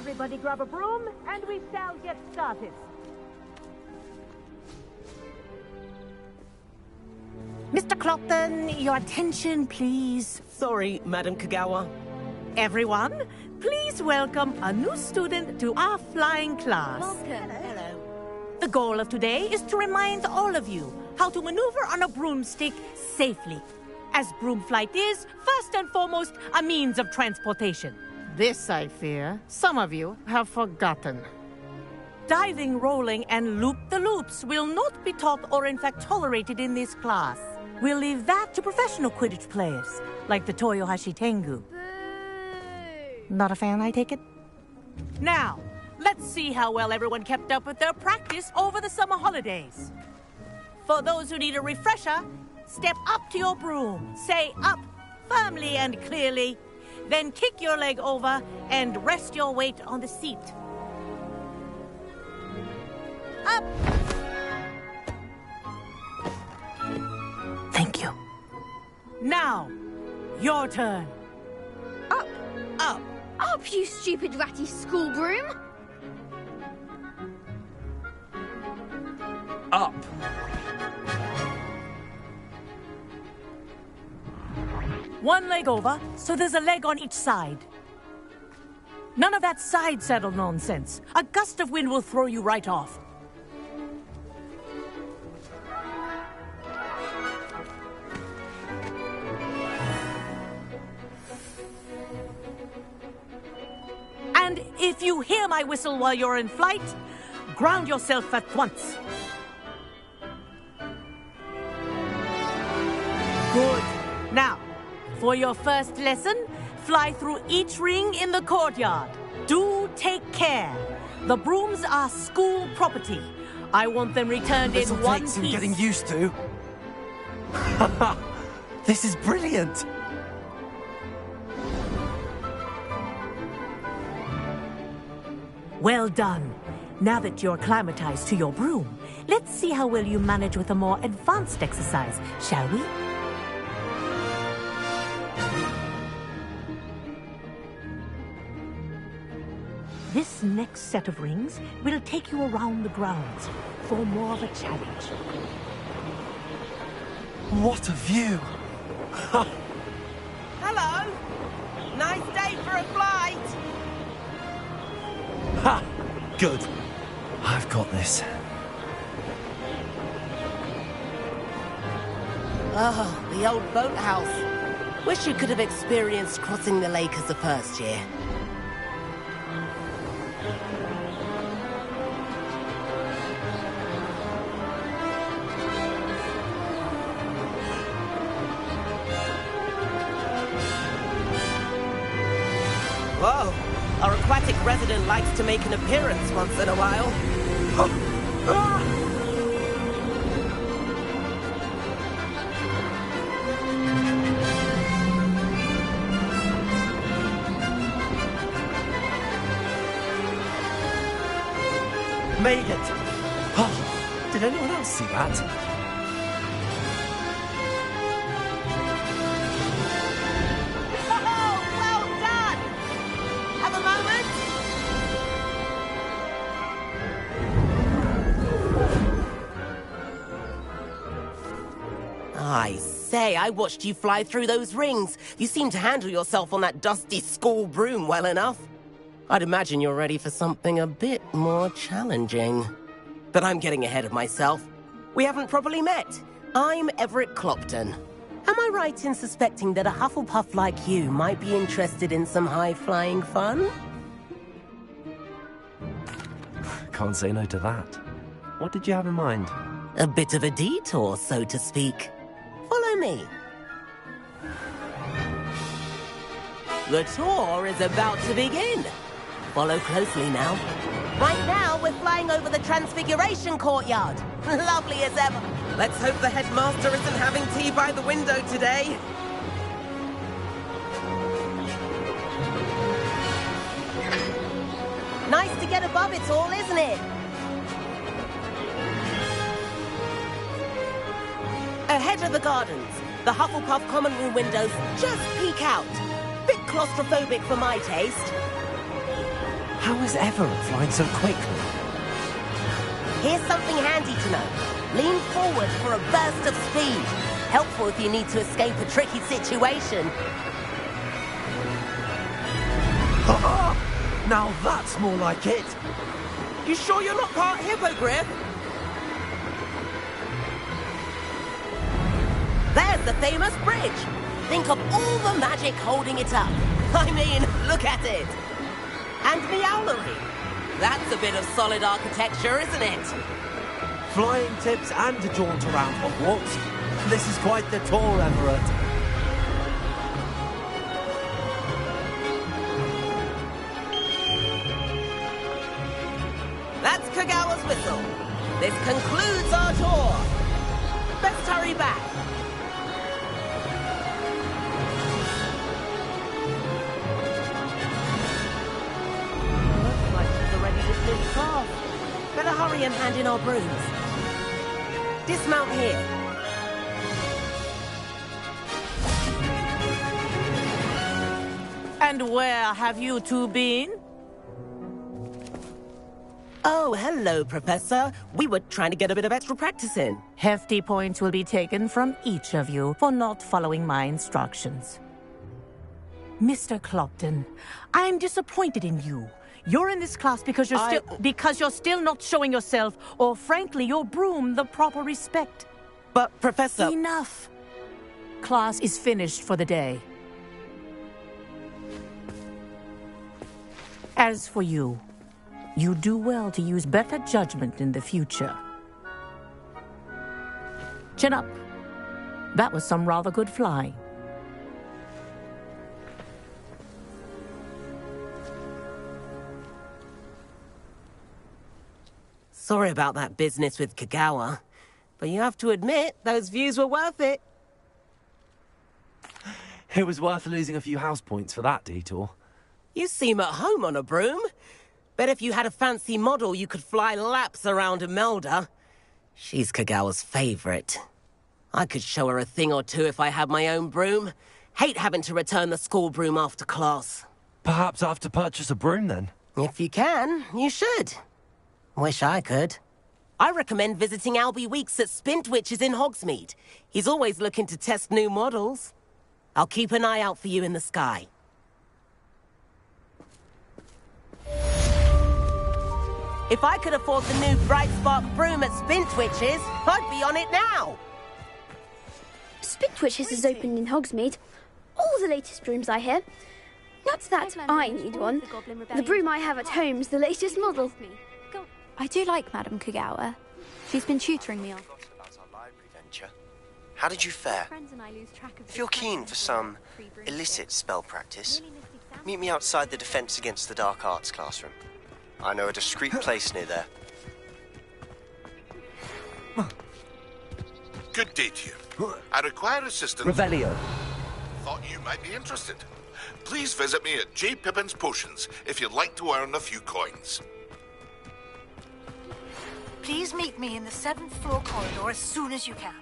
Everybody grab a broom, and we shall get started. Mr. Clopton, your attention, please. Sorry, Madam Kagawa. Everyone, please welcome a new student to our flying class. Welcome. Hello. The goal of today is to remind all of you how to maneuver on a broomstick safely, as broom flight is, first and foremost, a means of transportation. This, I fear, some of you have forgotten. Diving, rolling, and loop-the-loops will not be taught or in fact tolerated in this class. We'll leave that to professional Quidditch players, like the Toyohashi Tengu. Boo! Not a fan, I take it? Now, let's see how well everyone kept up with their practice over the summer holidays. For those who need a refresher, step up to your broom, say up firmly and clearly, then kick your leg over and rest your weight on the seat. Up! Thank you. Now, your turn. Up! Up. Up, you stupid ratty school broom! Up. One leg over, so there's a leg on each side. None of that side saddle nonsense. A gust of wind will throw you right off. And if you hear my whistle while you're in flight, ground yourself at once. Good. Now, for your first lesson, fly through each ring in the courtyard. Do take care. The brooms are school property. I want them returned in one This'll take some piece. getting used to. This is brilliant. Well done. Now that you're acclimatized to your broom, let's see how well you manage with a more advanced exercise, shall we? This next set of rings will take you around the grounds for more of a challenge. What a view. Hello. Nice day for a flight. Ha! Good. I've got this. Oh, the old boathouse. Wish you could have experienced crossing the lake as a first year. Whoa! Our aquatic resident likes to make an appearance once in a while. Made it. Oh, did anyone else see that? Oh, well done! Have a moment? I say, I watched you fly through those rings. You seem to handle yourself on that dusty school broom well enough. I'd imagine you're ready for something a bit more challenging. But I'm getting ahead of myself. We haven't properly met. I'm Everett Clopton. Am I right in suspecting that a Hufflepuff like you might be interested in some high-flying fun? Can't say no to that. What did you have in mind? A bit of a detour, so to speak. Follow me. The tour is about to begin. Follow closely now. Right now, we're flying over the Transfiguration Courtyard. Lovely as ever. Let's hope the headmaster isn't having tea by the window today. Nice to get above it all, isn't it? Ahead of the gardens, the Hufflepuff common room windows just peek out. Bit claustrophobic for my taste. How is Everett flying so quickly? Here's something handy to know. Lean forward for a burst of speed. Helpful if you need to escape a tricky situation. Now that's more like it. You sure you're not part hippogriff? There's the famous bridge. Think of all the magic holding it up. I mean, look at it. And the owlery. That's a bit of solid architecture, isn't it? Flying tips and a jaunt around Hogwarts. This is quite the tour, Everett. That's Kagawa's whistle. This concludes our tour. Best hurry back. Looks like she's already dismissed class. Better hurry and hand in our brooms. Dismount here. And where have you two been? Oh, hello, Professor. We were trying to get a bit of extra practice in. Hefty points will be taken from each of you for not following my instructions. Mr. Clopton, I'm disappointed in you. You're in this class because you're still not showing yourself, or frankly, your broom the proper respect. But, Professor... Enough. Class is finished for the day. As for you, you do well to use better judgment in the future. Chin up. That was some rather good flying. Sorry about that business with Kagawa, but you have to admit, those views were worth it. It was worth losing a few house points for that detour. You seem at home on a broom. Bet if you had a fancy model, you could fly laps around Imelda. She's Kagawa's favorite. I could show her a thing or two if I had my own broom. Hate having to return the school broom after class. Perhaps I have to purchase a broom then? If you can, you should. Wish I could. I recommend visiting Albie Weeks at Spintwitches in Hogsmeade. He's always looking to test new models. I'll keep an eye out for you in the sky. If I could afford the new Bright Spark broom at Spintwitches, I'd be on it now. Spintwitches has opened in Hogsmeade. All the latest brooms, I hear. Not that I need one. The broom I have at home is the latest model. I do like Madame Kagawa. She's been tutoring me on. About our library venture. How did you fare? If you're keen for some illicit spell practice, meet me outside the Defense Against the Dark Arts classroom. I know a discreet place near there. Good day to you. I require assistance. Revelio. Thought you might be interested. Please visit me at J. Pippin's Potions if you'd like to earn a few coins. Please meet me in the 7th floor corridor as soon as you can.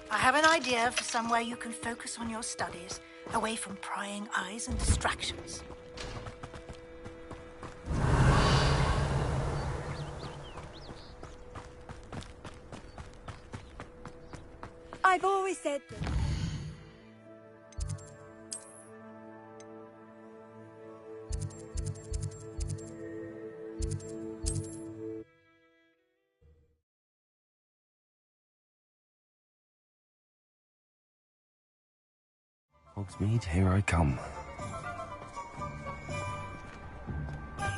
I have an idea for somewhere you can focus on your studies, away from prying eyes and distractions. I've always said that. Hogsmeade, here I come.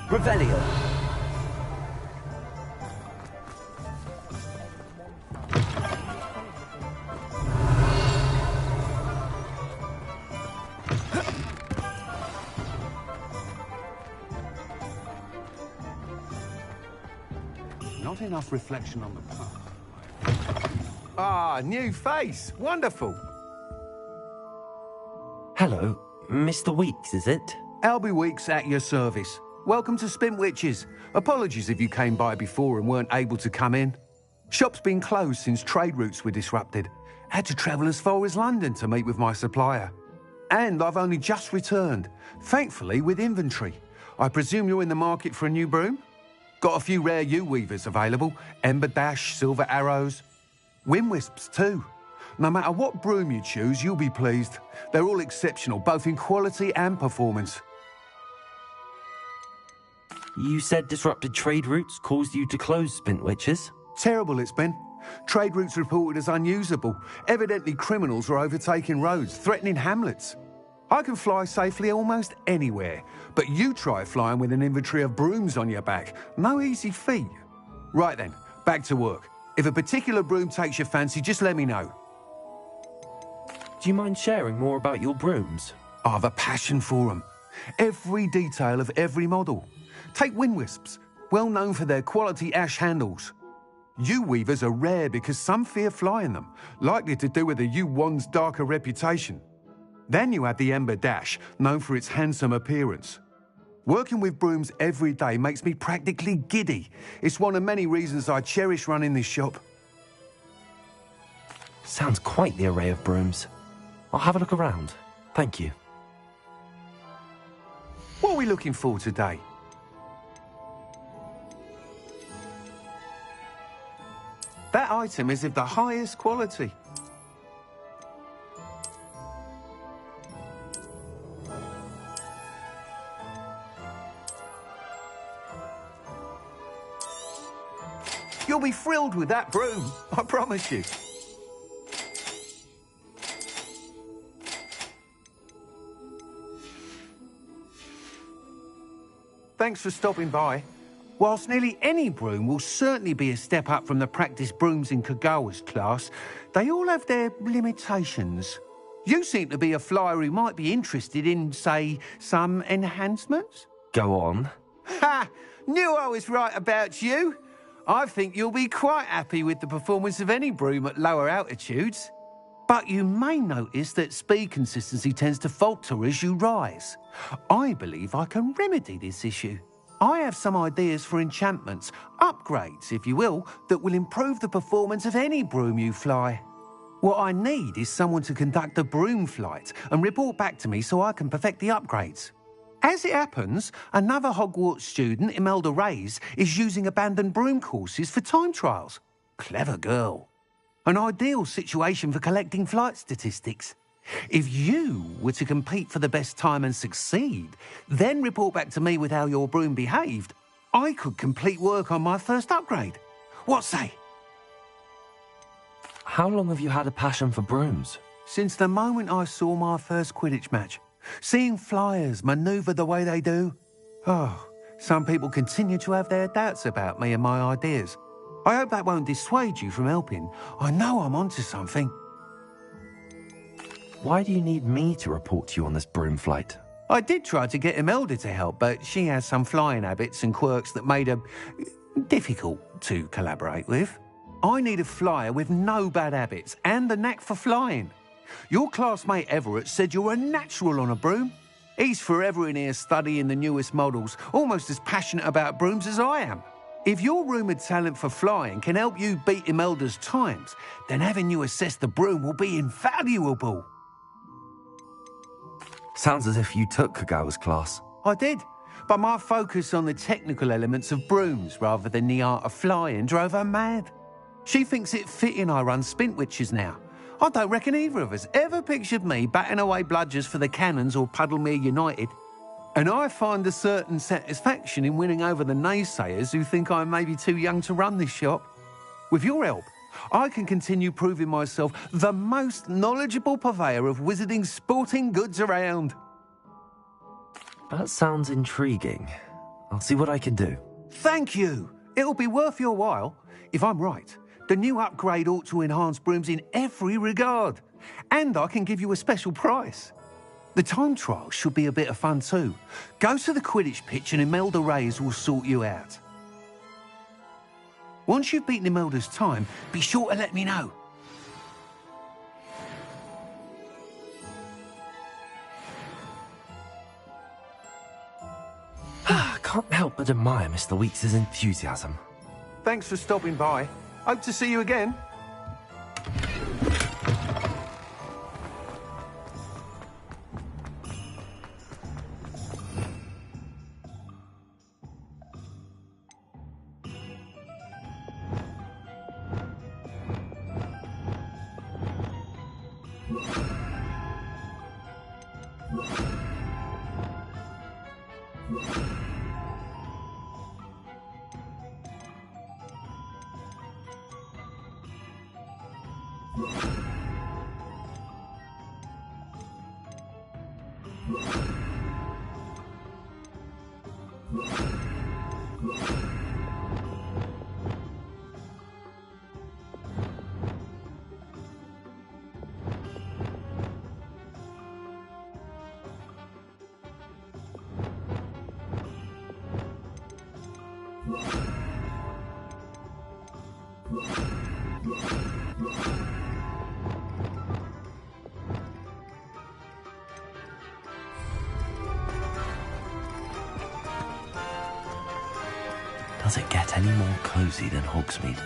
Revelio. Not enough reflection on the path. Ah, new face. Wonderful. Hello, Mr. Weeks, is it? Albie Weeks at your service. Welcome to Spintwitches. Apologies if you came by before and weren't able to come in. Shop's been closed since trade routes were disrupted. Had to travel as far as London to meet with my supplier. And I've only just returned, thankfully with inventory. I presume you're in the market for a new broom? Got a few rare U-weavers available. Ember Dash, Silver Arrows. Wind Wisps too. No matter what broom you choose, you'll be pleased. They're all exceptional, both in quality and performance. You said disrupted trade routes caused you to close Spintwitches? Terrible it's been. Trade routes reported as unusable. Evidently criminals are overtaking roads, threatening hamlets. I can fly safely almost anywhere, but you try flying with an inventory of brooms on your back. No easy feat. Right then, back to work. If a particular broom takes your fancy, just let me know. Do you mind sharing more about your brooms? I have a passion for them. Every detail of every model. Take Wind Wisps, well known for their quality ash handles. U-weavers are rare because some fear flying them, likely to do with the U-1's darker reputation. Then you have the Ember Dash, known for its handsome appearance. Working with brooms every day makes me practically giddy. It's one of many reasons I cherish running this shop. Sounds quite the array of brooms. I'll have a look around. Thank you. What are we looking for today? That item is of the highest quality. You'll be thrilled with that broom, I promise you. Thanks for stopping by. Whilst nearly any broom will certainly be a step up from the practice brooms in Kagawa's class, they all have their limitations. You seem to be a flyer who might be interested in, say, some enhancements? Go on. Ha! Knew I was right about you. I think you'll be quite happy with the performance of any broom at lower altitudes. But you may notice that speed consistency tends to falter as you rise. I believe I can remedy this issue. I have some ideas for enchantments, upgrades, if you will, that will improve the performance of any broom you fly. What I need is someone to conduct a broom flight and report back to me so I can perfect the upgrades. As it happens, another Hogwarts student, Imelda Reyes, is using abandoned broom courses for time trials. Clever girl. An ideal situation for collecting flight statistics. If you were to compete for the best time and succeed, then report back to me with how your broom behaved, I could complete work on my first upgrade. What say? How long have you had a passion for brooms? Since the moment I saw my first Quidditch match. Seeing flyers manoeuvre the way they do. Oh, some people continue to have their doubts about me and my ideas. I hope that won't dissuade you from helping. I know I'm onto something. Why do you need me to report to you on this broom flight? I did try to get Imelda to help, but she has some flying habits and quirks that made her difficult to collaborate with. I need a flyer with no bad habits and the knack for flying. Your classmate Everett said you're a natural on a broom. He's forever in here studying the newest models, almost as passionate about brooms as I am. If your rumoured talent for flying can help you beat Imelda's times, then having you assess the broom will be invaluable. Sounds as if you took Kagawa's class. I did, but my focus on the technical elements of brooms rather than the art of flying drove her mad. She thinks it fitting I run Spintwitches now. I don't reckon either of us ever pictured me batting away bludgers for the Cannons or Puddlemere United. And I find a certain satisfaction in winning over the naysayers who think I may be too young to run this shop. With your help, I can continue proving myself the most knowledgeable purveyor of wizarding sporting goods around. That sounds intriguing. I'll see what I can do. Thank you. It'll be worth your while. If I'm right, the new upgrade ought to enhance brooms in every regard. And I can give you a special price. The time trial should be a bit of fun too. Go to the Quidditch pitch and Imelda Reyes will sort you out. Once you've beaten Imelda's time, be sure to let me know. I can't help but admire Mr. Weeks' enthusiasm. Thanks for stopping by. Hope to see you again. Does it get any more cozy than Hogsmeade?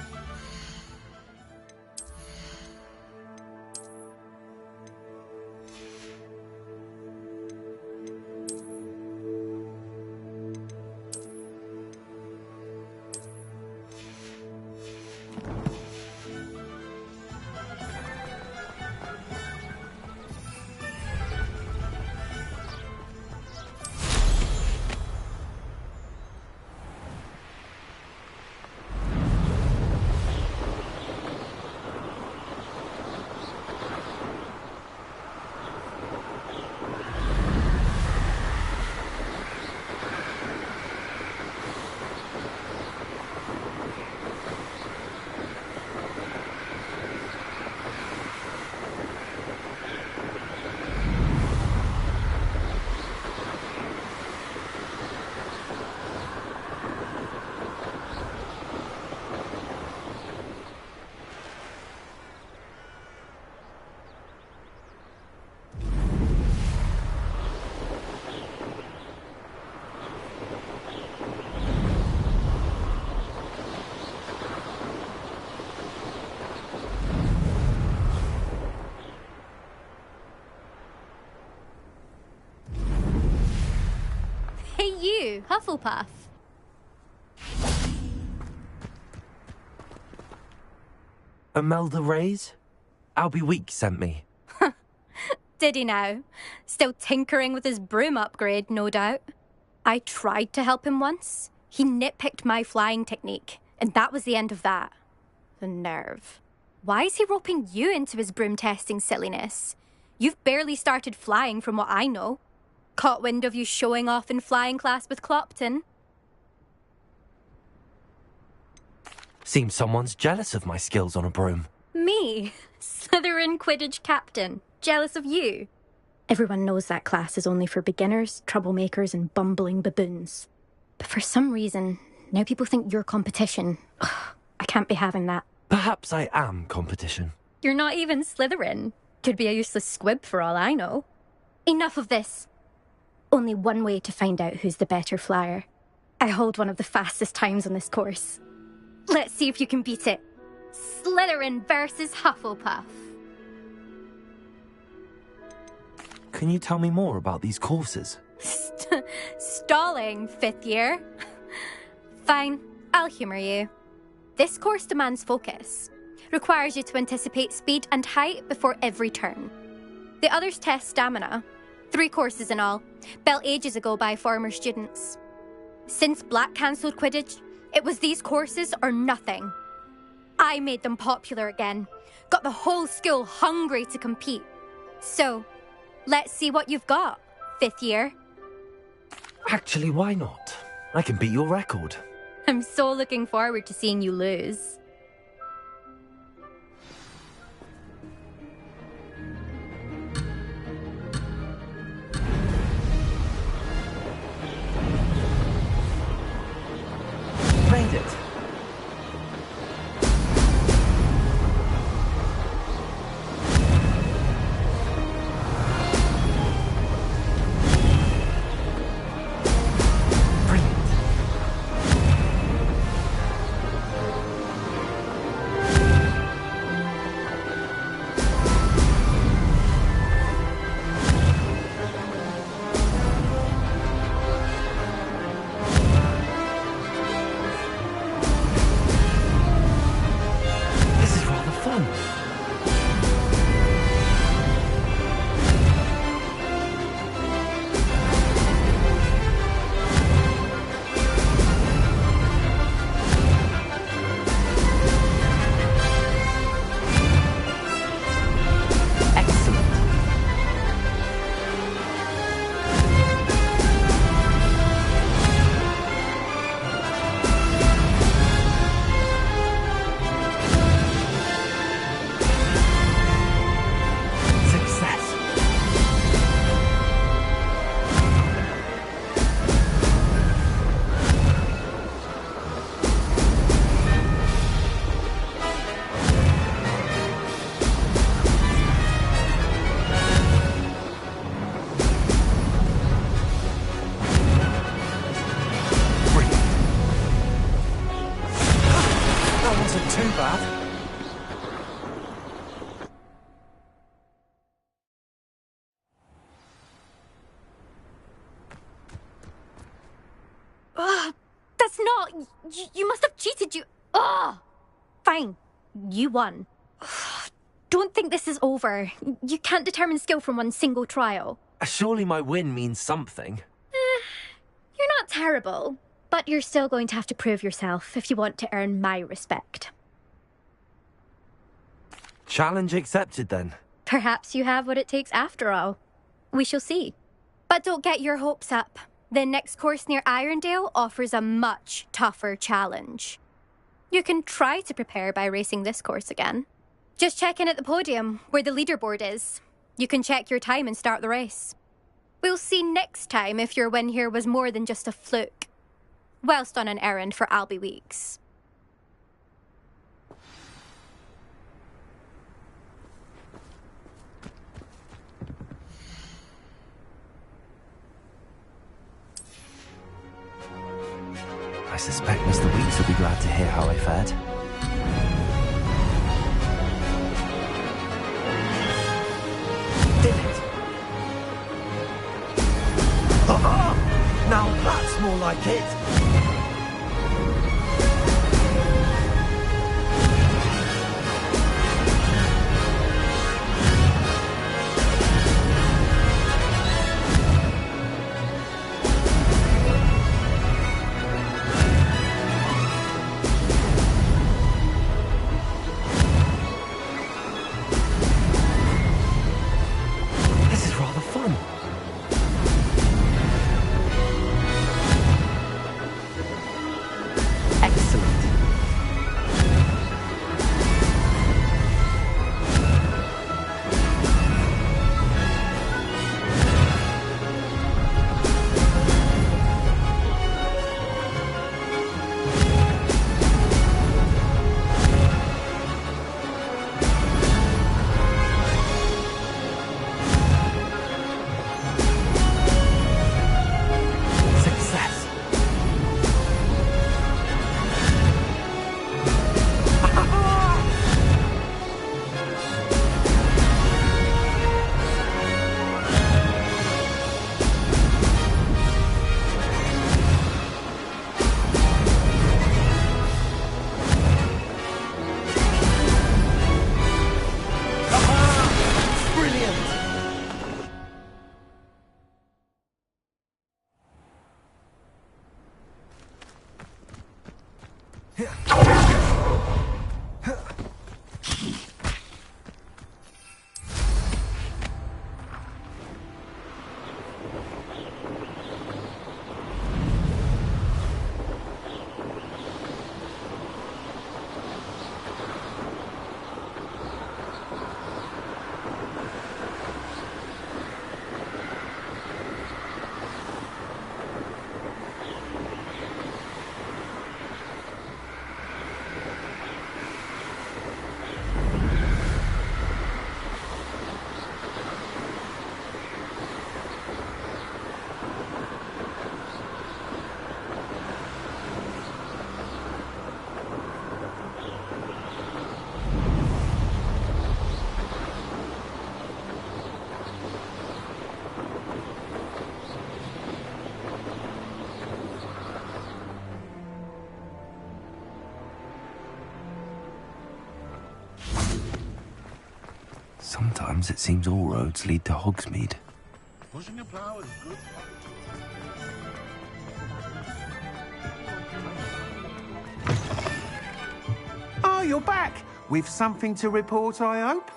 Hey you, Hufflepuff. Imelda Reyes? Albie Week sent me. Did he now? Still tinkering with his broom upgrade, no doubt. I tried to help him once. He nitpicked my flying technique, and that was the end of that. The nerve. Why is he roping you into his broom testing silliness? You've barely started flying from what I know. Caught wind of you showing off in flying class with Clopton. Seems someone's jealous of my skills on a broom. Me? Slytherin Quidditch captain. Jealous of you? Everyone knows that class is only for beginners, troublemakers, and bumbling baboons. But for some reason, now people think you're competition. Ugh, I can't be having that. Perhaps I am competition. You're not even Slytherin. Could be a useless squib for all I know. Enough of this. Only one way to find out who's the better flyer. I hold one of the fastest times on this course. Let's see if you can beat it. Slytherin versus Hufflepuff. Can you tell me more about these courses? Stalling, fifth year. Fine, I'll humour you. This course demands focus. Requires you to anticipate speed and height before every turn. The others test stamina. 3 courses in all, built ages ago by former students. Since Black cancelled Quidditch, it was these courses or nothing. I made them popular again, got the whole school hungry to compete. So, let's see what you've got, fifth year. Actually, why not? I can beat your record. I'm so looking forward to seeing you lose. Made it. Dad? Ugh, that's not... You must have cheated, you... Ugh! Fine. You won. Ugh, don't think this is over. You can't determine skill from one single trial. Surely my win means something. You're not terrible, but you're still going to have to prove yourself if you want to earn my respect. Challenge accepted, then. Perhaps you have what it takes after all. We shall see. But don't get your hopes up. The next course near Irondale offers a much tougher challenge. You can try to prepare by racing this course again. Just check in at the podium, where the leaderboard is. You can check your time and start the race. We'll see next time if your win here was more than just a fluke. Whilst on an errand for Albie Weeks. I suspect Mr. Weeks will be glad to hear how I fared. Did it! Now that's more like it! This is rather fun. Excellent. Success. Brilliant. Sometimes it seems all roads lead to Hogsmeade. Pushing a plow is good. Oh, you're back! With something to report, I hope?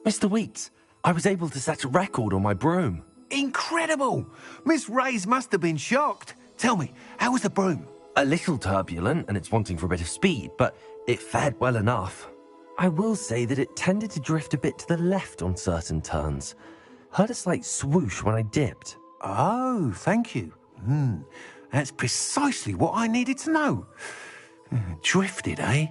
Mr. Weeks, I was able to set a record on my broom. Incredible! Miss Reyes must have been shocked. Tell me, how was the broom? A little turbulent, and it's wanting for a bit of speed, but it fared well enough. I will say that it tended to drift a bit to the left on certain turns. Heard a slight swoosh when I dipped. Oh, thank you. That's precisely what I needed to know. Drifted, eh?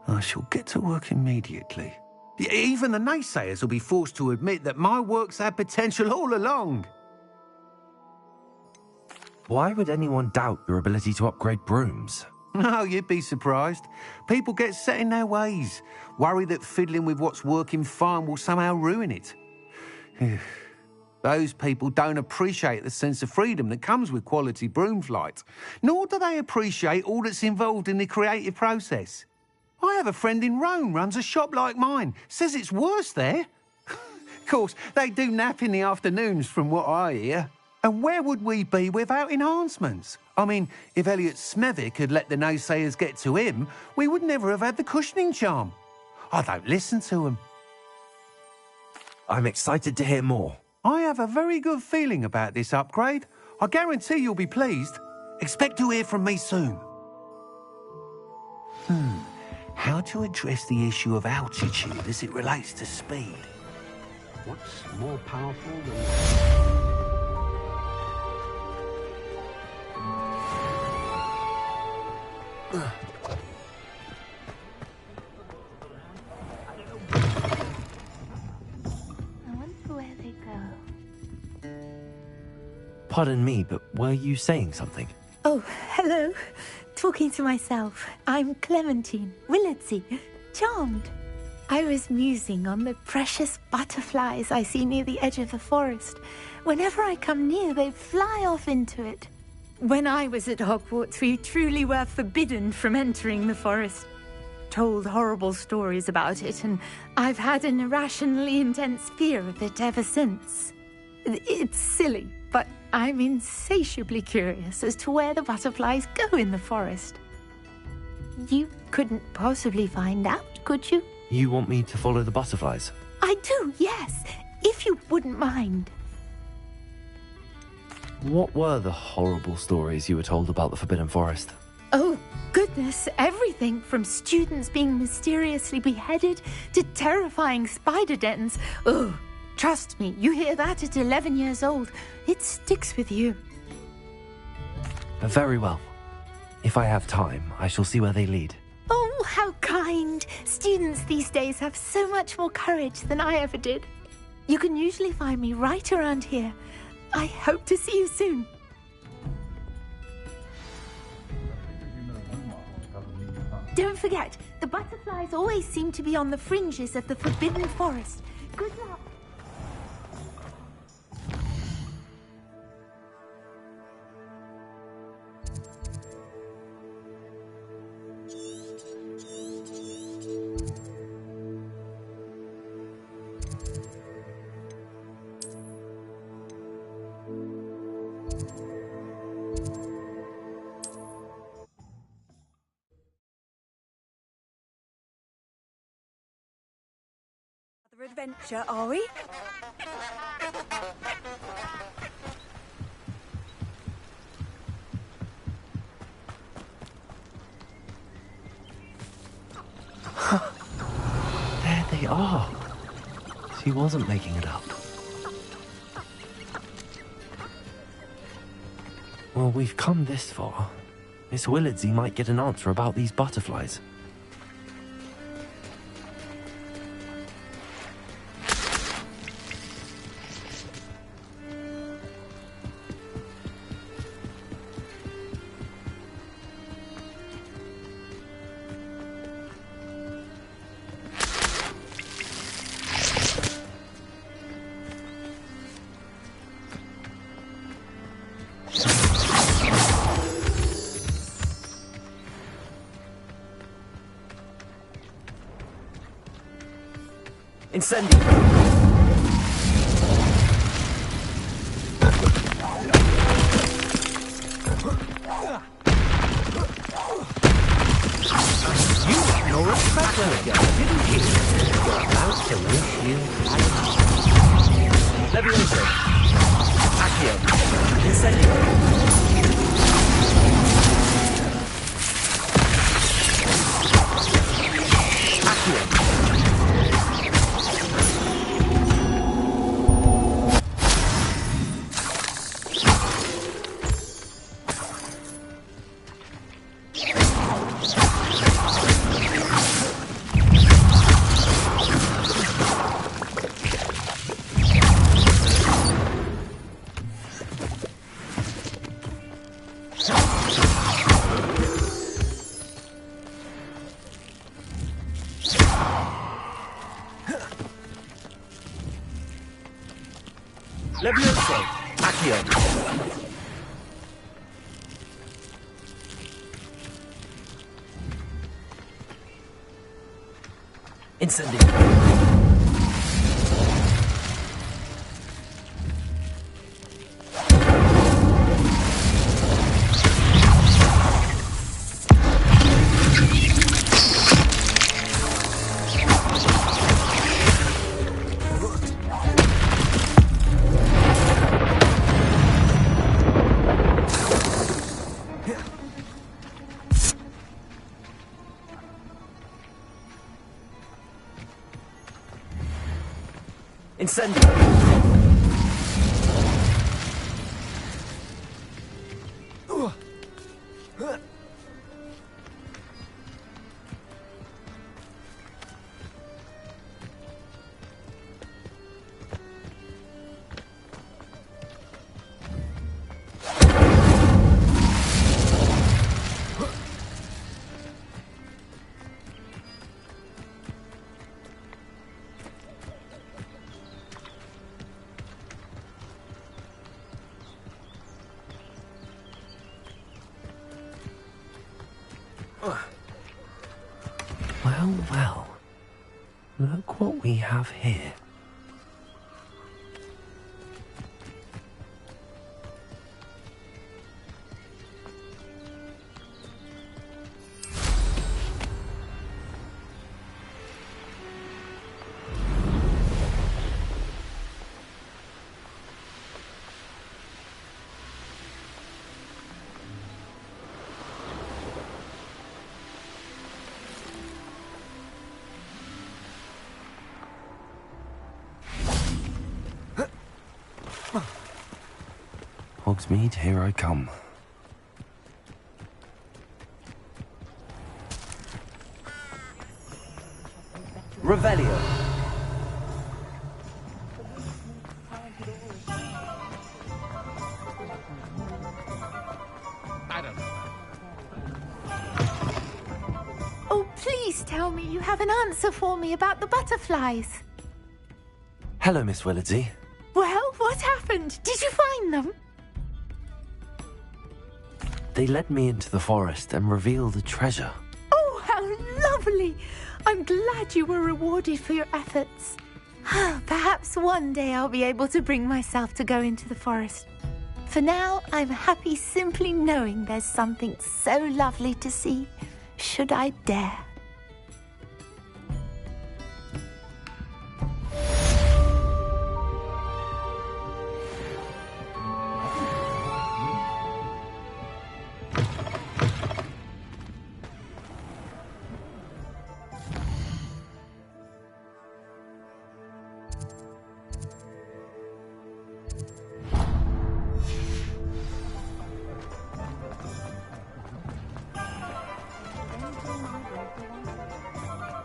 I shall get to work immediately. Even the naysayers will be forced to admit that my work's had potential all along. Why would anyone doubt your ability to upgrade brooms? No, you'd be surprised. People get set in their ways, worry that fiddling with what's working fine will somehow ruin it. Those people don't appreciate the sense of freedom that comes with quality broom flight, nor do they appreciate all that's involved in the creative process. I have a friend in Rome runs a shop like mine, says it's worse there. Of course, they do nap in the afternoons from what I hear. And where would we be without enhancements? I mean, if Elliot Smethwick had let the naysayers get to him, we would never have had the cushioning charm. I don't listen to them. I'm excited to hear more. I have a very good feeling about this upgrade. I guarantee you'll be pleased. Expect to hear from me soon. How to address the issue of altitude as it relates to speed? What's more powerful than... Pardon me, but were you saying something? Oh, hello. Talking to myself. I'm Clementine Willardsey. Charmed. I was musing on the precious butterflies I see near the edge of the forest. Whenever I come near, they fly off into it. When I was at Hogwarts, we truly were forbidden from entering the forest. Told horrible stories about it, and I've had an irrationally intense fear of it ever since. It's silly, but I'm insatiably curious as to where the butterflies go in the forest. You couldn't possibly find out, could you? You want me to follow the butterflies? I do, yes, if you wouldn't mind. What were the horrible stories you were told about the Forbidden Forest? Oh, goodness, everything from students being mysteriously beheaded to terrifying spider dens. Oh, trust me, you hear that at 11 years old, it sticks with you. Very well. If I have time, I shall see where they lead. Oh, how kind. Students these days have so much more courage than I ever did. You can usually find me right around here. I hope to see you soon. Don't forget, the butterflies always seem to be on the fringes of the Forbidden Forest. Good luck. Adventure, are we? There they are. She wasn't making it up. Well, we've come this far. Miss Willardsey might get an answer about these butterflies. Incendio! You're a traveler again, didn't you? You're about to wish you Levioso! Accio! Incendio! Levioso! Accio! Incendio! Incendio! Well, well. Look what we have here. Hogsmeade, here I come. Revelio. I don't know. Oh, please tell me you have an answer for me about the butterflies. Hello, Miss Willardsey. Well, what happened? Did you find them? They led me into the forest and revealed a treasure. Oh, how lovely! I'm glad you were rewarded for your efforts. Perhaps one day I'll be able to bring myself to go into the forest. For now, I'm happy simply knowing there's something so lovely to see, should I dare.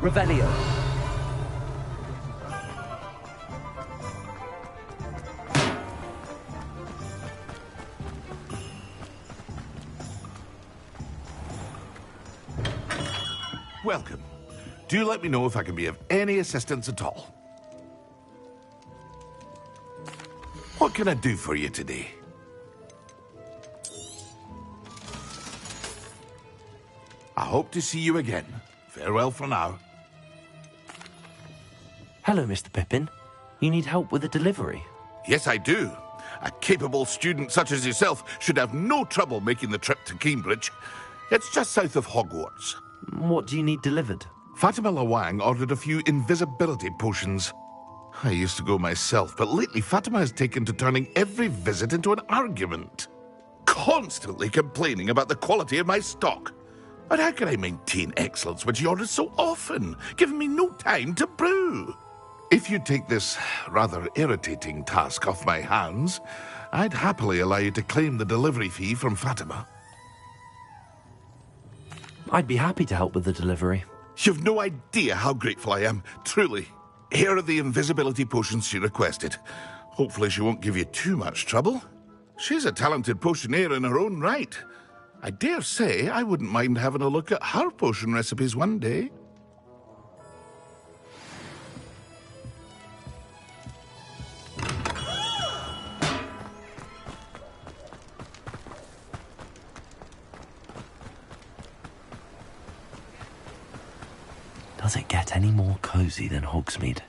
Revelio. Welcome. Do let me know if I can be of any assistance at all. What can I do for you today? I hope to see you again. Farewell for now. Hello, Mr. Pippin. You need help with a delivery? Yes, I do. A capable student such as yourself should have no trouble making the trip to Cambridge. It's just south of Hogwarts. What do you need delivered? Fatima Lawang ordered a few invisibility potions. I used to go myself, but lately Fatima has taken to turning every visit into an argument. Constantly complaining about the quality of my stock. But how can I maintain excellence when she orders so often, giving me no time to brew? If you take this rather irritating task off my hands, I'd happily allow you to claim the delivery fee from Fatima. I'd be happy to help with the delivery. You've no idea how grateful I am, truly. Here are the invisibility potions she requested. Hopefully she won't give you too much trouble. She's a talented potioneer in her own right. I dare say I wouldn't mind having a look at her potion recipes one day. Does it get any more cozy than Hogsmeade?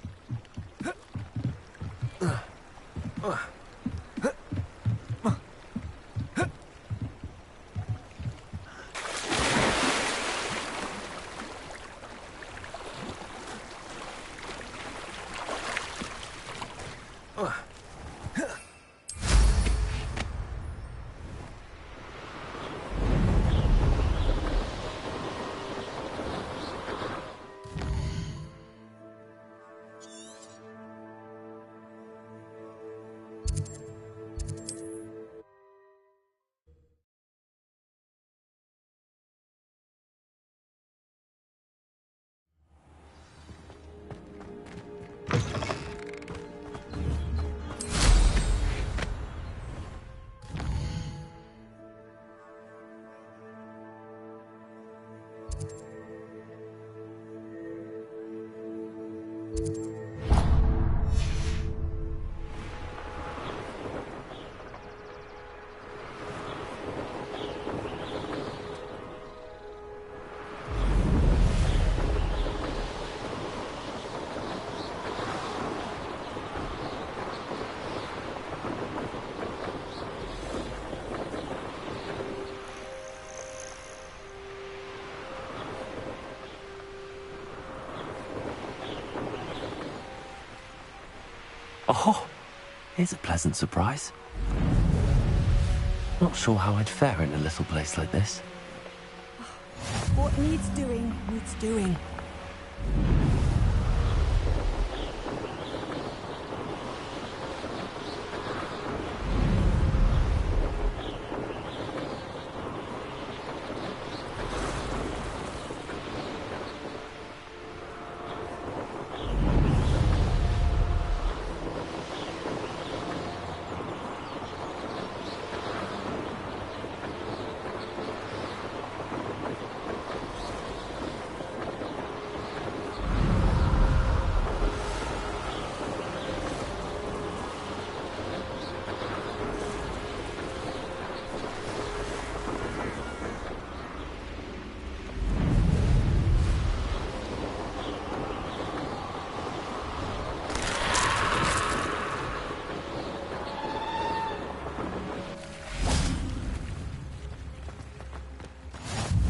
Oh, here's a pleasant surprise. Not sure how I'd fare in a little place like this. What needs doing, needs doing.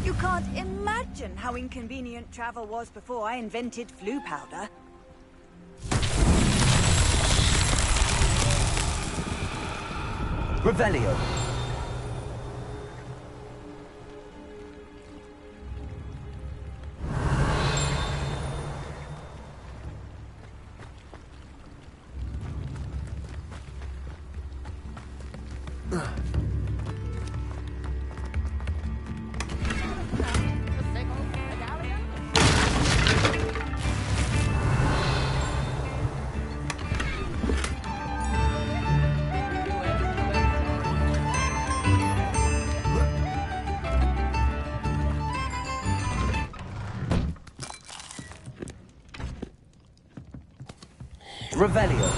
You can't imagine how inconvenient travel was before I invented flu powder. Revelio. Revelio.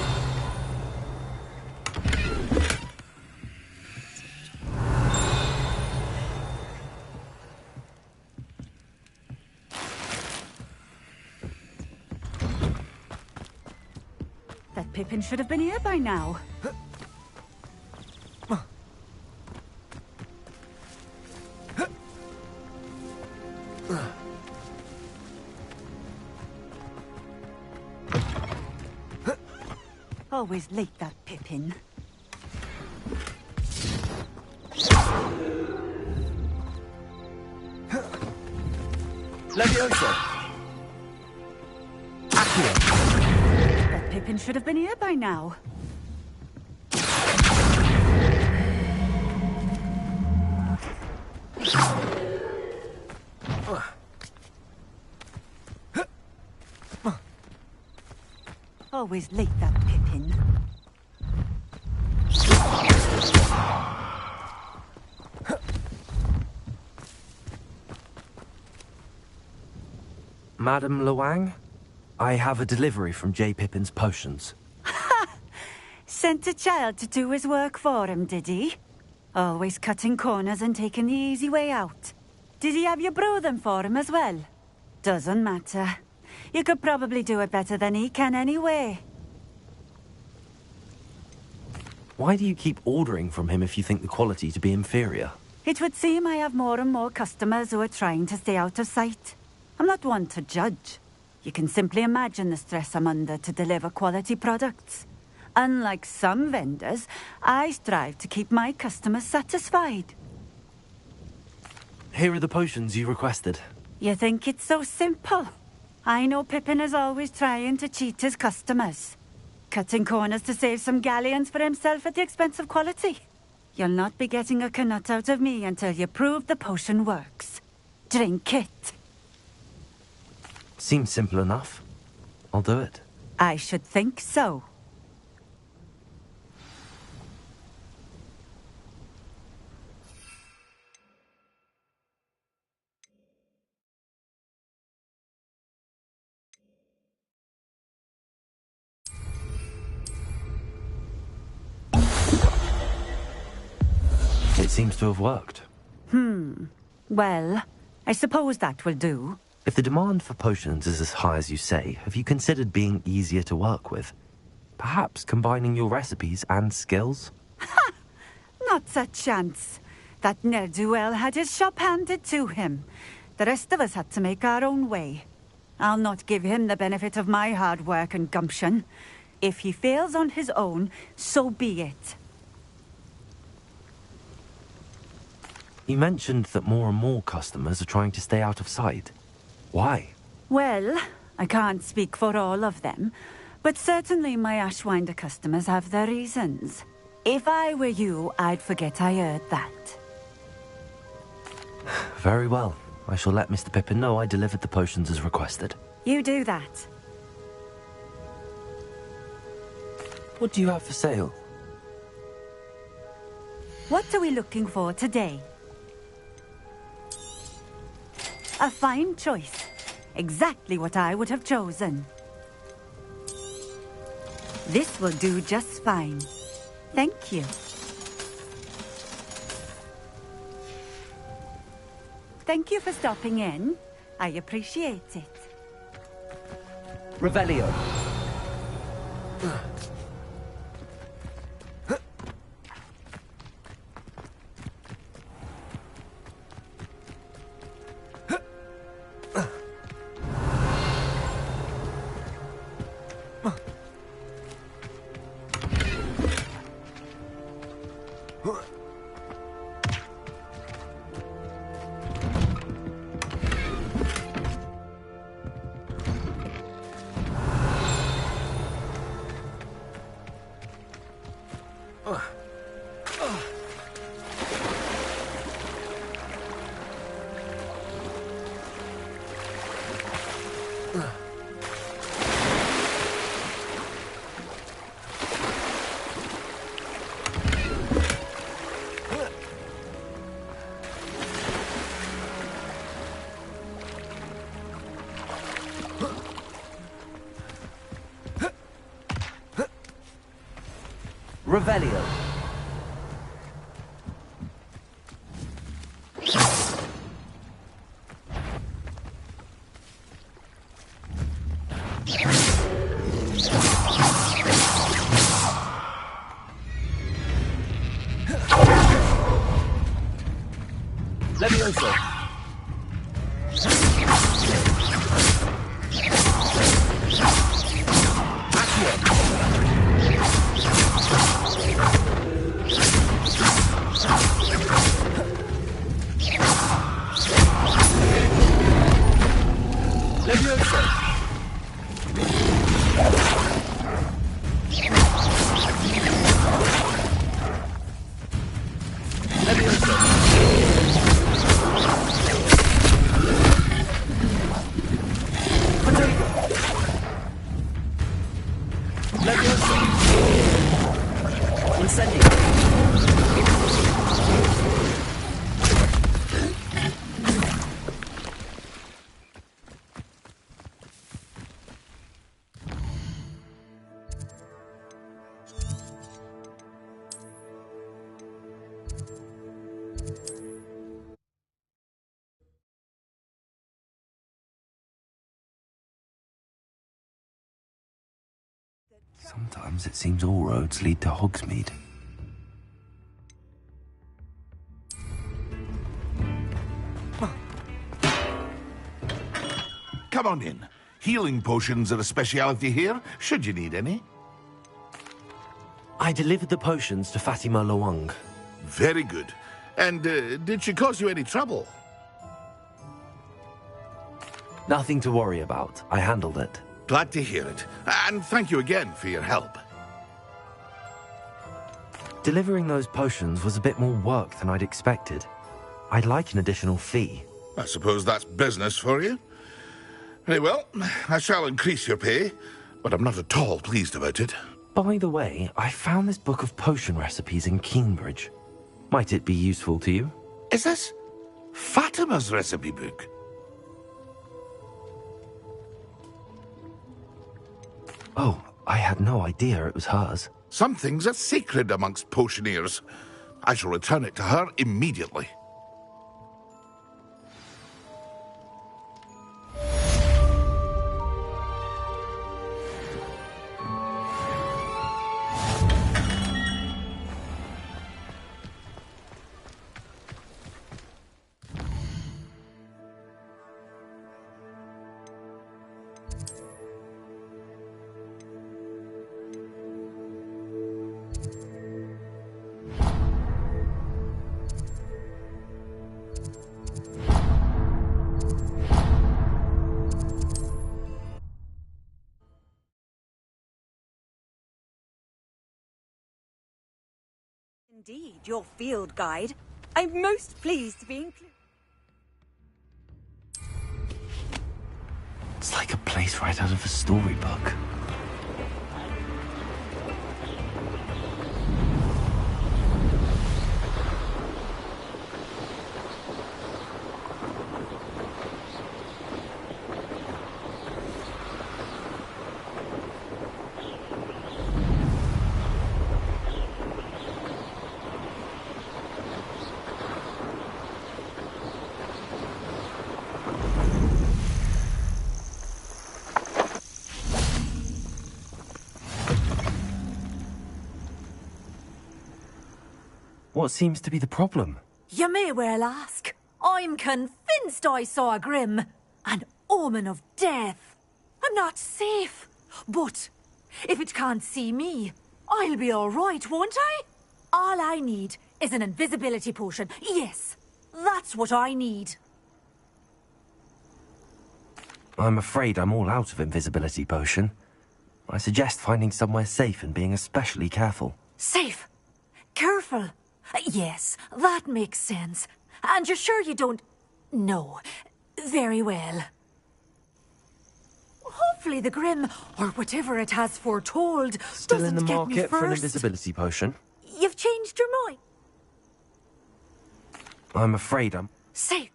That Pippin should have been here by now. Always late, that Pippin. Levioso. Accio. That Pippin should have been here by now. Always late, that Pippin. Madam Luang, I have a delivery from J. Pippin's potions. Sent a child to do his work for him, did he? Always cutting corners and taking the easy way out. Did he have you brew them for him as well? Doesn't matter. You could probably do it better than he can anyway. Why do you keep ordering from him if you think the quality to be inferior? It would seem I have more and more customers who are trying to stay out of sight. I'm not one to judge. You can simply imagine the stress I'm under to deliver quality products. Unlike some vendors, I strive to keep my customers satisfied. Here are the potions you requested. You think it's so simple? I know Pippin is always trying to cheat his customers. Cutting corners to save some galleons for himself at the expense of quality. You'll not be getting a canut out of me until you prove the potion works. Drink it. Seems simple enough. I'll do it. I should think so. It seems to have worked. Well, I suppose that will do. If the demand for potions is as high as you say, have you considered being easier to work with? Perhaps combining your recipes and skills? Not a chance. That ne'er-do-well had his shop handed to him. The rest of us had to make our own way. I'll not give him the benefit of my hard work and gumption. If he fails on his own, so be it. You mentioned that more and more customers are trying to stay out of sight. Why? Well, I can't speak for all of them, but certainly my Ashwinder customers have their reasons. If I were you, I'd forget I heard that. Very well. I shall let Mr. Pippin know I delivered the potions as requested. You do that. What do you have for sale? What are we looking for today? A fine choice. Exactly what I would have chosen. This will do just fine. Thank you. Thank you for stopping in. I appreciate it. Revelio. Revelio. Levioso. Sometimes it seems all roads lead to Hogsmeade. Come on in. Healing potions are a speciality here, should you need any. I delivered the potions to Fatima Lawang. Very good. And did she cause you any trouble? Nothing to worry about. I handled it. Glad to hear it. And thank you again for your help. Delivering those potions was a bit more work than I'd expected. I'd like an additional fee. I suppose that's business for you. Very well, I shall increase your pay, but I'm not at all pleased about it. By the way, I found this book of potion recipes in Cambridge. Might it be useful to you? Is this Fatima's recipe book? Oh, I had no idea it was hers. Some things are sacred amongst potioneers. I shall return it to her immediately. Indeed, your field guide. I'm most pleased to be included. It's like a place right out of a storybook. What seems to be the problem? You may well ask. I'm convinced I saw a Grim, an omen of death. I'm not safe, but if it can't see me, I'll be all right, won't I? All I need is an invisibility potion. Yes, that's what I need. I'm afraid I'm all out of invisibility potion. I suggest finding somewhere safe and being especially careful. Safe? Careful? Yes, that makes sense. And you're sure you don't... No. Very well. Hopefully the Grim, or whatever it has foretold, Still doesn't in the get me market for an first. invisibility potion? You've changed your mind. I'm afraid I'm... Safe.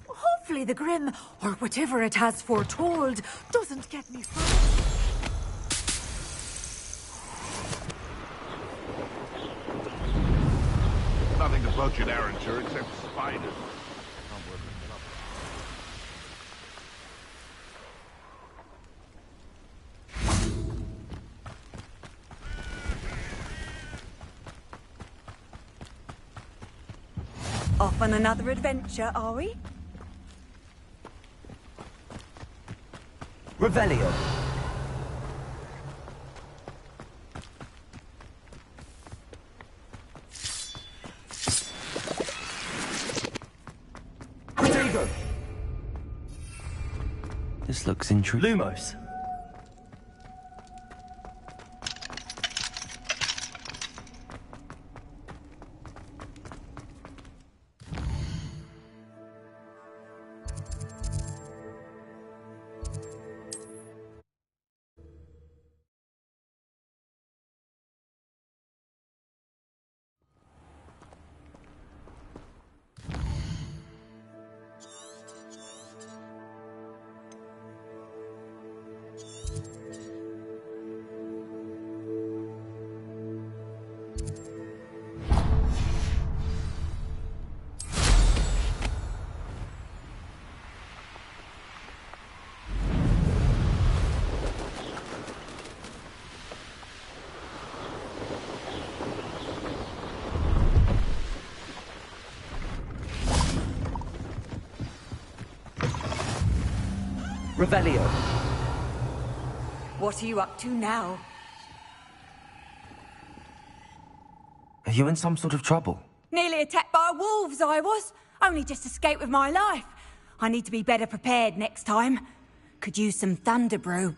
Hopefully the Grim, or whatever it has foretold, doesn't get me first. Nothing to poach in Arrancher except spiders. Off on another adventure, are we? Revelio. This looks intriguing. Lumos. Revelio. What are you up to now? Are you in some sort of trouble? Nearly attacked by wolves, I was. Only just escaped with my life. I need to be better prepared next time. Could use some thunder brew.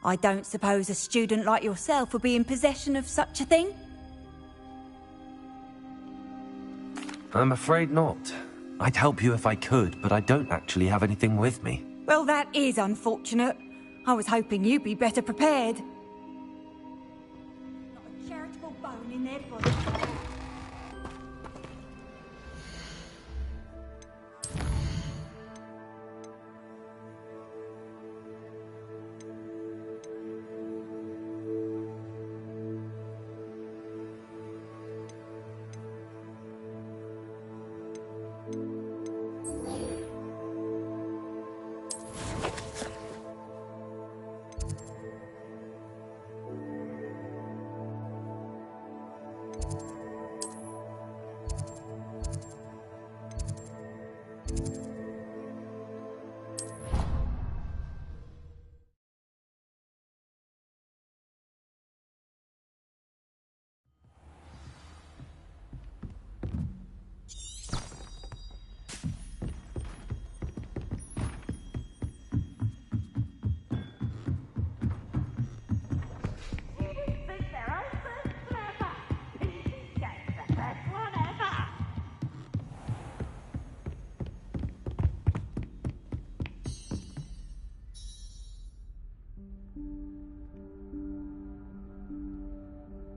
I don't suppose a student like yourself would be in possession of such a thing? I'm afraid not. I'd help you if I could, but I don't actually have anything with me. Well, that is unfortunate. I was hoping you'd be better prepared. Not a charitable bone in their body.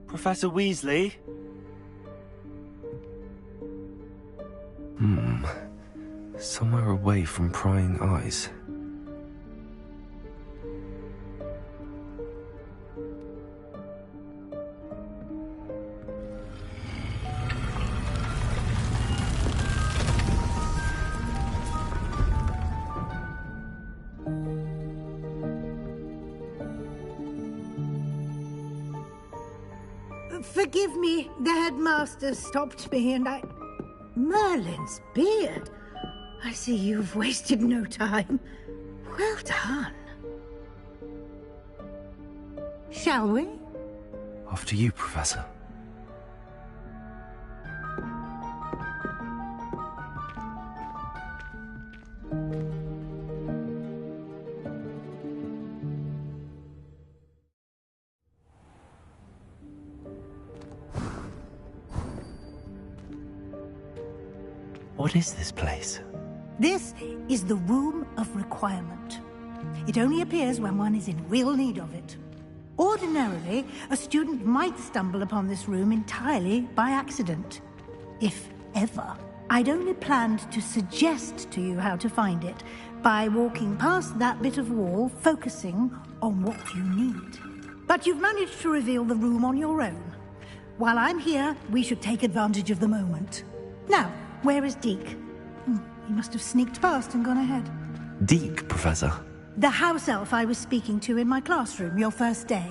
Professor Weasley? Somewhere away from prying eyes. Forgive me, the headmaster stopped me and I... Merlin's beard. I see you've wasted no time. Well done. Shall we? After you, Professor. What is this place? This is the Room of Requirement. It only appears when one is in real need of it. Ordinarily, a student might stumble upon this room entirely by accident. If ever. I'd only planned to suggest to you how to find it by walking past that bit of wall, focusing on what you need. But you've managed to reveal the room on your own. While I'm here, we should take advantage of the moment. Now, where is Deke? He must have sneaked past and gone ahead. Deke, Professor. The house elf I was speaking to in my classroom your first day.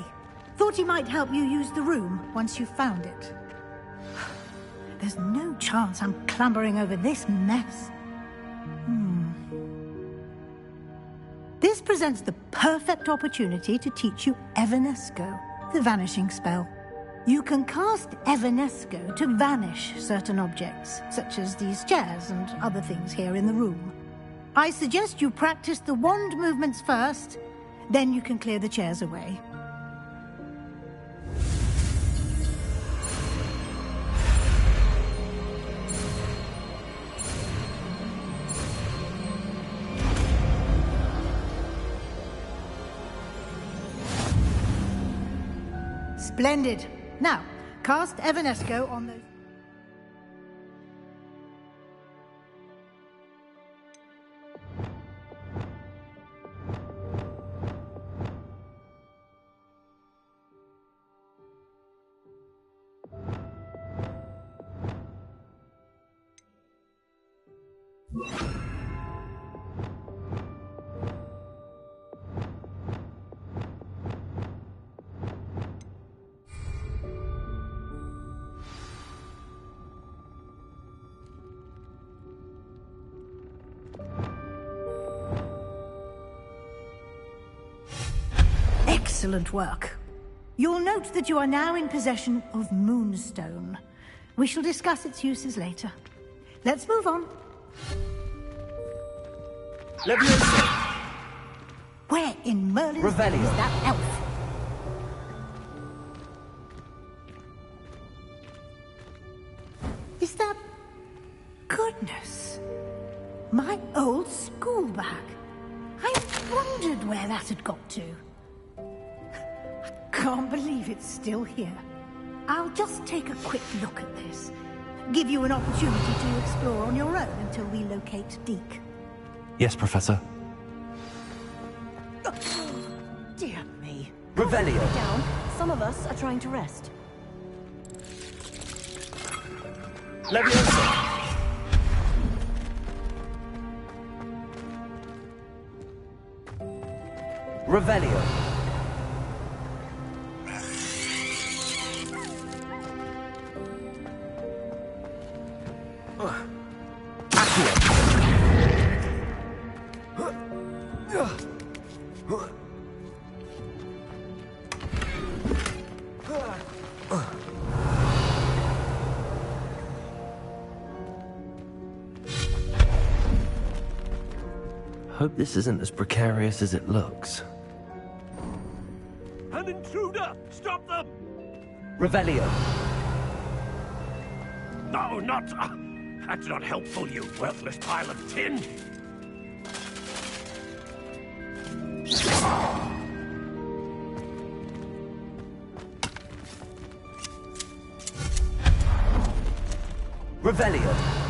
Thought he might help you use the room once you found it. There's no chance I'm clambering over this mess. This presents the perfect opportunity to teach you Evanesco, the vanishing spell. You can cast Evanesco to vanish certain objects, such as these chairs and other things here in the room. I suggest you practice the wand movements first, then you can clear the chairs away. Splendid. Now, cast Evanesco on those... Excellent work. You'll note that you are now in possession of Moonstone. We shall discuss its uses later. Let's move on. Leviosa! Where in Merlin's Revelio. is that elf? Is that... Goodness. My old school bag. I wondered where that had got to. I can't believe it's still here. I'll just take a quick look at this. Give you an opportunity to explore on your own until we locate Deke. Yes, Professor. Dear me. Revelio. Down. Some of us are trying to rest. Leviosa! Revelio. Hope this isn't as precarious as it looks. An intruder! Stop them! Revelio. No, not... that's not helpful, you worthless pile of tin! Revelio.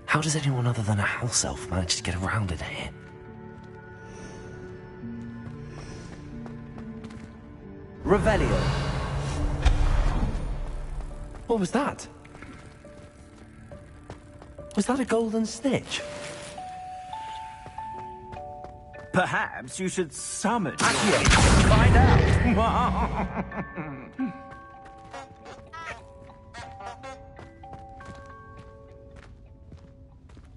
How does anyone other than a house elf manage to get around in here? Revelio. What was that? Was that a golden snitch? Perhaps you should summon your witch to find out.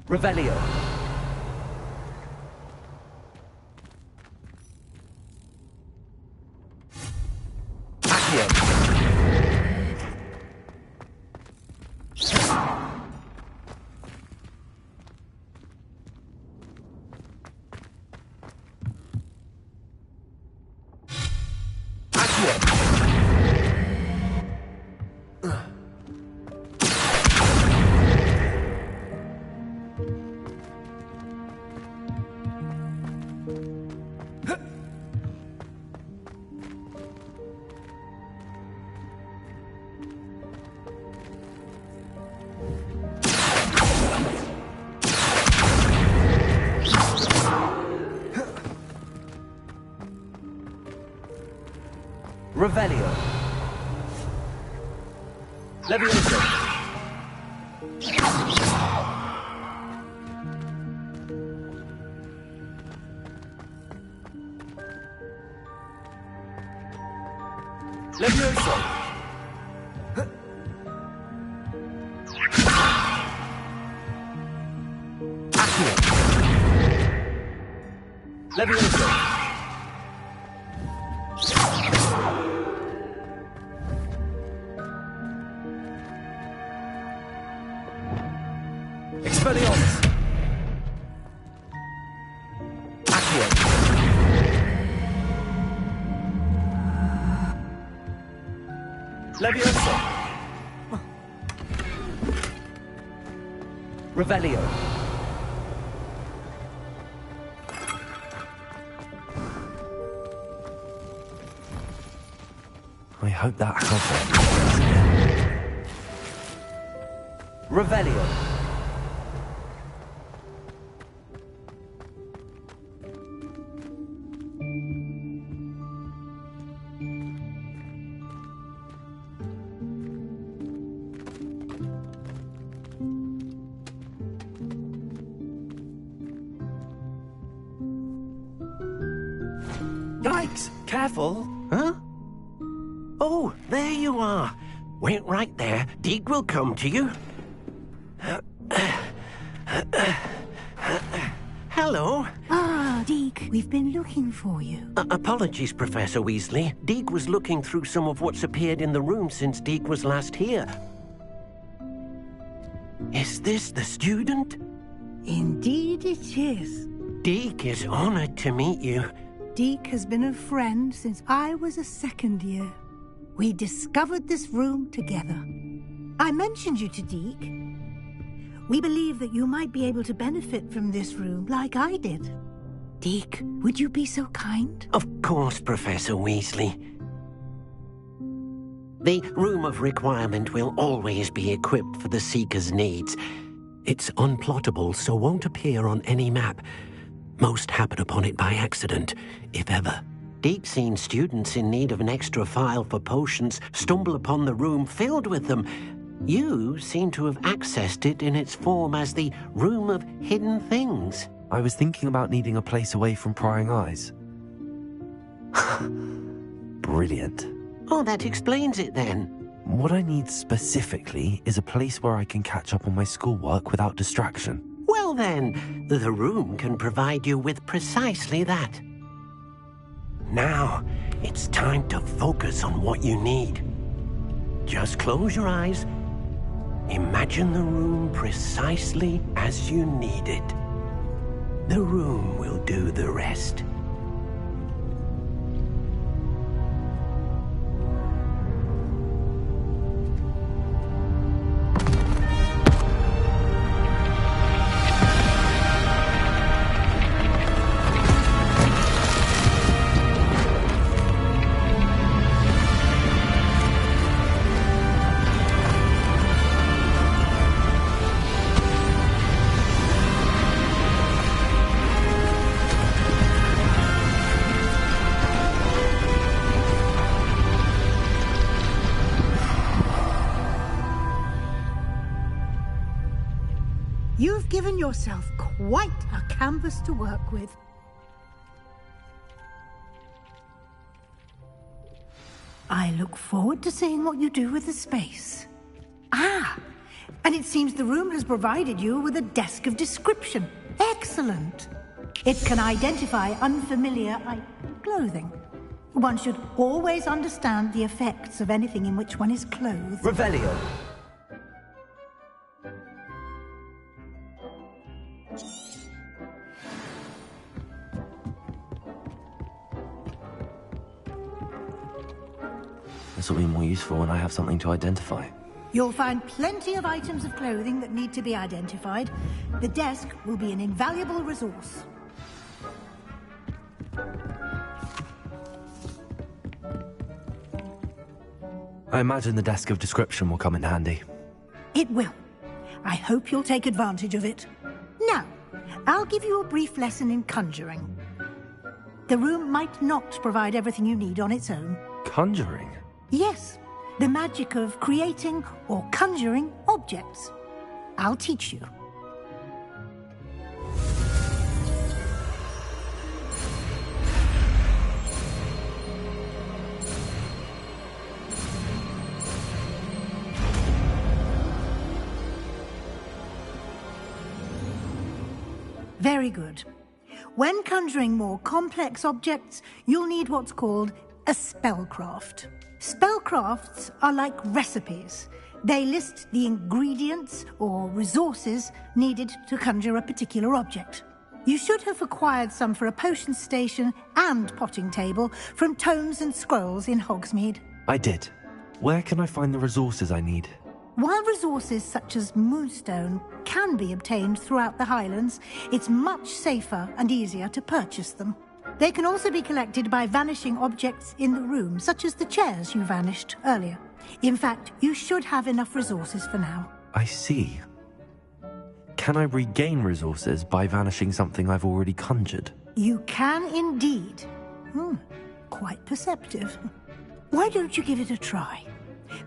Revelio. Revelio. Leviosa. Leviosa. Accio. Leviosa. Expelliarmus. Accio. Leviosa. Revelio. I hope that has it. Revelio. Yikes! Careful! Huh? Oh, there you are. Wait right there. Deek will come to you. Hello. Ah, Deek, we've been looking for you. Apologies, Professor Weasley. Deek was looking through some of what's appeared in the room since Deek was last here. Is this the student? Indeed it is. Deek is honored to meet you. Deek has been a friend since I was a second year. We discovered this room together. I mentioned you to Deek. We believe that you might be able to benefit from this room like I did. Deek, would you be so kind? Of course, Professor Weasley. The Room of Requirement will always be equipped for the Seeker's needs. It's unplottable, so won't appear on any map. Most happen upon it by accident, if ever. Deek's seen students in need of an extra file for potions stumble upon the room filled with them. You seem to have accessed it in its form as the Room of Hidden Things. I was thinking about needing a place away from prying eyes. Brilliant. Oh, that explains it then. What I need specifically is a place where I can catch up on my schoolwork without distraction. Well then, the room can provide you with precisely that. Now, it's time to focus on what you need. Just close your eyes. Imagine the room precisely as you need it. The room will do the rest. You've given yourself quite a canvas to work with. I look forward to seeing what you do with the space. Ah, and it seems the room has provided you with a desk of description. Excellent. It can identify unfamiliar clothing. One should always understand the effects of anything in which one is clothed. Revelio. This will be more useful when I have something to identify. You'll find plenty of items of clothing that need to be identified. The desk will be an invaluable resource. I imagine the desk of description will come in handy. It will. I hope you'll take advantage of it. Now, I'll give you a brief lesson in conjuring. The room might not provide everything you need on its own. Conjuring? Yes, the magic of creating or conjuring objects. I'll teach you. Very good. When conjuring more complex objects, you'll need what's called a spellcraft. Spellcrafts are like recipes. They list the ingredients or resources needed to conjure a particular object. You should have acquired some for a potion station and potting table from tomes and scrolls in Hogsmeade. I did. Where can I find the resources I need? While resources such as moonstone can be obtained throughout the Highlands, it's much safer and easier to purchase them. They can also be collected by vanishing objects in the room, such as the chairs you vanished earlier. In fact, you should have enough resources for now. I see. Can I regain resources by vanishing something I've already conjured? You can indeed. Quite perceptive. Why don't you give it a try?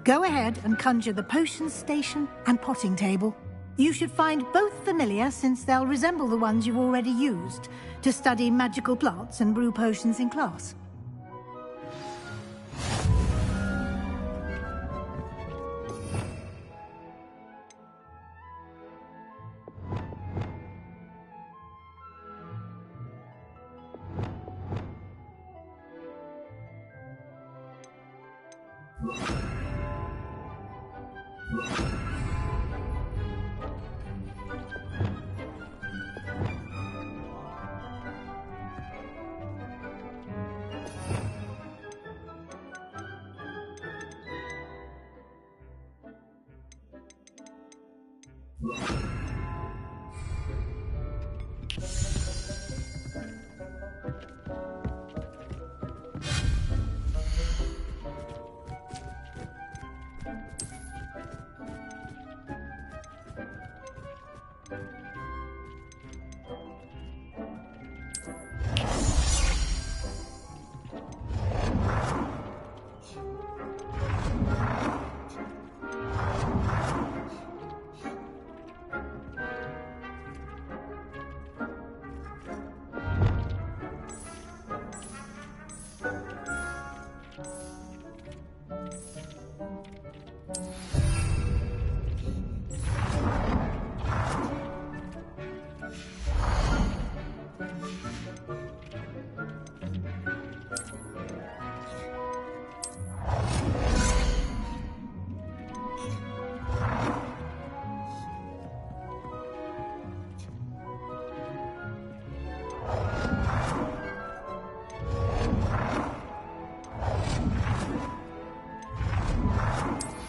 Go ahead and conjure the potion station and potting table. You should find both familiar, since they'll resemble the ones you've already used to study magical plants and brew potions in class.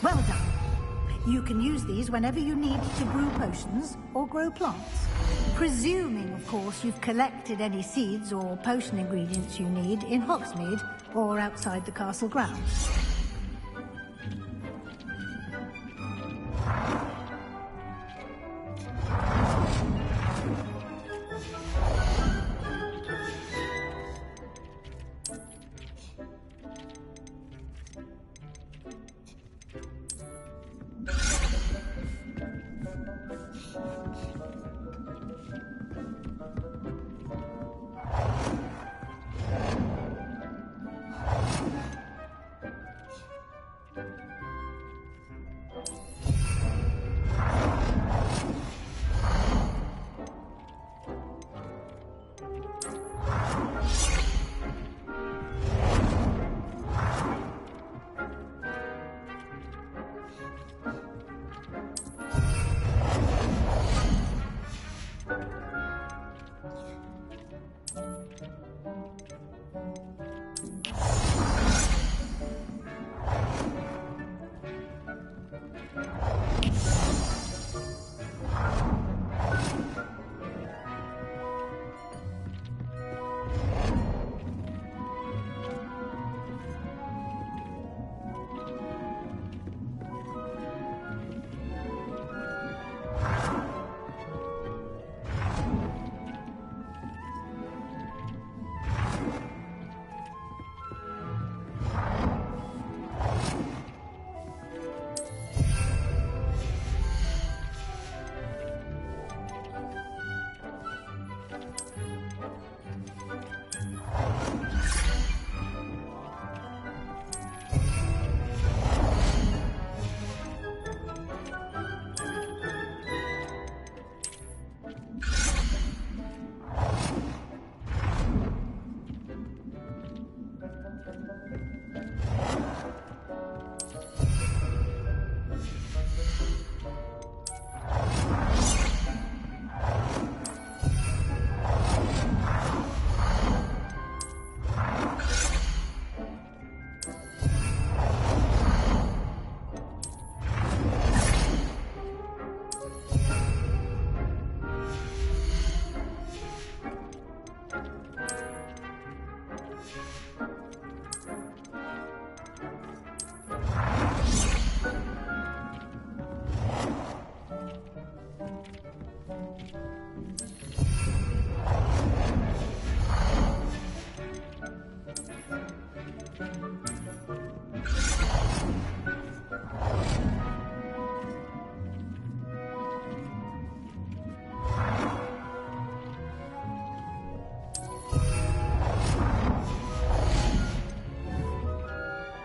Well done. You can use these whenever you need to brew potions or grow plants. Presuming, of course, you've collected any seeds or potion ingredients you need in Hogsmeade or outside the castle grounds.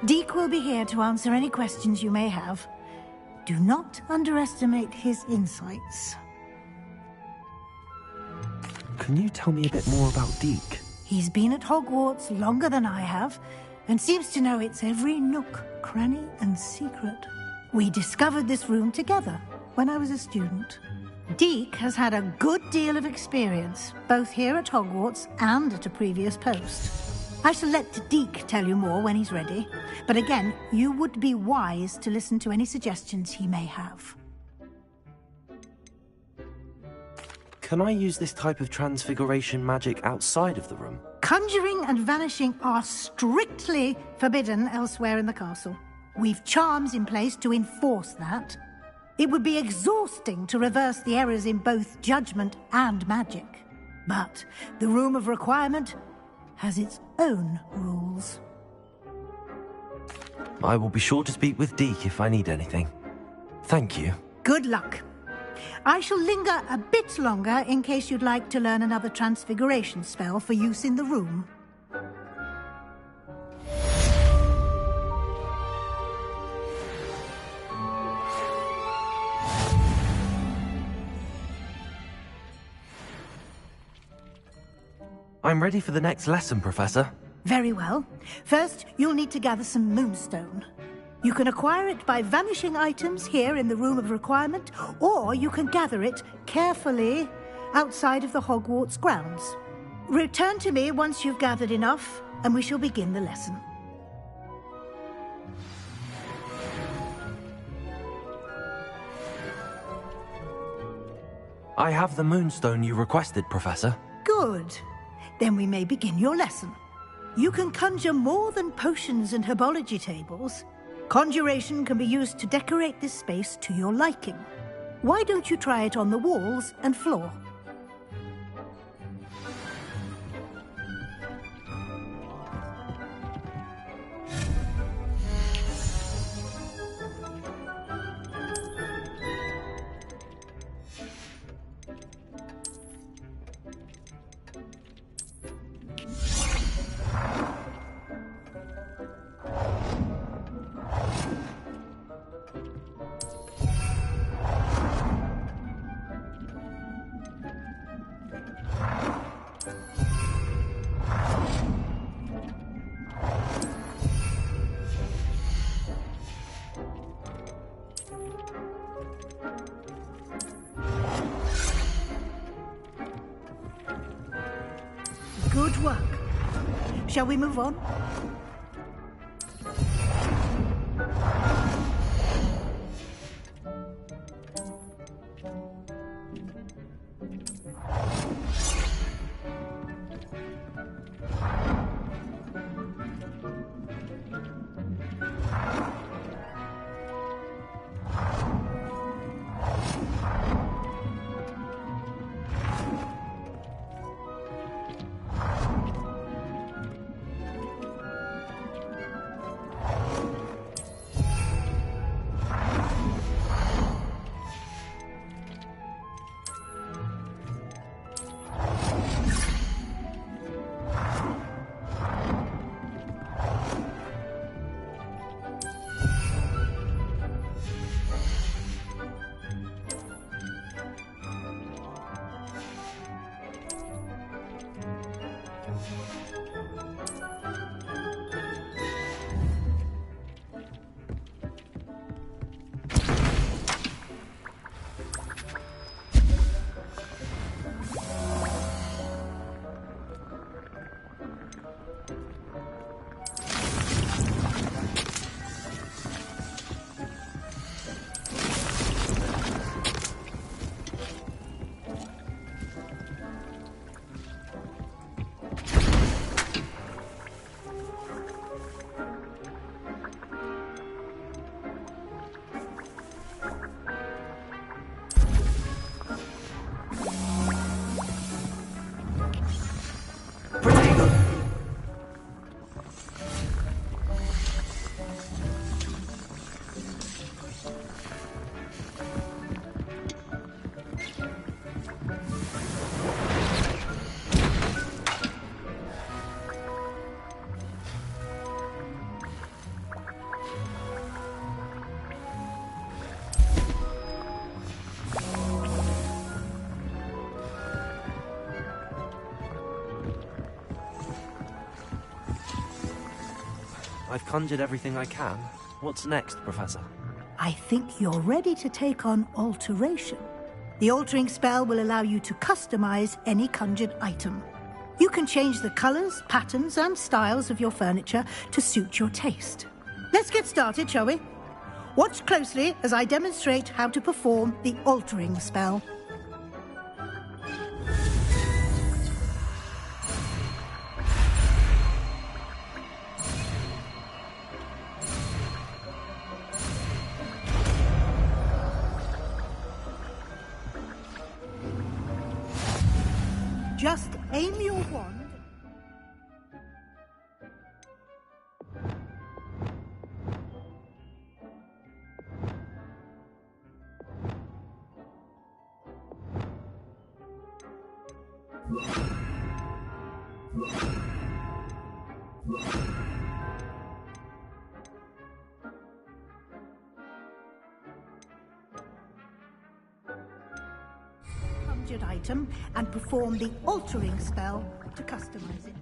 Deke will be here to answer any questions you may have. Do not underestimate his insights. Can you tell me a bit more about Deke? He's been at Hogwarts longer than I have, and seems to know its every nook, cranny, and secret. We discovered this room together when I was a student. Deke has had a good deal of experience, both here at Hogwarts and at a previous post. I shall let Deke tell you more when he's ready, but again, you would be wise to listen to any suggestions he may have. Can I use this type of transfiguration magic outside of the room? Conjuring and vanishing are strictly forbidden elsewhere in the castle. We've charms in place to enforce that. It would be exhausting to reverse the errors in both judgment and magic. But the Room of Requirement has its own rules. I will be sure to speak with Deke if I need anything. Thank you. Good luck. I shall linger a bit longer in case you'd like to learn another transfiguration spell for use in the room. I'm ready for the next lesson, Professor. Very well. First, you'll need to gather some moonstone. You can acquire it by vanishing items here in the Room of Requirement, or you can gather it carefully outside of the Hogwarts grounds. Return to me once you've gathered enough, and we shall begin the lesson. I have the moonstone you requested, Professor. Good. Then we may begin your lesson. You can conjure more than potions and herbology tables. Conjuration can be used to decorate this space to your liking. Why don't you try it on the walls and floor? Good work. Shall we move on? I've conjured everything I can. What's next, Professor? I think you're ready to take on alteration. The altering spell will allow you to customize any conjured item. You can change the colors, patterns, and styles of your furniture to suit your taste. Let's get started, shall we? Watch closely as I demonstrate how to perform the altering spell. Just aim your wand. Conjured item and perform the altering spell to customize it.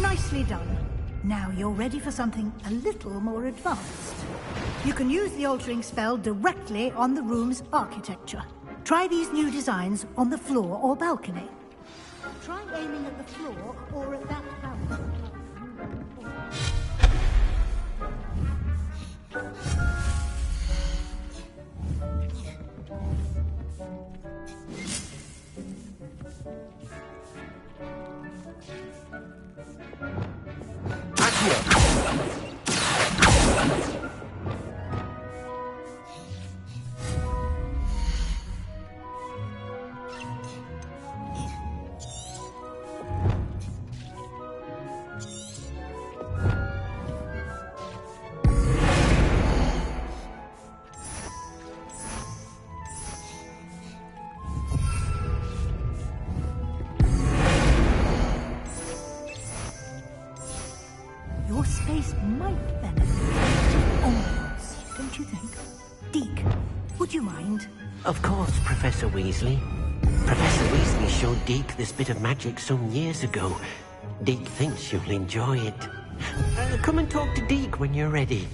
Nicely done. Now you're ready for something a little more advanced. You can use the altering spell directly on the room's architecture. Try these new designs on the floor or balcony. Try aiming at the floor or at that balcony. Your space might benefit from onwards, don't you think? Deke, would you mind? Of course, Professor Weasley. Professor Weasley showed Deke this bit of magic some years ago. Deke thinks you'll enjoy it. Come and talk to Deke when you're ready.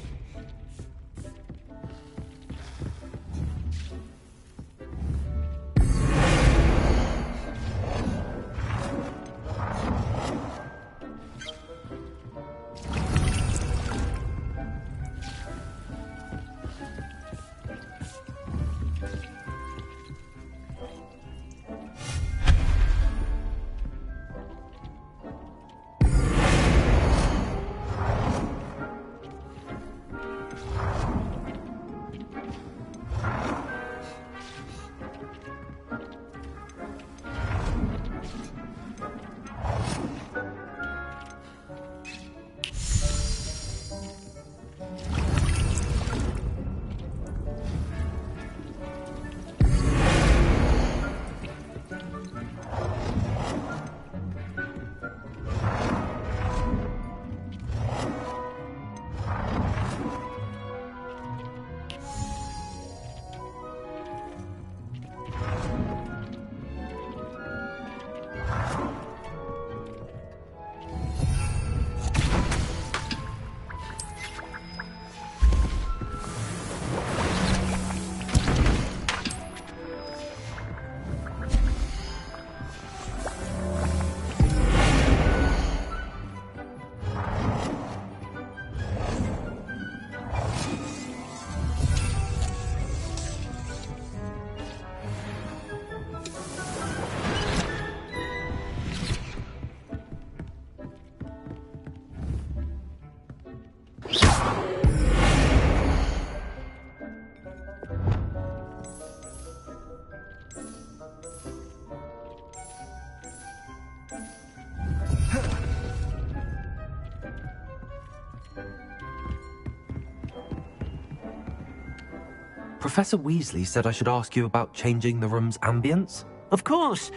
Professor Weasley said I should ask you about changing the room's ambience. Of course.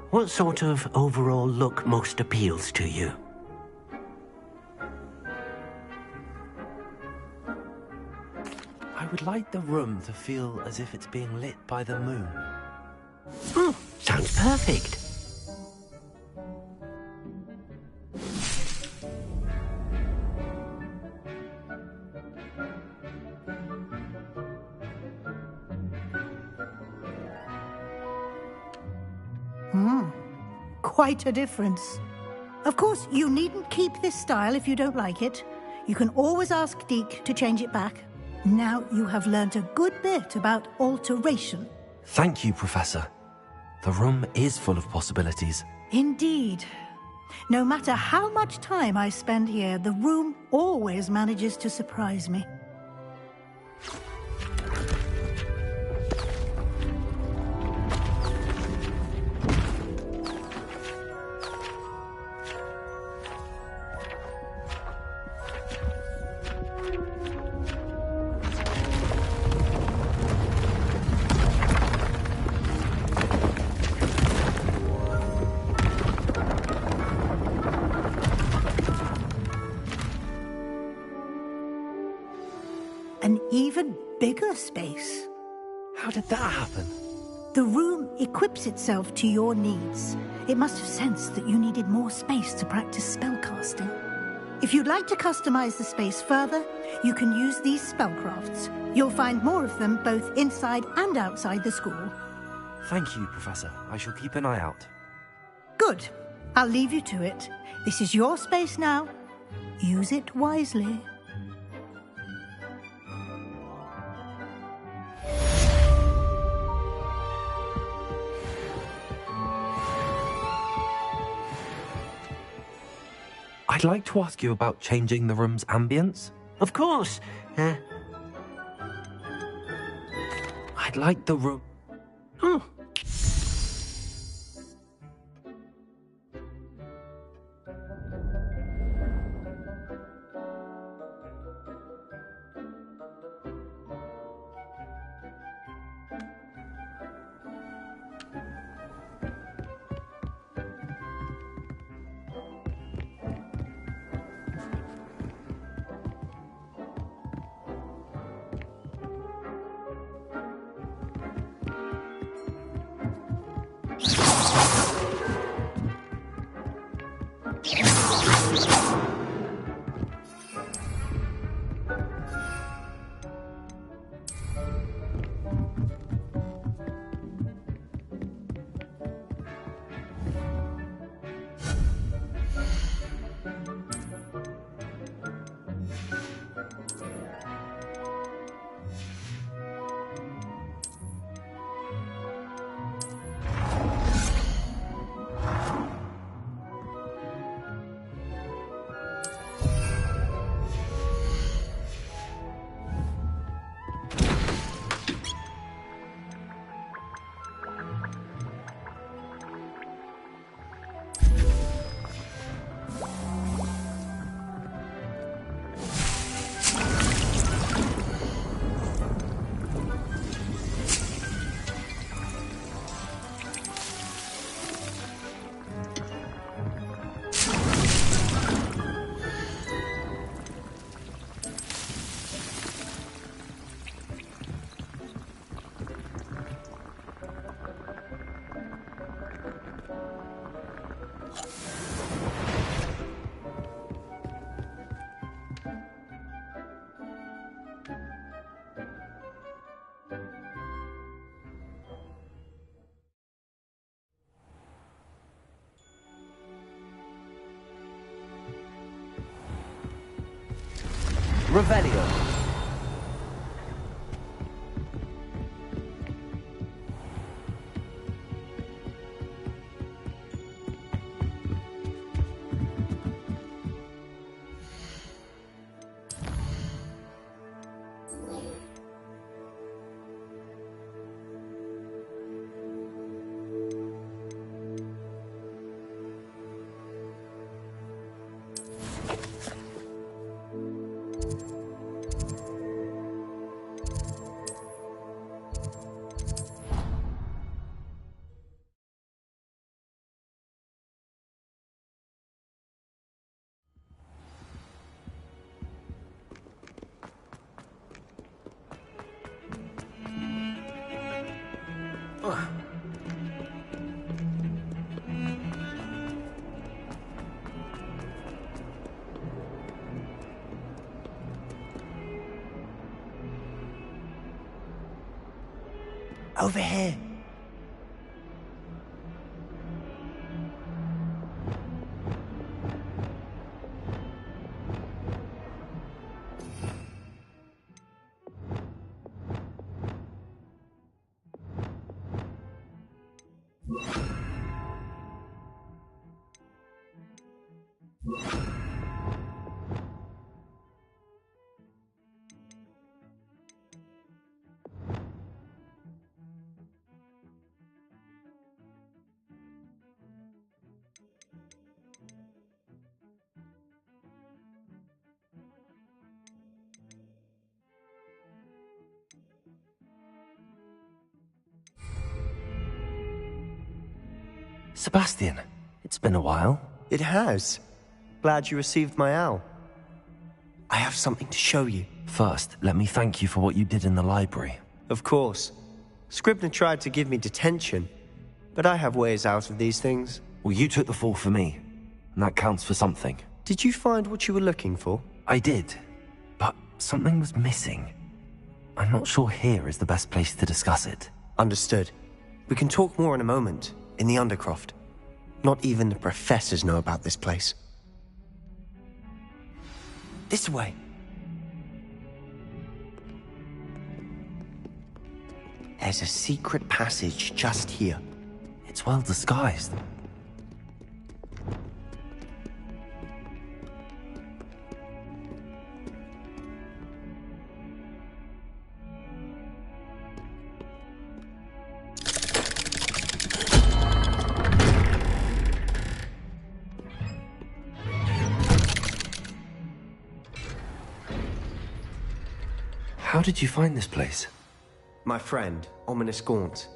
What sort of overall look most appeals to you? I would like the room to feel as if it's being lit by the moon. Sounds perfect. Quite a difference. Of course, you needn't keep this style if you don't like it. You can always ask Deke to change it back. Now you have learnt a good bit about alteration. Thank you, Professor. The room is full of possibilities. Indeed. No matter how much time I spend here, the room always manages to surprise me. An even bigger space. How did that happen? The room equips itself to your needs. It must have sensed that you needed more space to practice spellcasting. If you'd like to customize the space further, you can use these spellcrafts. You'll find more of them both inside and outside the school. Thank you, Professor. I shall keep an eye out. Good. I'll leave you to it. This is your space now. Use it wisely. I'd like to ask you about changing the room's ambience. Of course. I'd like the room... Revelio. Over here. Sebastian, it's been a while. It has. Glad you received my owl. I have something to show you. First, let me thank you for what you did in the library. Of course. Scribner tried to give me detention, but I have ways out of these things. Well, you took the fall for me, and that counts for something. Did you find what you were looking for? I did, but something was missing. I'm not sure here is the best place to discuss it. Understood. We can talk more in a moment, in the Undercroft. Not even the professors know about this place. This way. There's a secret passage just here. It's well disguised. How did you find this place? My friend, Ominous Gaunt.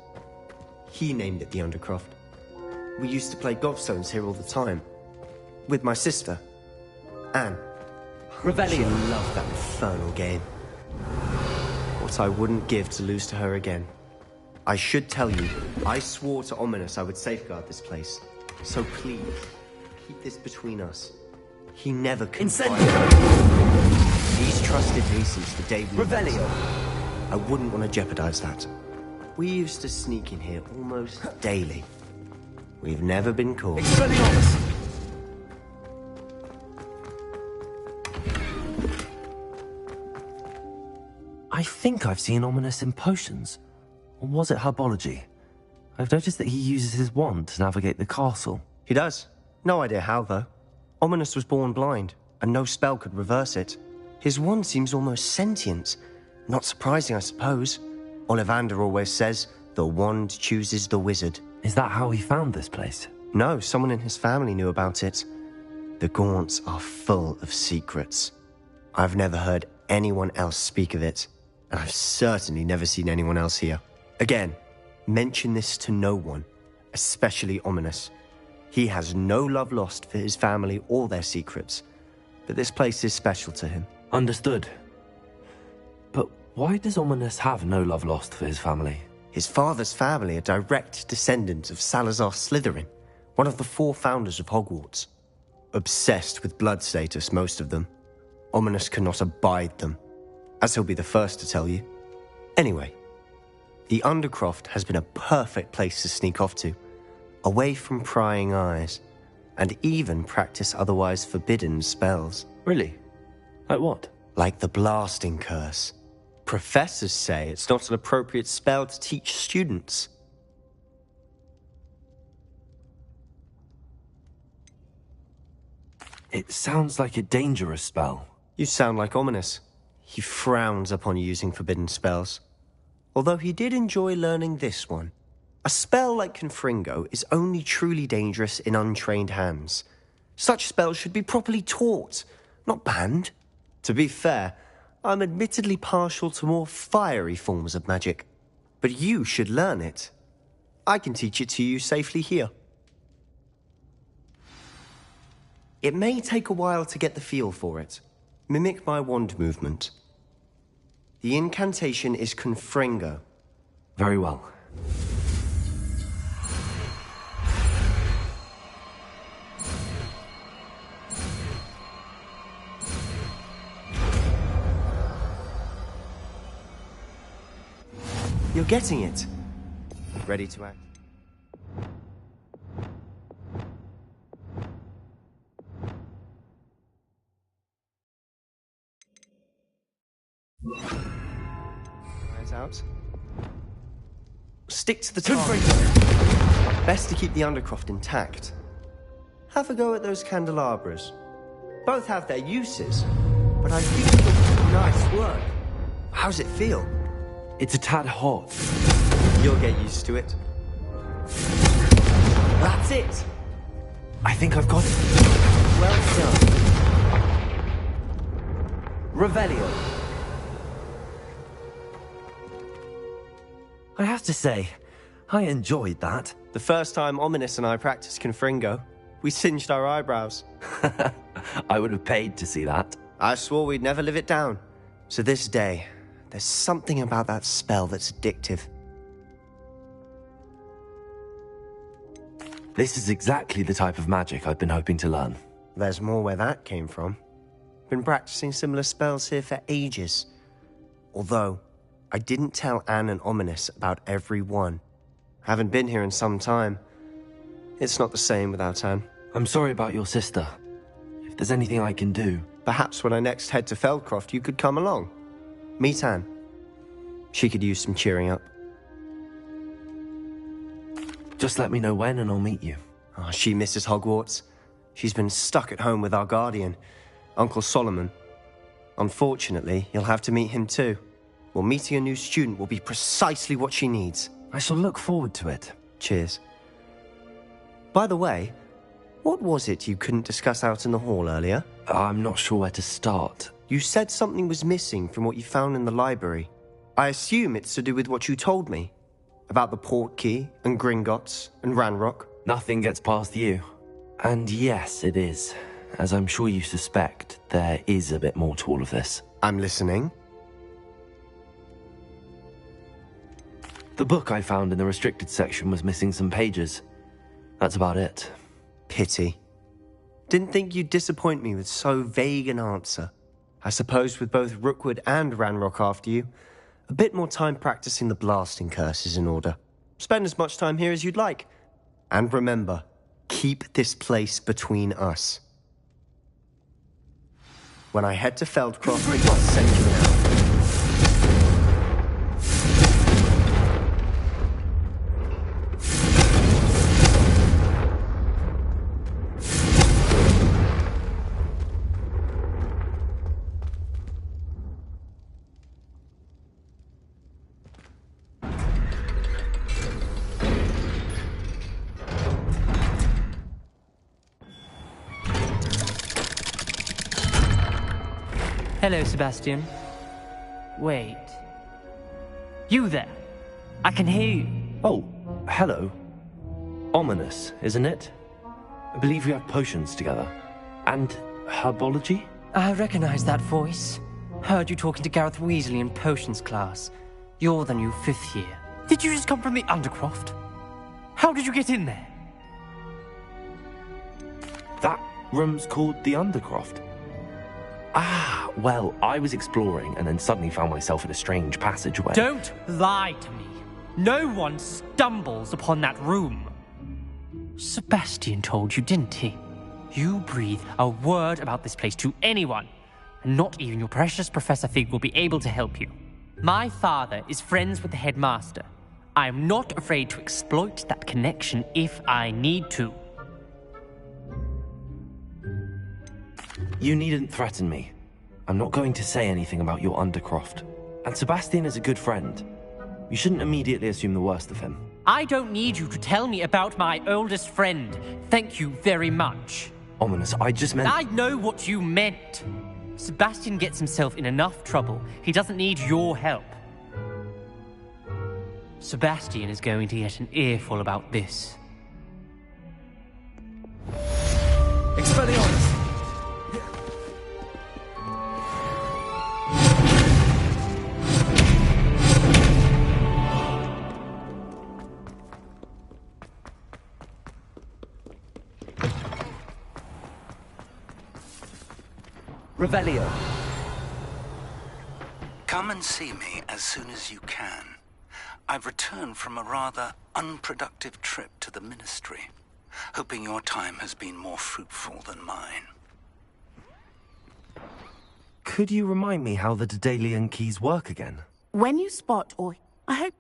He named it the Undercroft. We used to play gobstones here all the time. With my sister, Anne. Revelio. She loved that infernal game. What I wouldn't give to lose to her again. I should tell you, I swore to Ominous I would safeguard this place. So please, keep this between us. He never confided. He's trusted me since the day we Revelio. met. I wouldn't want to jeopardize that. We used to sneak in here almost daily. We've never been caught. Expelliarmus! I think I've seen Ominous in potions. Or was it herbology? I've noticed that he uses his wand to navigate the castle. He does. No idea how, though. Ominous was born blind, and no spell could reverse it. His wand seems almost sentient. Not surprising, I suppose. Ollivander always says, the wand chooses the wizard. Is that how he found this place? No, someone in his family knew about it. The Gaunts are full of secrets. I've never heard anyone else speak of it, and I've certainly never seen anyone else here. Again, mention this to no one, especially Ominous. He has no love lost for his family or their secrets, but this place is special to him. Understood. But why does Ominous have no love lost for his family? His father's family are direct descendants of Salazar Slytherin, one of the 4 founders of Hogwarts. Obsessed with blood status, most of them. Ominous cannot abide them, as he'll be the first to tell you. Anyway, the Undercroft has been a perfect place to sneak off to, away from prying eyes, and even practice otherwise forbidden spells. Really? Like what? Like the blasting curse. Professors say it's not an appropriate spell to teach students. It sounds like a dangerous spell. You sound like Ominous. He frowns upon using forbidden spells. Although he did enjoy learning this one. A spell like Confringo is only truly dangerous in untrained hands. Such spells should be properly taught, not banned. To be fair, I'm admittedly partial to more fiery forms of magic. But you should learn it. I can teach it to you safely here. It may take a while to get the feel for it. Mimic my wand movement. The incantation is Confringo. Very well. You're getting it. Ready to act? Eyes out. Stick to the target. Best to keep the Undercroft intact. Have a go at those candelabras. Both have their uses, but I think you'll do nice work. How's it feel? It's a tad hot. You'll get used to it. That's it! I think I've got it. Well done. Revelio. I have to say, I enjoyed that. The first time Ominous and I practiced Confringo, we singed our eyebrows. I would have paid to see that. I swore we'd never live it down. So this day, there's something about that spell that's addictive. This is exactly the type of magic I've been hoping to learn. There's more where that came from. Been practicing similar spells here for ages. Although, I didn't tell Anne and Ominous about every one. Haven't been here in some time. It's not the same without Anne. I'm sorry about your sister. If there's anything I can do... Perhaps when I next head to Feldcroft, you could come along. Meet Anne. She could use some cheering up. Just let me know when and I'll meet you. Oh, she misses Hogwarts. She's been stuck at home with our guardian, Uncle Solomon. Unfortunately, you'll have to meet him too. Well, meeting a new student will be precisely what she needs. I shall look forward to it. Cheers. By the way, what was it you couldn't discuss out in the hall earlier? I'm not sure where to start. You said something was missing from what you found in the library. I assume it's to do with what you told me. About the Portkey, and Gringotts, and Ranrock. Nothing gets past you. And yes, it is. As I'm sure you suspect, there is a bit more to all of this. I'm listening. The book I found in the restricted section was missing some pages. That's about it. Pity. Didn't think you'd disappoint me with so vague an answer. I suppose with both Rookwood and Ranrock after you, a bit more time practicing the blasting curse is in order. Spend as much time here as you'd like. And remember, keep this place between us. When I head to Feldcroft, I'll send you an out. Hello, Sebastian. Wait. You there? I can hear you. Oh, hello. Ominous, isn't it? I believe we have potions together. And herbology? I recognize that voice. Heard you talking to Gareth Weasley in potions class. You're the new 5th year. Did you just come from the Undercroft? How did you get in there? That room's called the Undercroft. Ah, well, I was exploring and then suddenly found myself in a strange passageway. Don't lie to me. No one stumbles upon that room. Sebastian told you, didn't he? You breathe a word about this place to anyone, and not even your precious Professor Fig will be able to help you. My father is friends with the headmaster. I am not afraid to exploit that connection if I need to. You needn't threaten me. I'm not going to say anything about your Undercroft. And Sebastian is a good friend. You shouldn't immediately assume the worst of him. I don't need you to tell me about my oldest friend. Thank you very much. Ominous, I just meant... I know what you meant. Sebastian gets himself in enough trouble. He doesn't need your help. Sebastian is going to get an earful about this. Expelliarmus! Revelio. Come and see me as soon as you can. I've returned from a rather unproductive trip to the Ministry, hoping your time has been more fruitful than mine. Could you remind me how the Daedalian keys work again? When you spot or... I hope...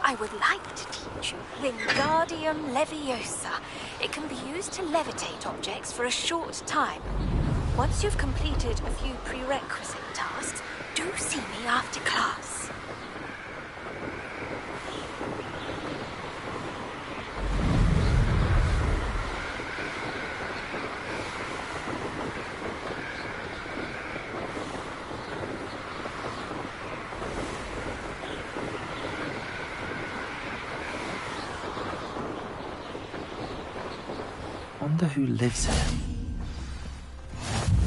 I would like to teach you Wingardium Leviosa. It can be used to levitate objects for a short time. Once you've completed a few prerequisite tasks, do see me after class. Wonder who lives here.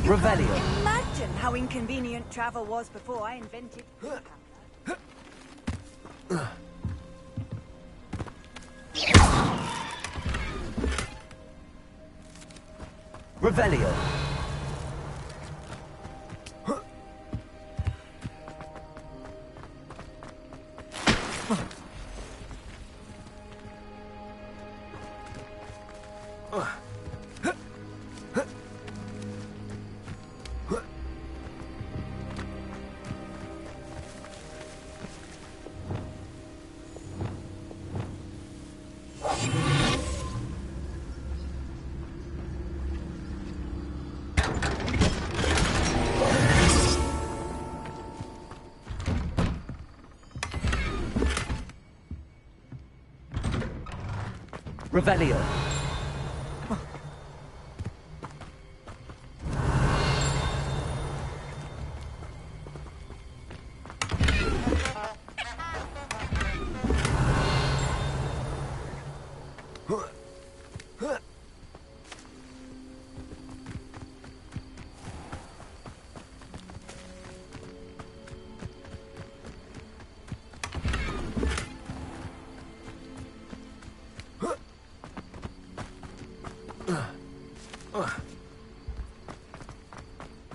Revelio. Imagine how inconvenient travel was before I invented... Revelio. Revelio.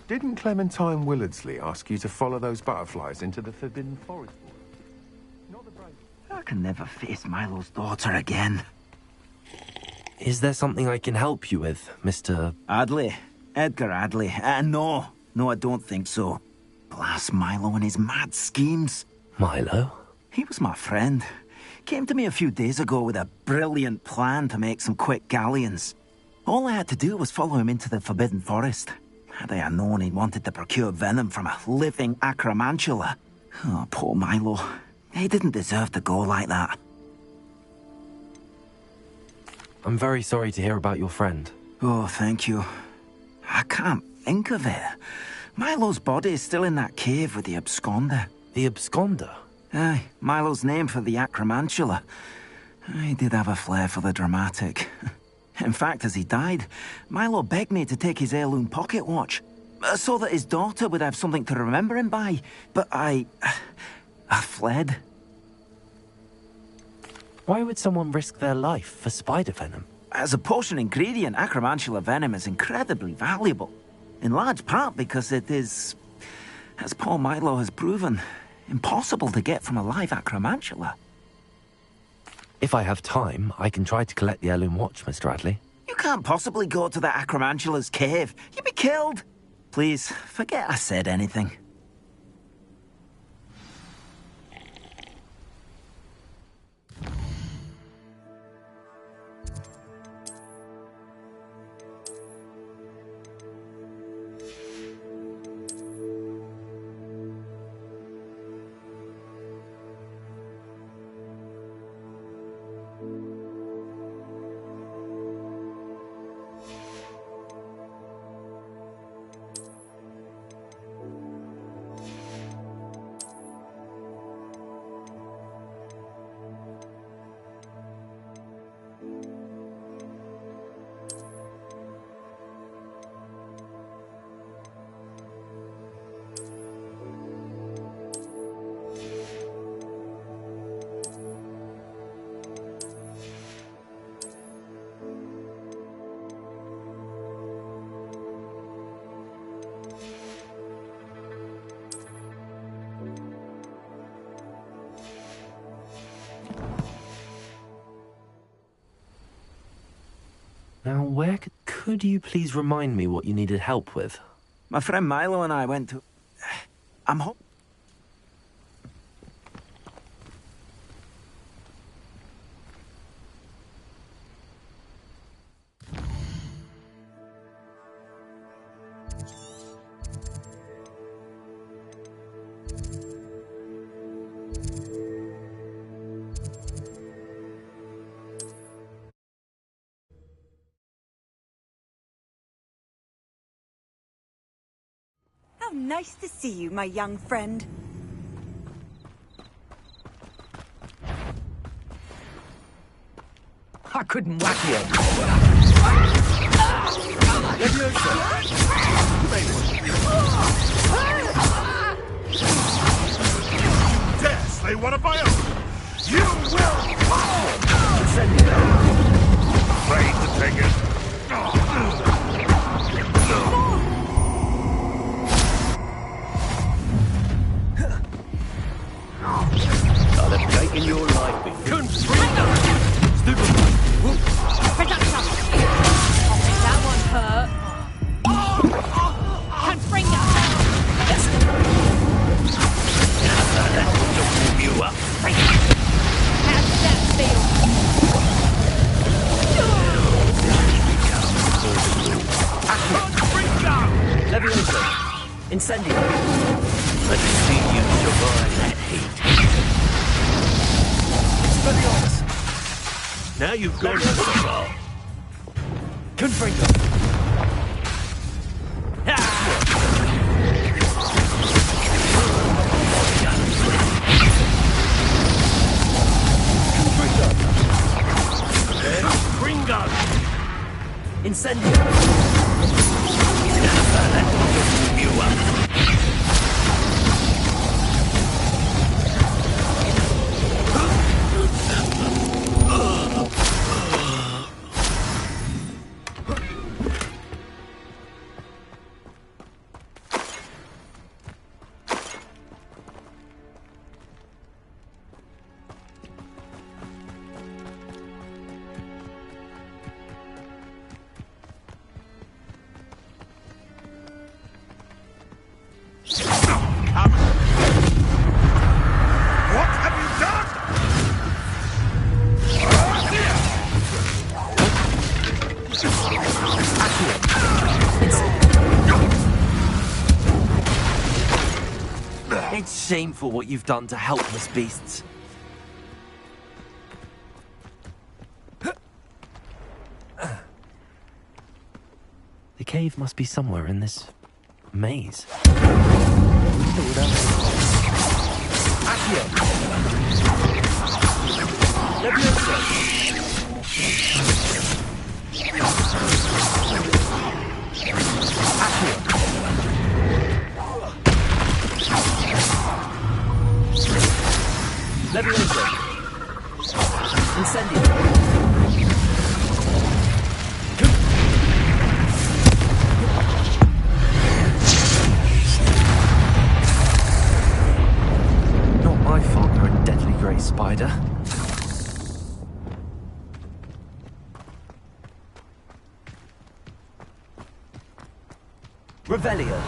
Didn't Clementine Willardsley ask you to follow those butterflies into the Forbidden Forest? I can never face Milo's daughter again. Is there something I can help you with, Mr... Adley? Edgar Adley? No, I don't think so. Blast Milo and his mad schemes. Milo? He was my friend. Came to me a few days ago with a brilliant plan to make some quick galleons. All I had to do was follow him into the Forbidden Forest. Had I known he'd wanted to procure venom from a living acromantula. Oh, poor Milo. He didn't deserve to go like that. I'm very sorry to hear about your friend. Oh, thank you. I can't think of it. Milo's body is still in that cave with the absconder. The absconder? Aye, Milo's name for the acromantula. He did have a flair for the dramatic. In fact, as he died, Milo begged me to take his heirloom pocket watch, so that his daughter would have something to remember him by. But I fled. Why would someone risk their life for spider venom? As a potion ingredient, acromantula venom is incredibly valuable. In large part because it is, as poor Milo has proven, impossible to get from a live acromantula. If I have time, I can try to collect the heirloom watch, Mr. Adley. You can't possibly go to the acromantula's cave. You'd be killed. Please, forget I said anything. Now, where could you please remind me what you needed help with? My friend Milo and I went to... I'm home. How nice to see you, my young friend. I couldn't whack you. Dare slay one of my own! You will fall! Afraid to take it. I'll have taken your life before. Production! I'll make that one hurt. Confringo! You up. How's that feel? Levioso. Incendio. Let's see you survive that heat. Levioso. Now you've gone so far. Confringo. Gringo! Incendio. You up. It's shameful what you've done to helpless beasts. The cave must be somewhere in this maze. Levioso. Incendio. Not my fault you're a deadly grey spider. Revelio.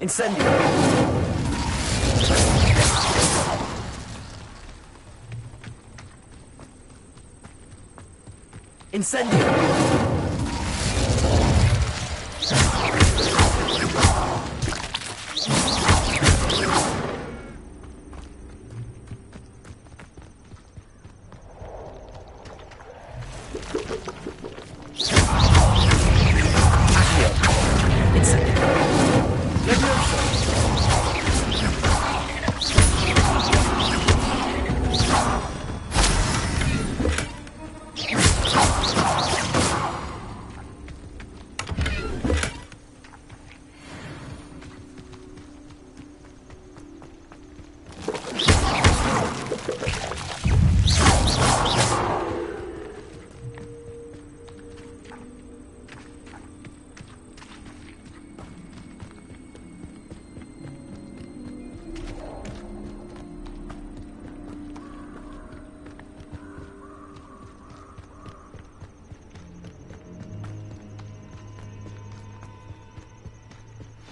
Incendio. Incendio.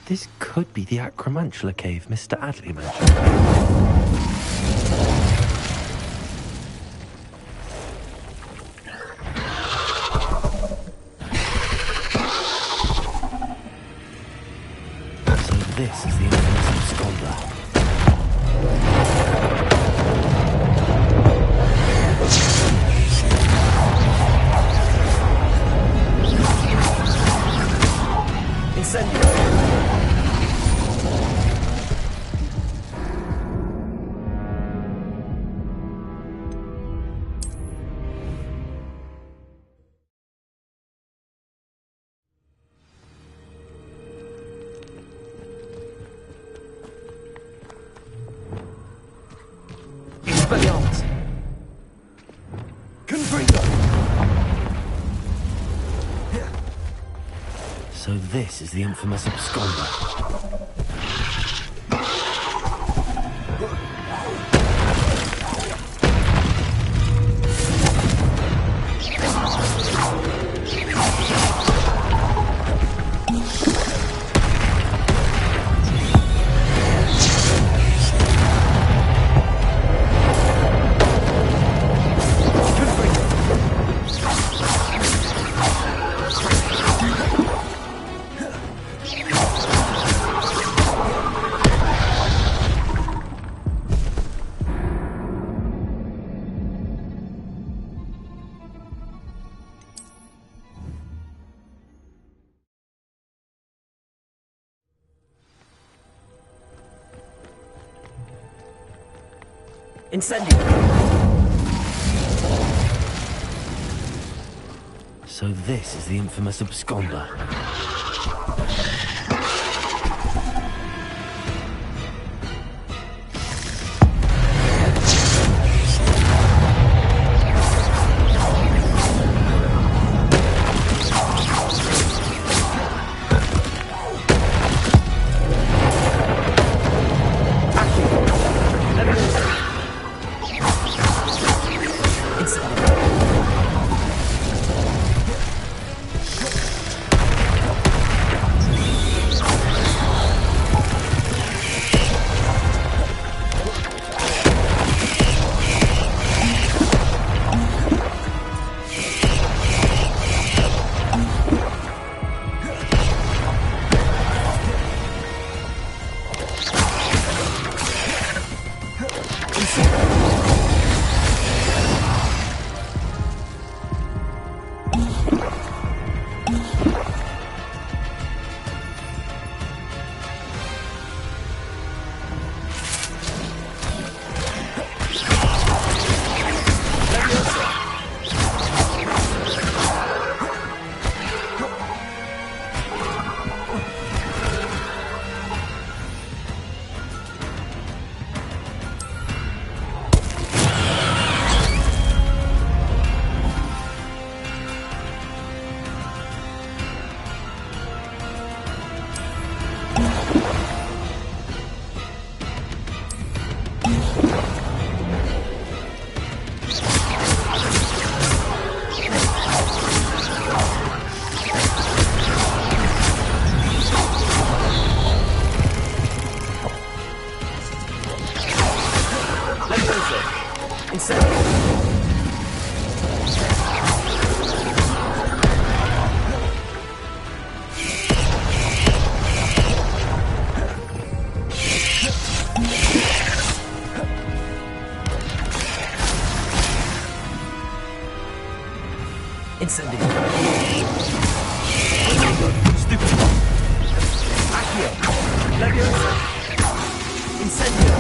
This could be the Acromantula cave Mr. Adley mentioned. So this is the infamous absconder. Incendio. Expelliarmus. Confringo. So this is the infamous absconder. Incendio. So this is the infamous absconder. Incendio. Stupid. Accio. Leviosa. Incendio.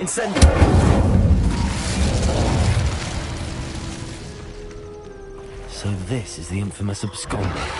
Incendio. So this is the infamous absconder.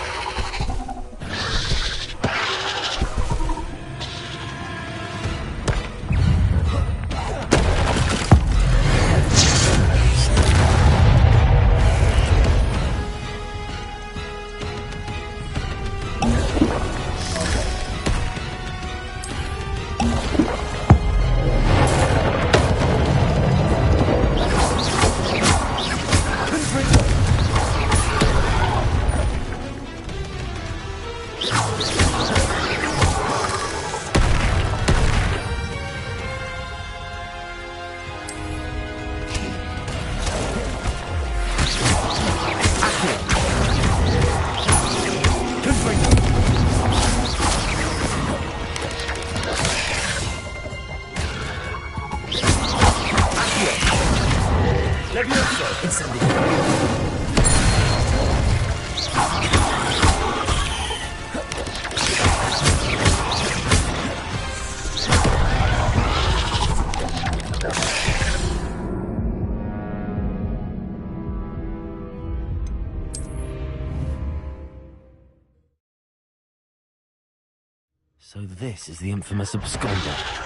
So this is the infamous absconder.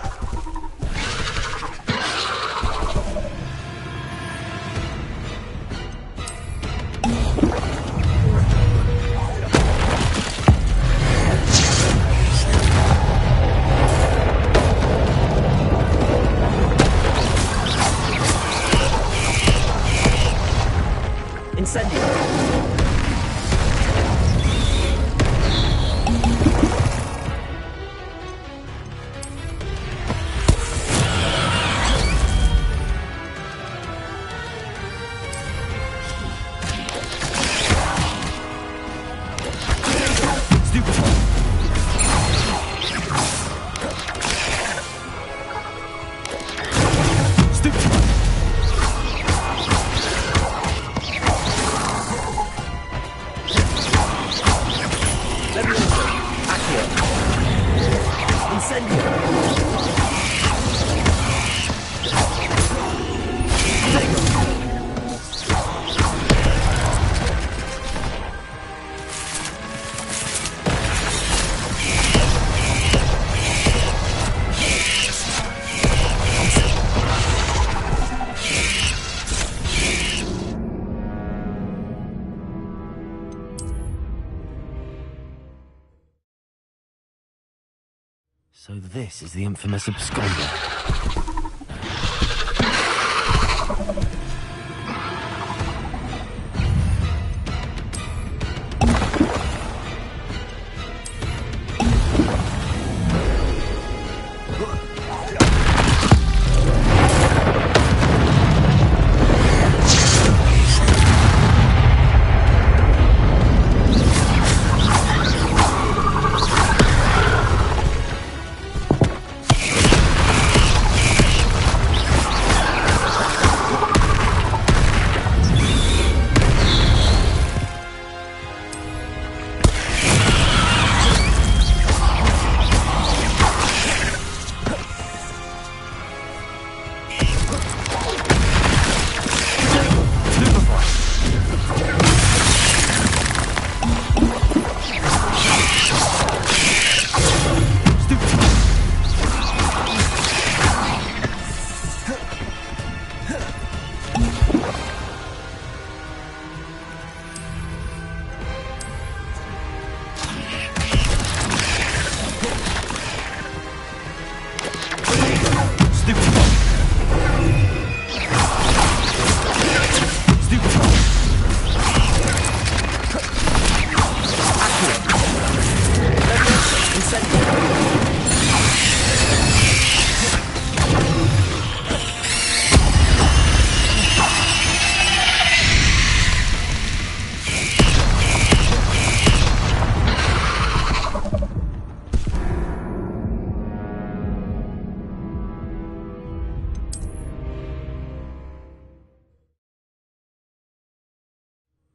So this is the infamous absconder.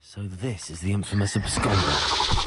So this is the infamous absconder.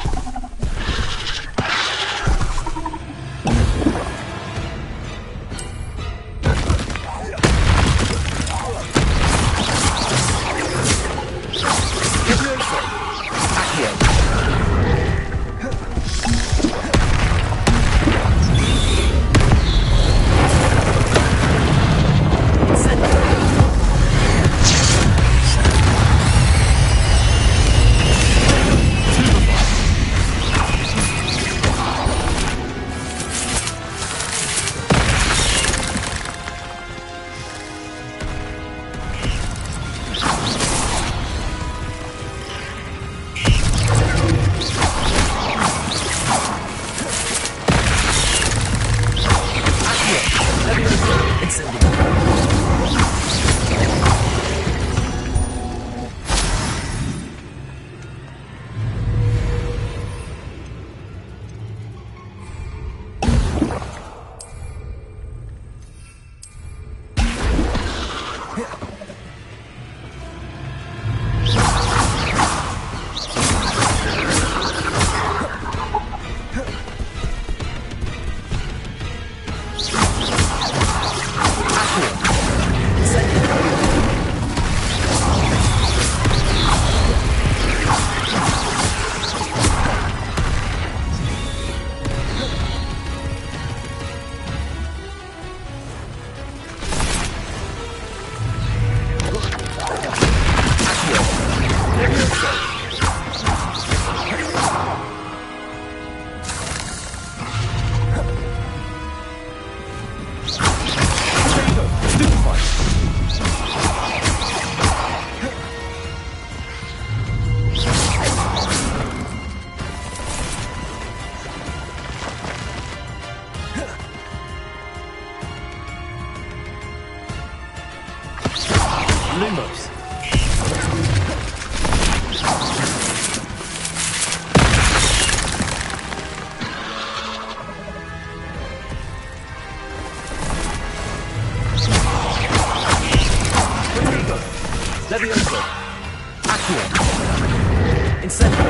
Lumos. Levioso. Accio. Incendio.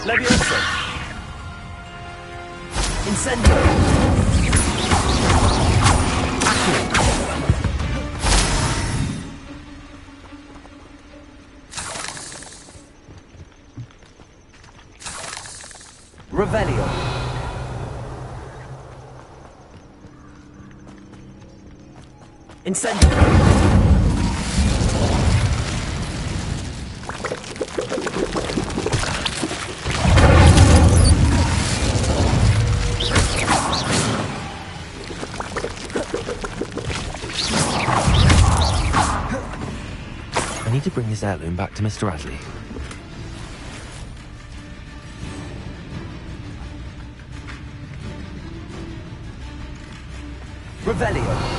Levioso. Incendio. Revelio. Incendio. I need to bring this heirloom back to Mr. Adley. Revelio.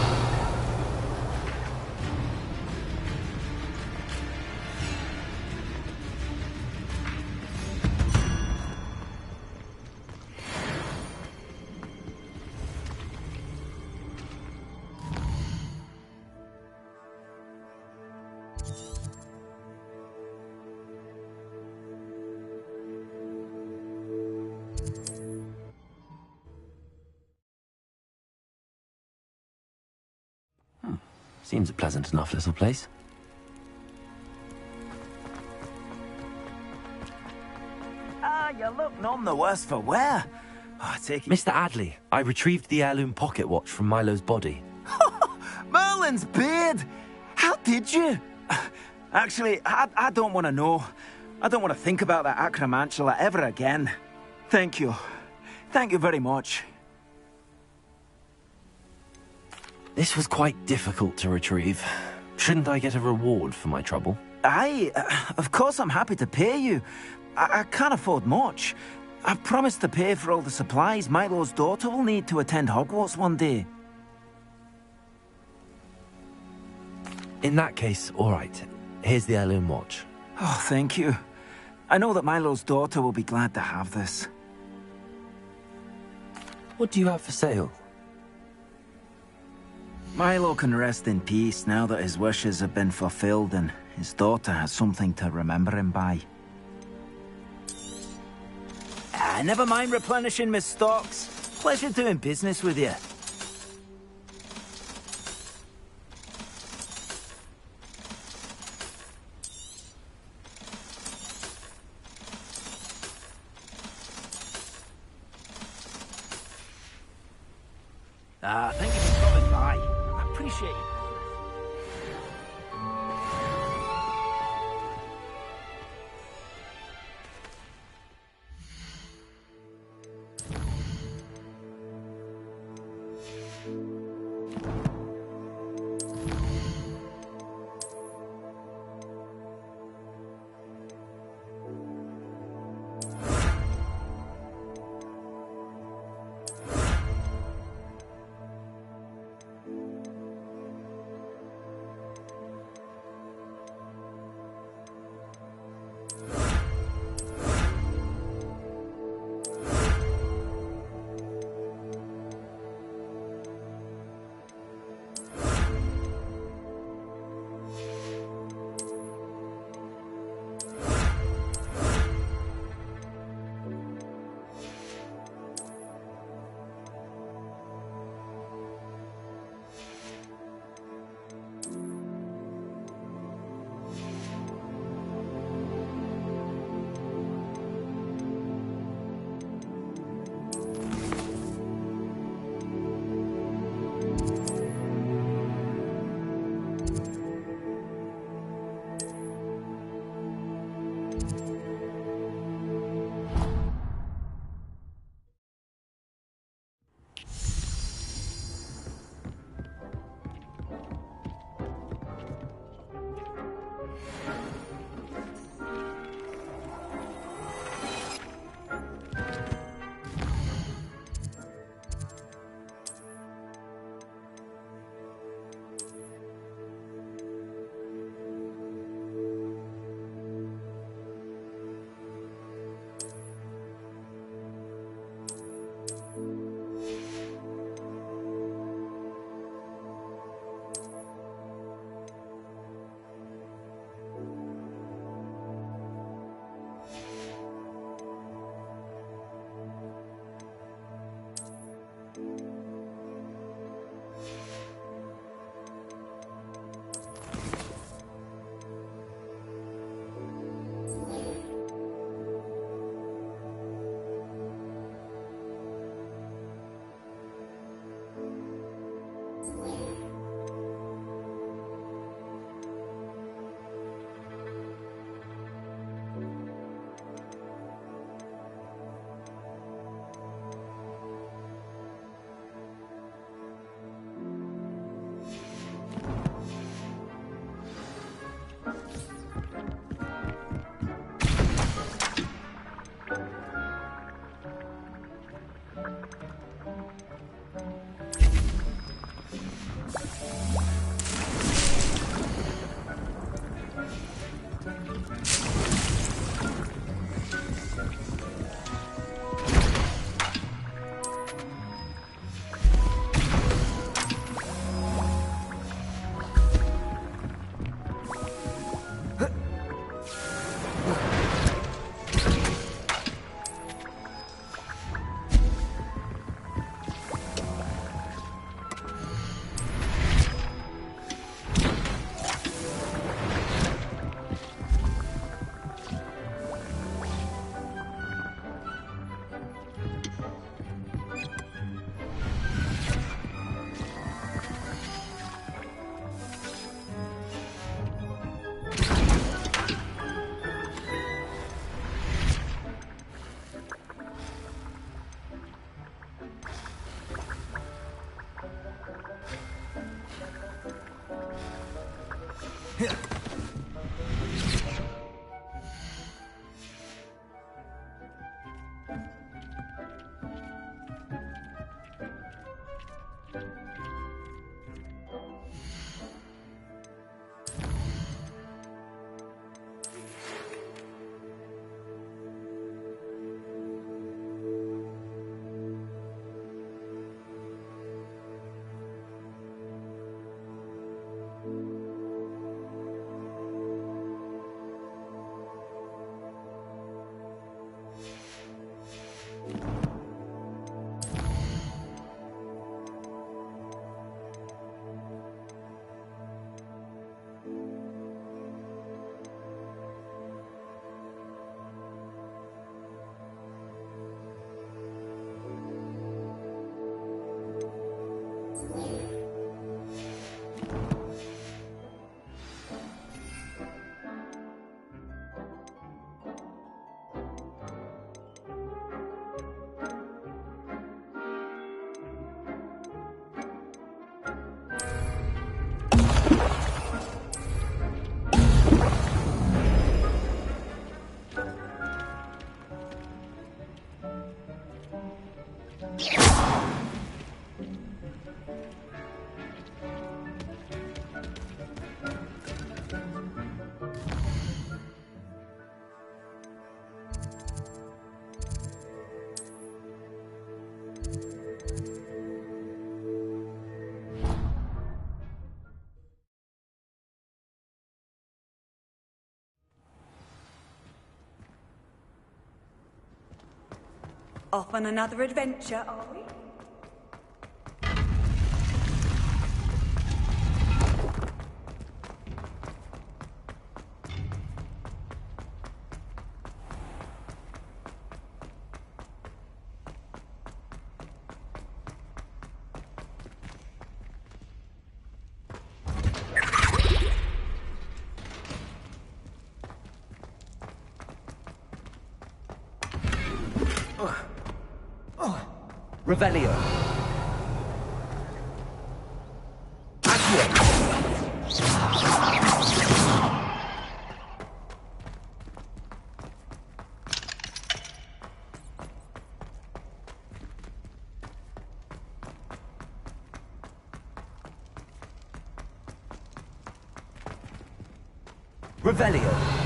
Seems a pleasant enough little place. You look none the worse for wear. I take it... Mr. Adley, I retrieved the heirloom pocket watch from Milo's body. Merlin's beard! How did you? Actually, I don't want to know. I don't want to think about that acromantula ever again. Thank you. Thank you very much. This was quite difficult to retrieve. Shouldn't I get a reward for my trouble? Aye, of course I'm happy to pay you. I can't afford much. I've promised to pay for all the supplies Milo's daughter will need to attend Hogwarts one day. In that case, all right. Here's the heirloom watch. Oh, thank you. I know that Milo's daughter will be glad to have this. What do you have for sale? Milo can rest in peace now that his wishes have been fulfilled and his daughter has something to remember him by. Never mind replenishing my stocks. Pleasure doing business with you. Thank you for coming by. I appreciate it. Off on another adventure, are we? Revelio. Accio. Revelio.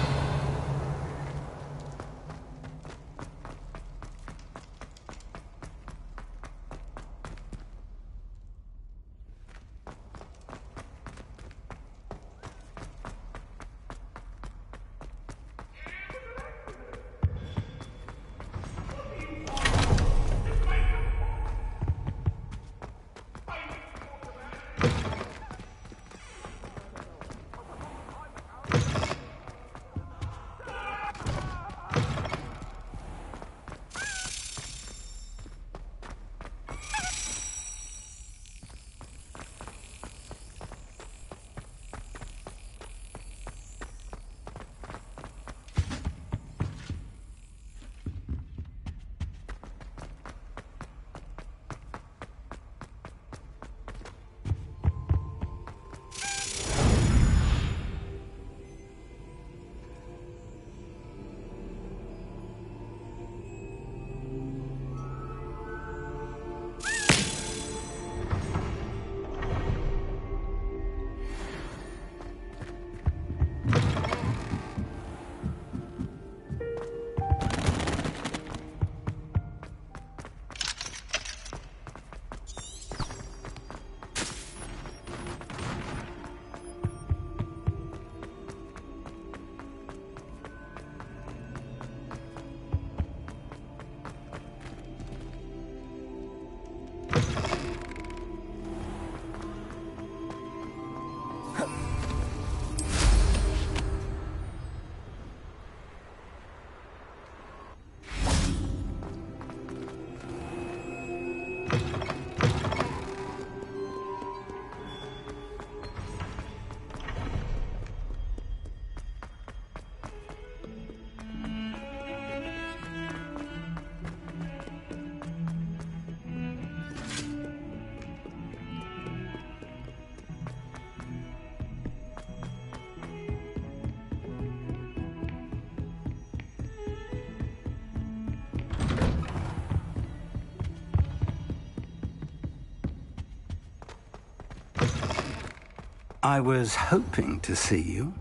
I was hoping to see you.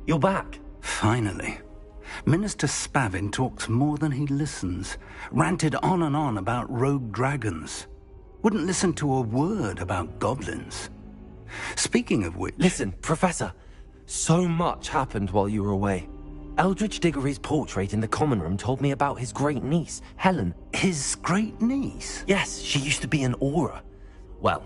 You're back. Finally. Minister Spavin talks more than he listens. Ranted on and on about rogue dragons. Wouldn't listen to a word about goblins. Speaking of which... Listen, Professor. So much happened while you were away. Eldridge Diggory's portrait in the common room told me about his great niece, Helen. His great niece? Yes, she used to be an Auror. Well,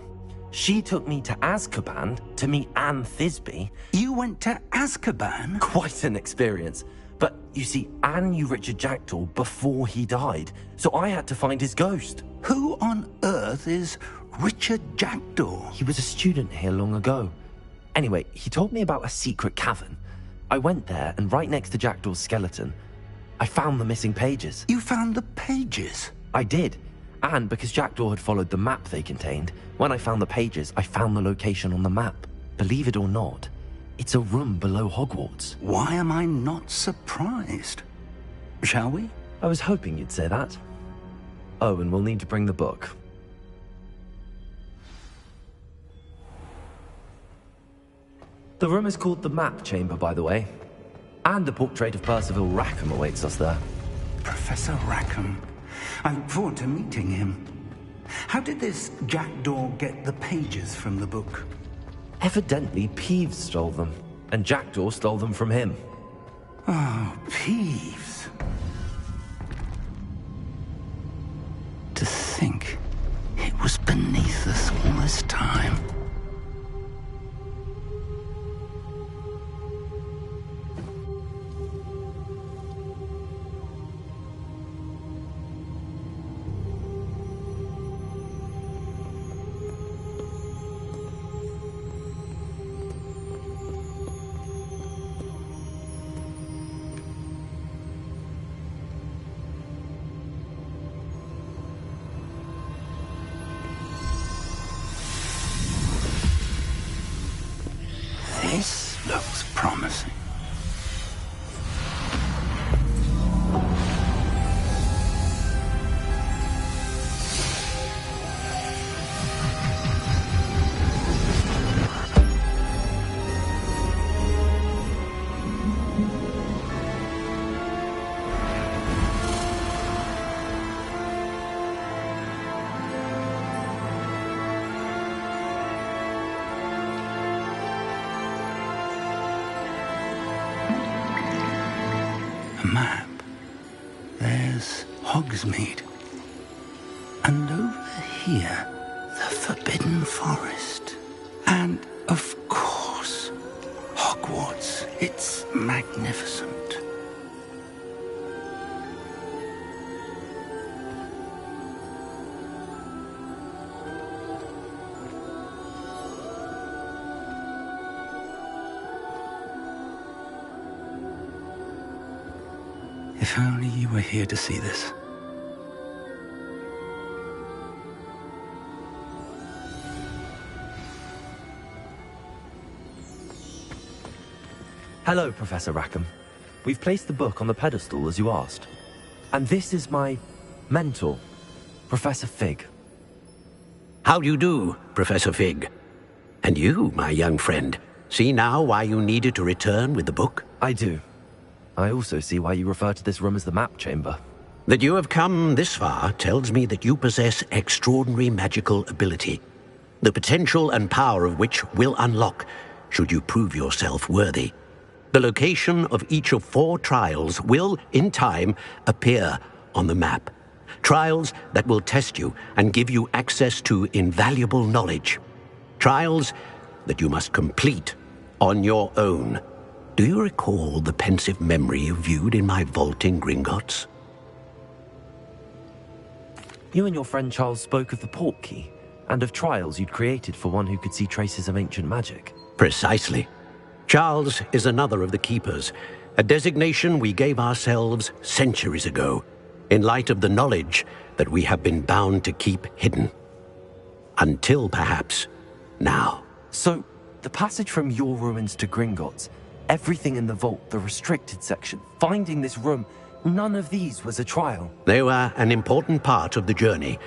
she took me to Azkaban to meet Anne Thisbe. You went to Azkaban? Quite an experience. But you see, Anne knew Richard Jackdaw before he died, so I had to find his ghost. Who on earth is Richard Jackdaw? He was a student here long ago. Anyway, he told me about a secret cavern. I went there, and right next to Jackdaw's skeleton, I found the missing pages. You found the pages? I did. And because Jackdaw had followed the map they contained, when I found the pages, I found the location on the map. Believe it or not, it's a room below Hogwarts. Why am I not surprised? Shall we? I was hoping you'd say that. Oh, and we'll need to bring the book. The room is called the Map Chamber, by the way. And the portrait of Percival Rackham awaits us there. Professor Rackham. I look forward to meeting him. How did this Jackdaw get the pages from the book? Evidently, Peeves stole them, and Jackdaw stole them from him. Oh, Peeves. To think it was beneath us all this time. This looks promising. Map. There's Hogsmeade. And over here, the Forbidden Forest. And, of course, Hogwarts. It's magnificent. If only you were here to see this. Hello, Professor Rackham. We've placed the book on the pedestal as you asked. And this is my mentor, Professor Fig. How do you do, Professor Fig? And you, my young friend, see now why you needed to return with the book? I do. I also see why you refer to this room as the Map Chamber. That you have come this far tells me that you possess extraordinary magical ability, the potential and power of which will unlock should you prove yourself worthy. The location of each of 4 trials will, in time, appear on the map. Trials that will test you and give you access to invaluable knowledge. Trials that you must complete on your own. Do you recall the pensive memory you viewed in my vault in Gringotts? You and your friend Charles spoke of the Portkey, and of trials you'd created for one who could see traces of ancient magic. Precisely. Charles is another of the Keepers, a designation we gave ourselves centuries ago, in light of the knowledge that we have been bound to keep hidden. Until, perhaps, now. So, the passage from your ruins to Gringotts, everything in the vault, the restricted section, finding this room, none of these was a trial. They were an important part of the journey,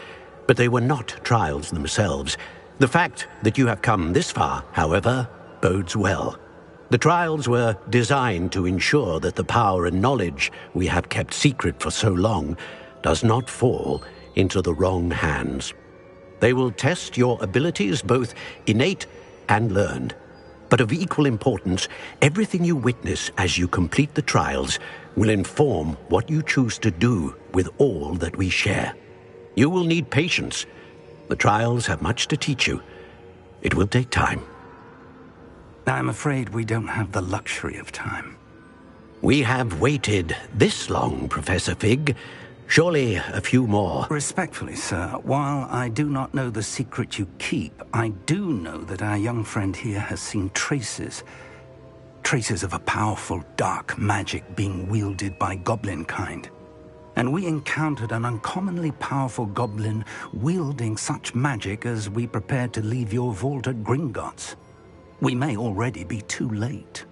but they were not trials themselves. The fact that you have come this far, however, bodes well. The trials were designed to ensure that the power and knowledge we have kept secret for so long does not fall into the wrong hands. They will test your abilities, both innate and learned. But of equal importance, everything you witness as you complete the trials will inform what you choose to do with all that we share. You will need patience. The trials have much to teach you. It will take time. I'm afraid we don't have the luxury of time. We have waited this long, Professor Fig. Surely a few more. Respectfully, sir, while I do not know the secret you keep, I do know that our young friend here has seen traces of a powerful dark magic being wielded by goblin kind. And we encountered an uncommonly powerful goblin wielding such magic as we prepared to leave your vault at Gringotts. We may already be too late.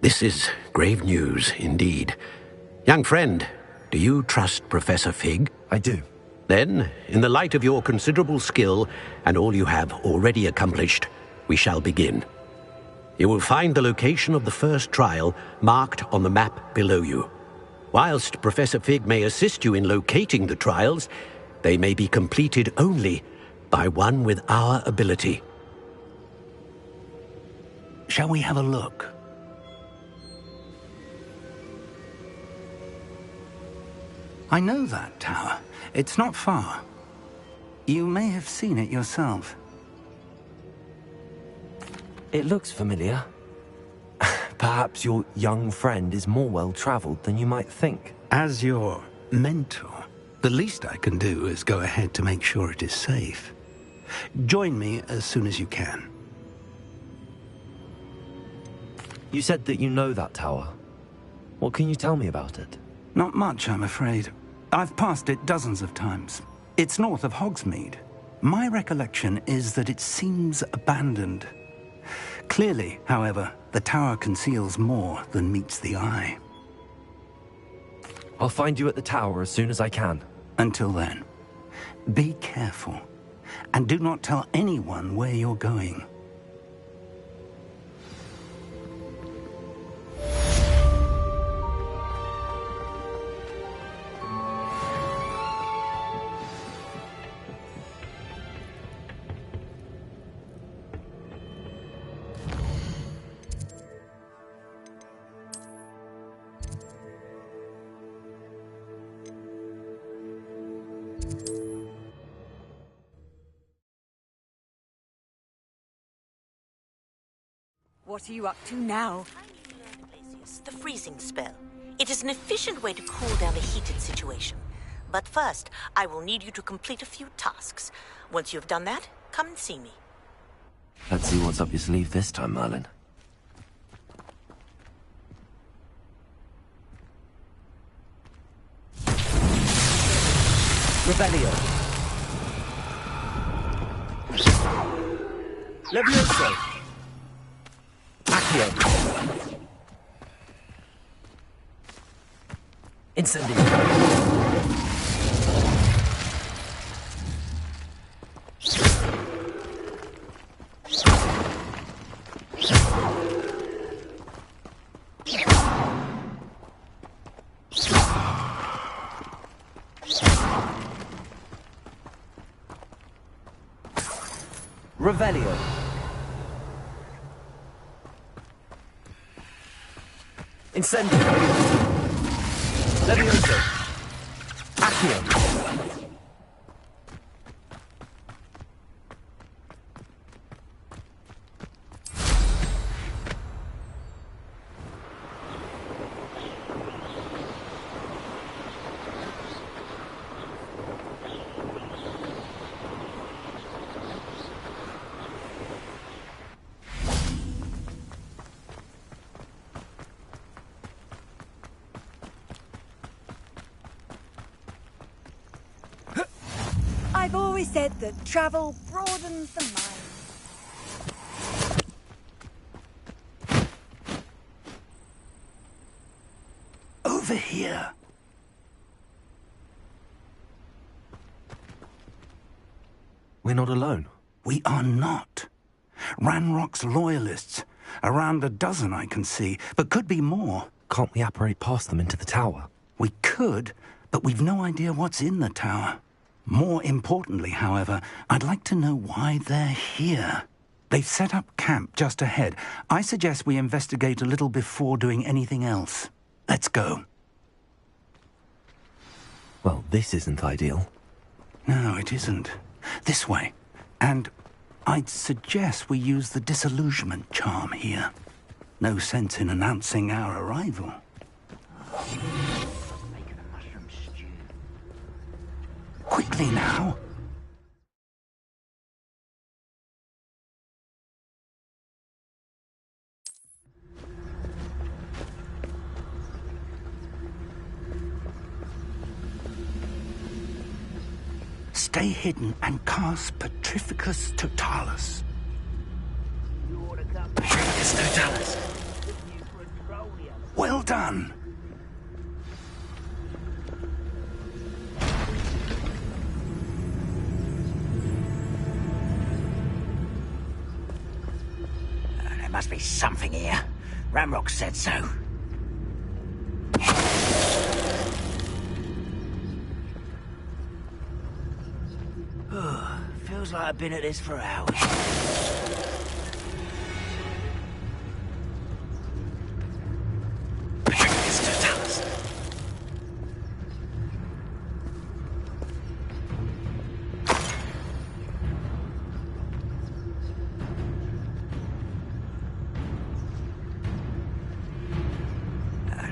This is grave news indeed. Young friend, do you trust Professor Fig? I do. Then, in the light of your considerable skill and all you have already accomplished, we shall begin. You will find the location of the first trial marked on the map below you. Whilst Professor Fig may assist you in locating the trials, they may be completed only by one with our ability. Shall we have a look? I know that tower. It's not far. You may have seen it yourself. It looks familiar. Perhaps your young friend is more well-traveled than you might think. As your mentor, the least I can do is go ahead to make sure it is safe. Join me as soon as you can. You said that you know that tower. What can you tell me about it? Not much, I'm afraid. I've passed it dozens of times. It's north of Hogsmeade. My recollection is that it seems abandoned. Clearly, however, the tower conceals more than meets the eye. I'll find you at the tower as soon as I can. Until then, be careful, and do not tell anyone where you're going. What are you up to now? The freezing spell. It is an efficient way to cool down a heated situation. But first, I will need you to complete a few tasks. Once you have done that, come and see me. Let's see what's up your sleeve this time, Merlin. Revelio. Levioso. Accio. Incendio. Revelio. Incendio. Levioso. Accio. I've always said that travel broadens the mind. Over here. We're not alone. We are not. Ranrock's loyalists. Around a dozen I can see, but could be more. Can't we apparate past them into the tower? We could, but we've no idea what's in the tower. More importantly, however, I'd like to know why they're here. They've set up camp just ahead. I suggest we investigate a little before doing anything else. Let's go. Well, this isn't ideal. No, it isn't. This way. And I'd suggest we use the disillusionment charm here. No sense in announcing our arrival. Making a mushroom stew. Quickly now. Stay hidden and cast Petrificus Totalis. Petrificus Totalis. Well done. There must be something here. Ramrock said so. Feels like I've been at this for hours. Petrificus Totalis.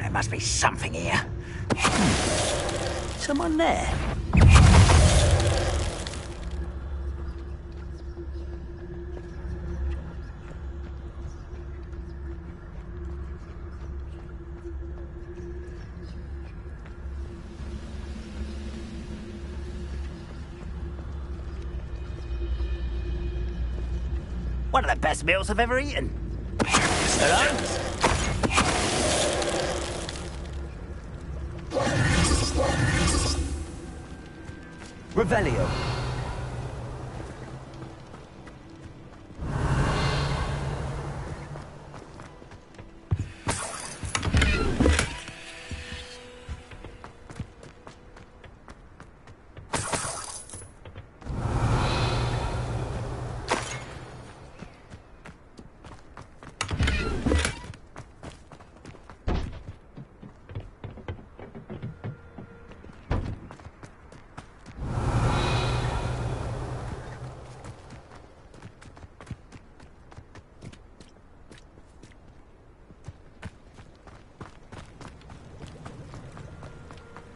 There must be something here. Someone there? One of the best meals I've ever eaten. Hello? Revelio.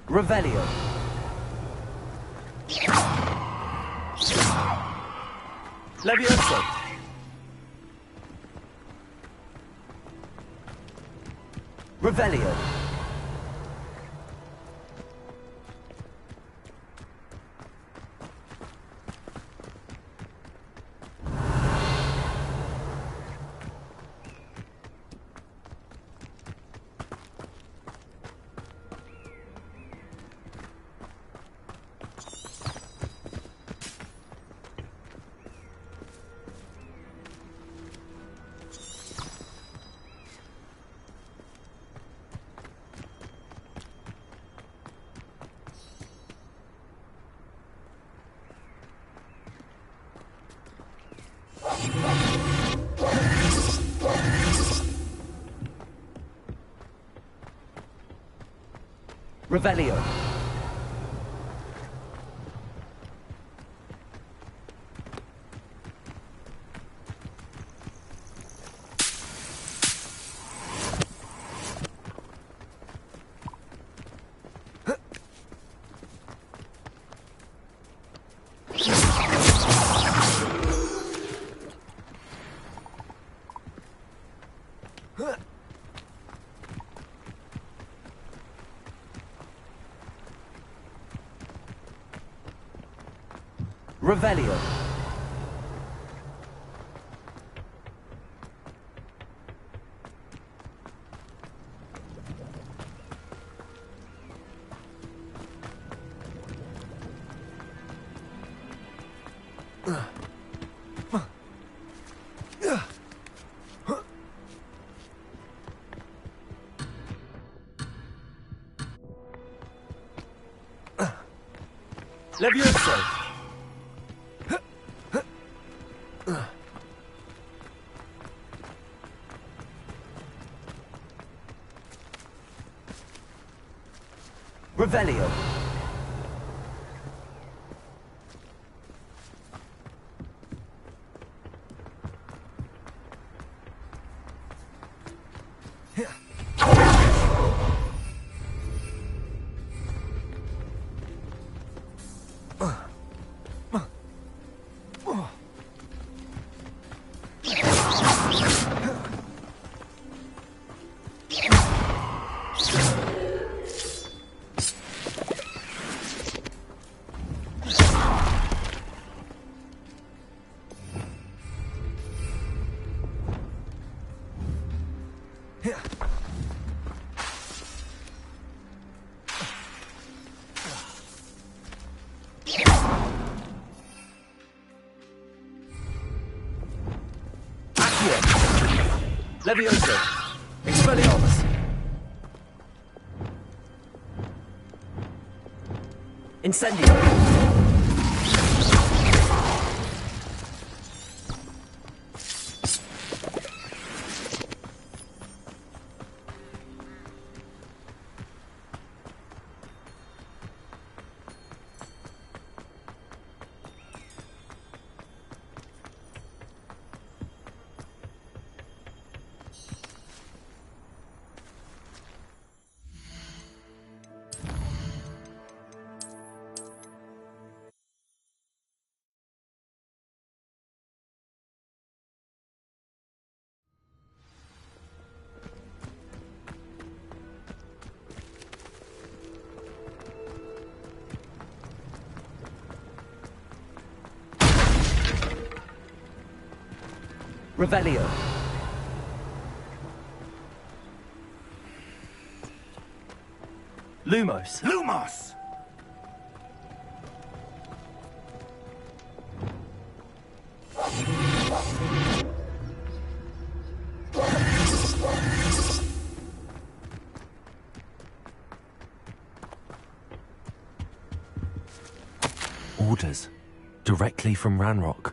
Revelio. Levioso. Revelio. Revelio. Revelio. Levioso. Revelio. Levioso! Expelliarmus! Incendio! Revelio. Lumos. Lumos! Orders. Directly from Ranrock.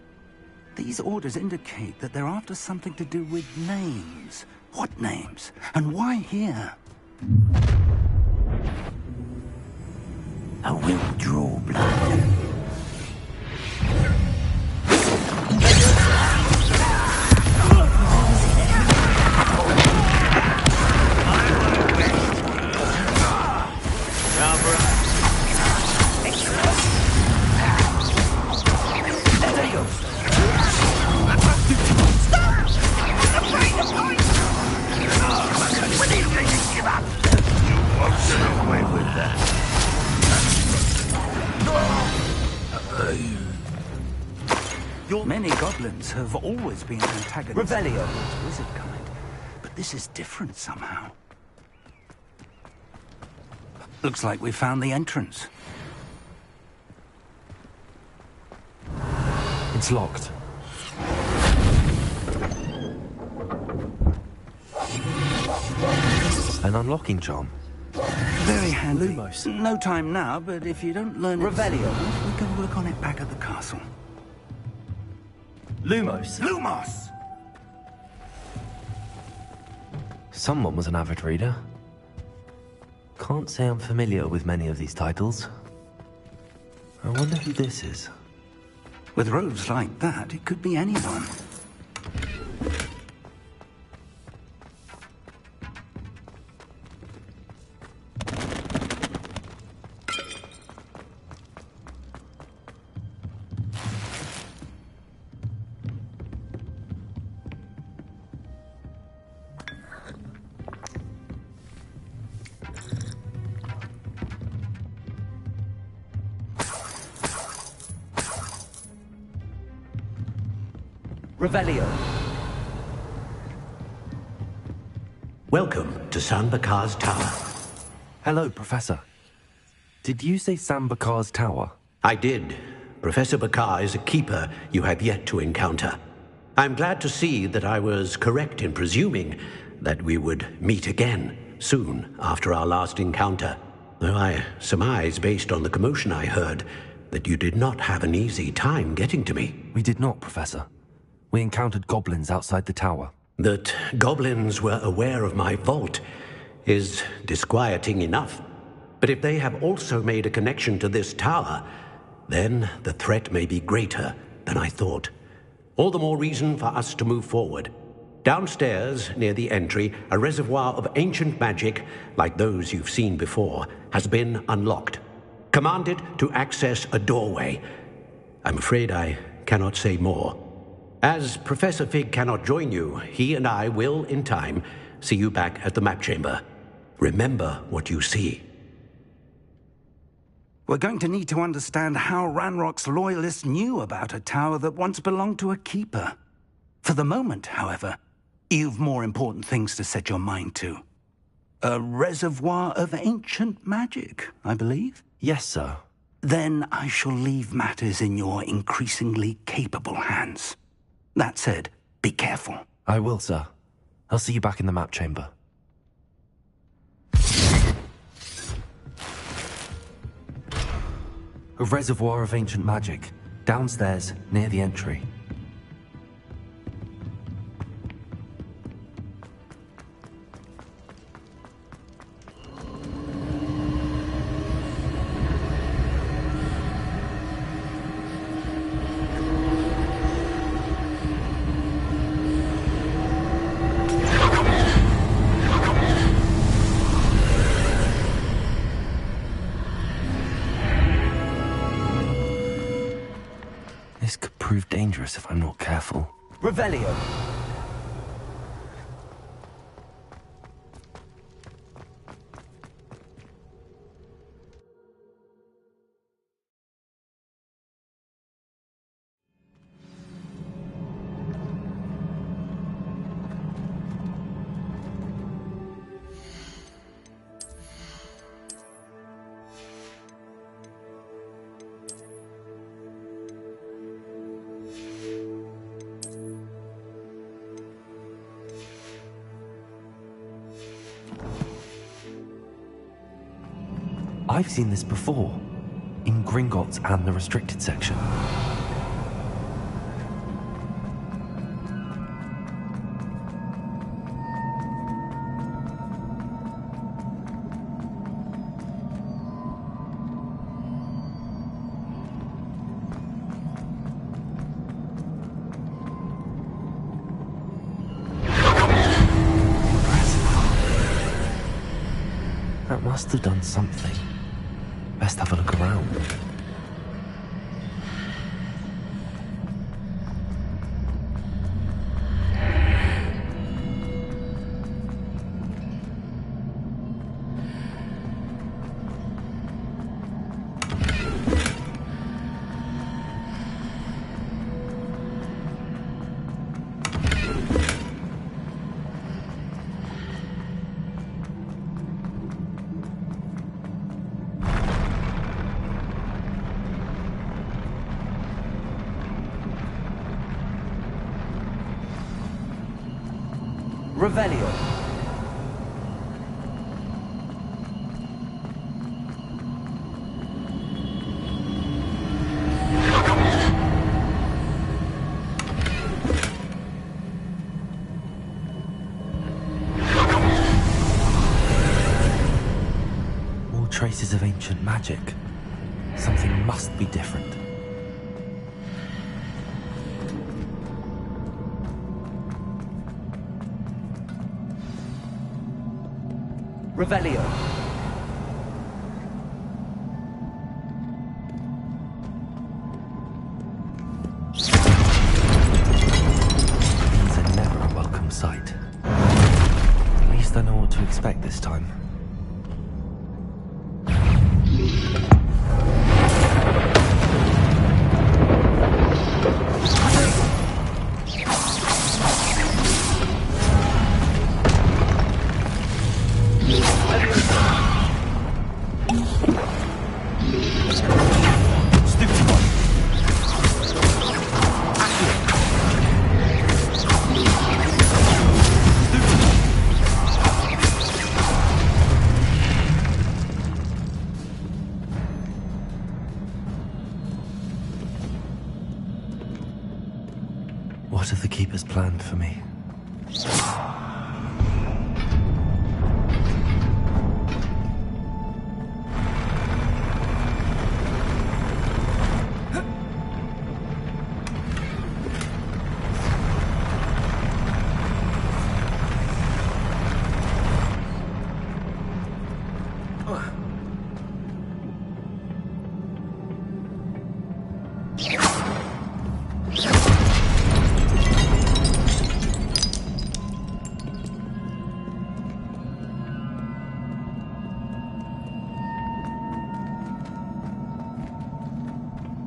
These orders indicate that they're after something to do with names. What names? And why here? I will draw blood. Many goblins have always been antagonists. Revelio. Wizard kind. But this is different somehow. Looks like we found the entrance. It's locked. An unlocking charm. Very handy. Lumos. No time now, but if you don't learn it... Revelio. We can work on it back at the castle. Lumos. Lumos! Someone was an avid reader. Can't say I'm familiar with many of these titles. I wonder who this is. With robes like that, it could be anyone. Revelio. Welcome to Sanbakar's Tower. Hello, Professor. Did you say Sambakar's Tower? I did. Professor Bakar is a keeper you have yet to encounter. I'm glad to see that I was correct in presuming that we would meet again soon after our last encounter. Though I surmise, based on the commotion I heard, that you did not have an easy time getting to me. We did not, Professor. We encountered goblins outside the tower. That goblins were aware of my vault is disquieting enough. But if they have also made a connection to this tower, then the threat may be greater than I thought. All the more reason for us to move forward. Downstairs, near the entry, a reservoir of ancient magic, like those you've seen before, has been unlocked. Commanded to access a doorway. I'm afraid I cannot say more. As Professor Fig cannot join you, he and I will, in time, see you back at the map chamber. Remember what you see. We're going to need to understand how Ranrock's loyalists knew about a tower that once belonged to a keeper. For the moment, however, you've more important things to set your mind to. A reservoir of ancient magic, I believe? Yes, sir. Then I shall leave matters in your increasingly capable hands. That said, be careful. I will, sir. I'll see you back in the map chamber. A reservoir of ancient magic, downstairs, near the entry. This could prove dangerous if I'm not careful. Revelio. I've seen this before, in Gringotts and the restricted section. That must have done something. Best have a look around. Revelio. More traces of ancient magic. Something must be different. Revelio. These are never a welcome sight. At least I know what to expect this time. What have the Keepers planned for me?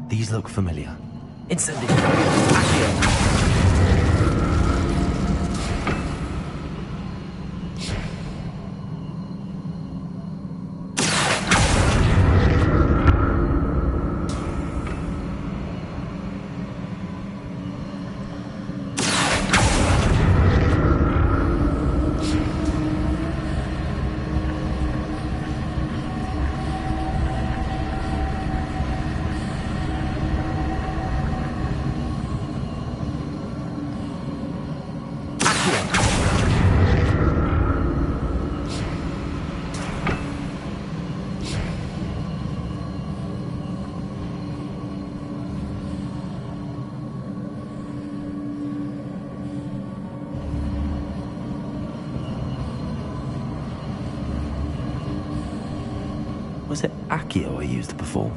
These look familiar. Incendio. Accio. Was it Accio I used before?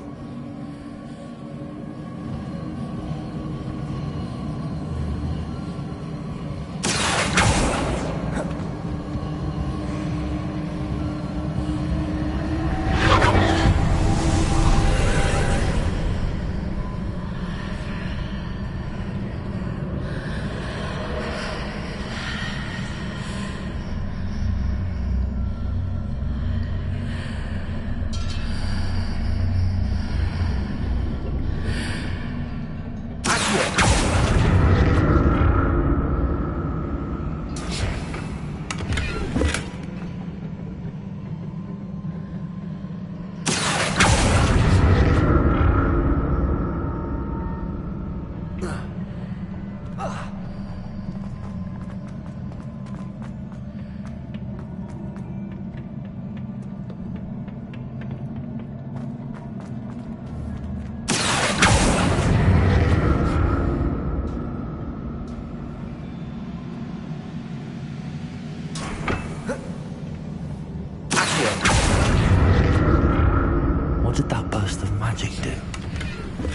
What did that burst of magic do?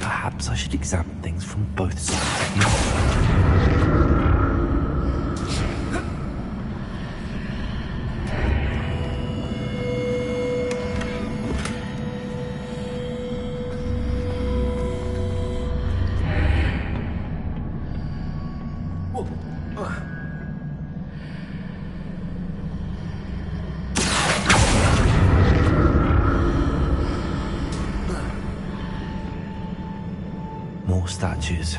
Perhaps I should examine things from both sides of the archway. More statues.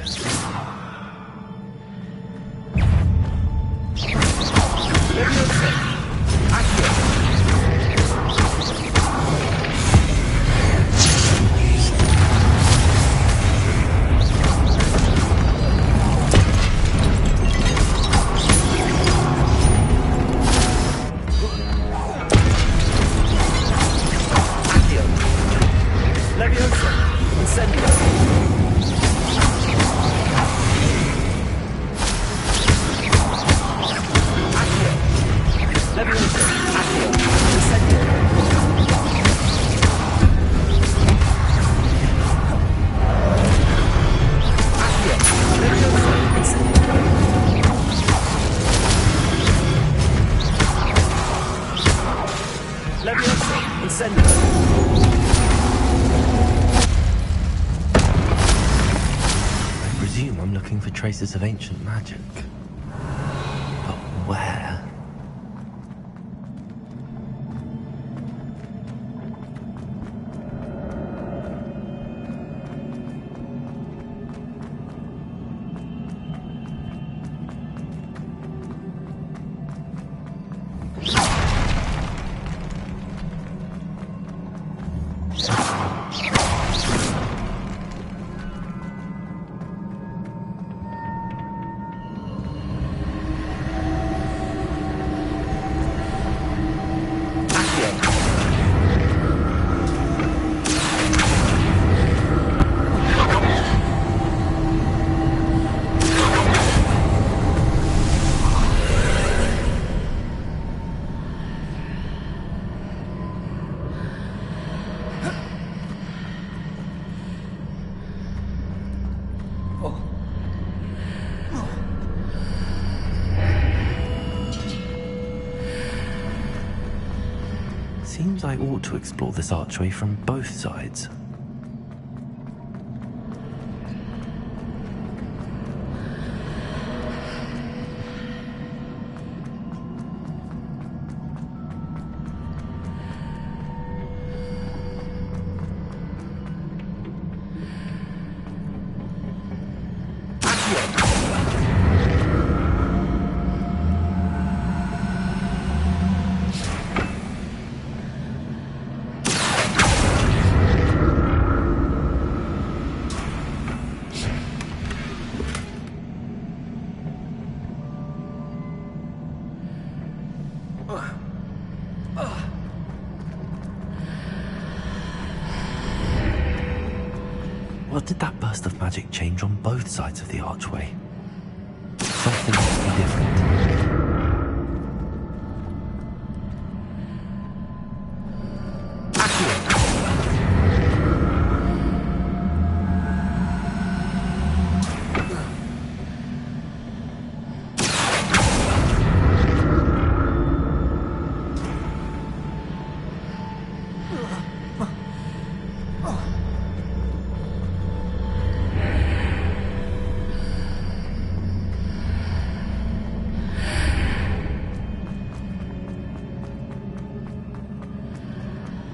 I presume I'm looking for traces of ancient magic. But where? Seems I ought to explore this archway from both sides. What did that burst of magic change on both sides of the archway? Something must be different.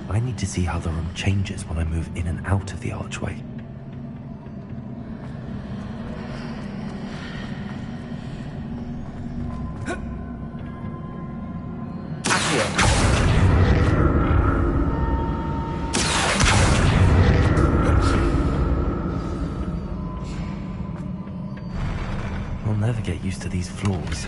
I need to see how the room changes when I move in and out of the archway. I'll never get used to these floors.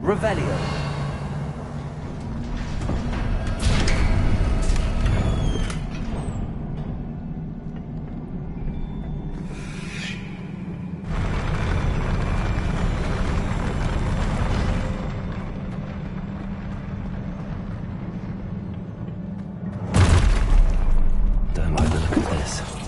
Revelio. Don't like the look of this.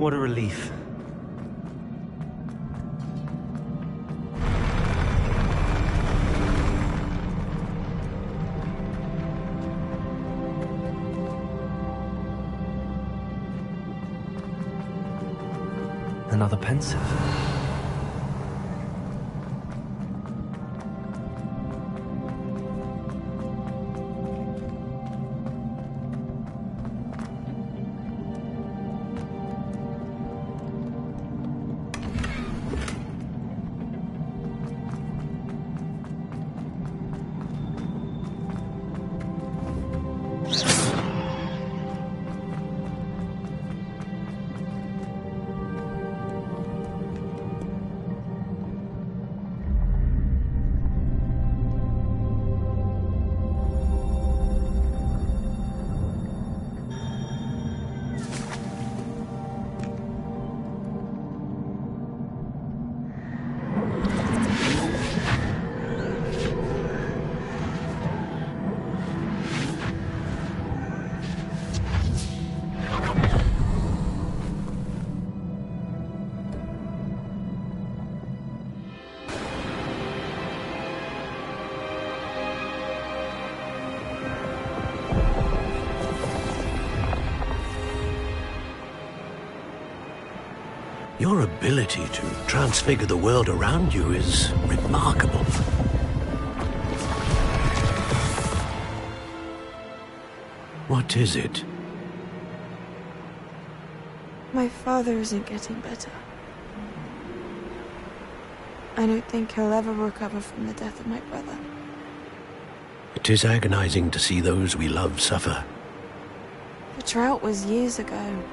What a relief. Another pensive. Your ability to transfigure the world around you is remarkable. What is it? My father isn't getting better. I don't think he'll ever recover from the death of my brother. It is agonizing to see those we love suffer. The drought was years ago,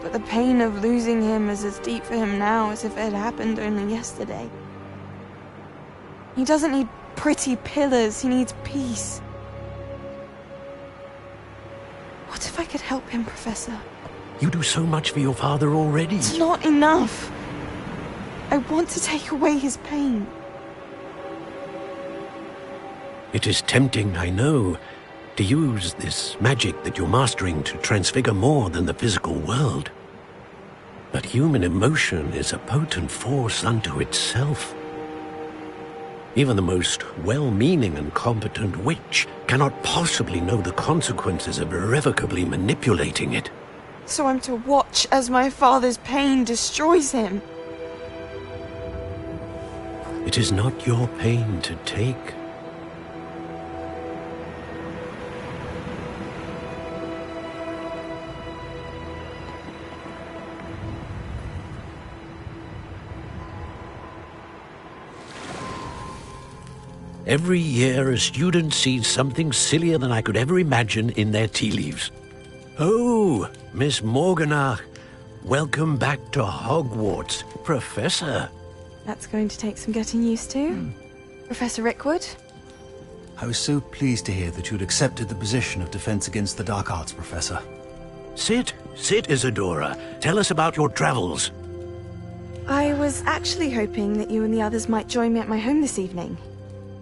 but the pain of losing him is as deep for him now as if it had happened only yesterday. He doesn't need pretty pillars, he needs peace. What if I could help him, Professor? You do so much for your father already. It's not enough. I want to take away his pain. It is tempting, I know, to use this magic that you're mastering to transfigure more than the physical world. But human emotion is a potent force unto itself. Even the most well-meaning and competent witch cannot possibly know the consequences of irrevocably manipulating it. So I'm to watch as my father's pain destroys him. It is not your pain to take. Every year, a student sees something sillier than I could ever imagine in their tea leaves. Oh, Miss Morganach, welcome back to Hogwarts, Professor. That's going to take some getting used to. Professor Rickwood? I was so pleased to hear that you'd accepted the position of Defense Against the Dark Arts, Professor. Sit, Isadora. Tell us about your travels. I was actually hoping that you and the others might join me at my home this evening.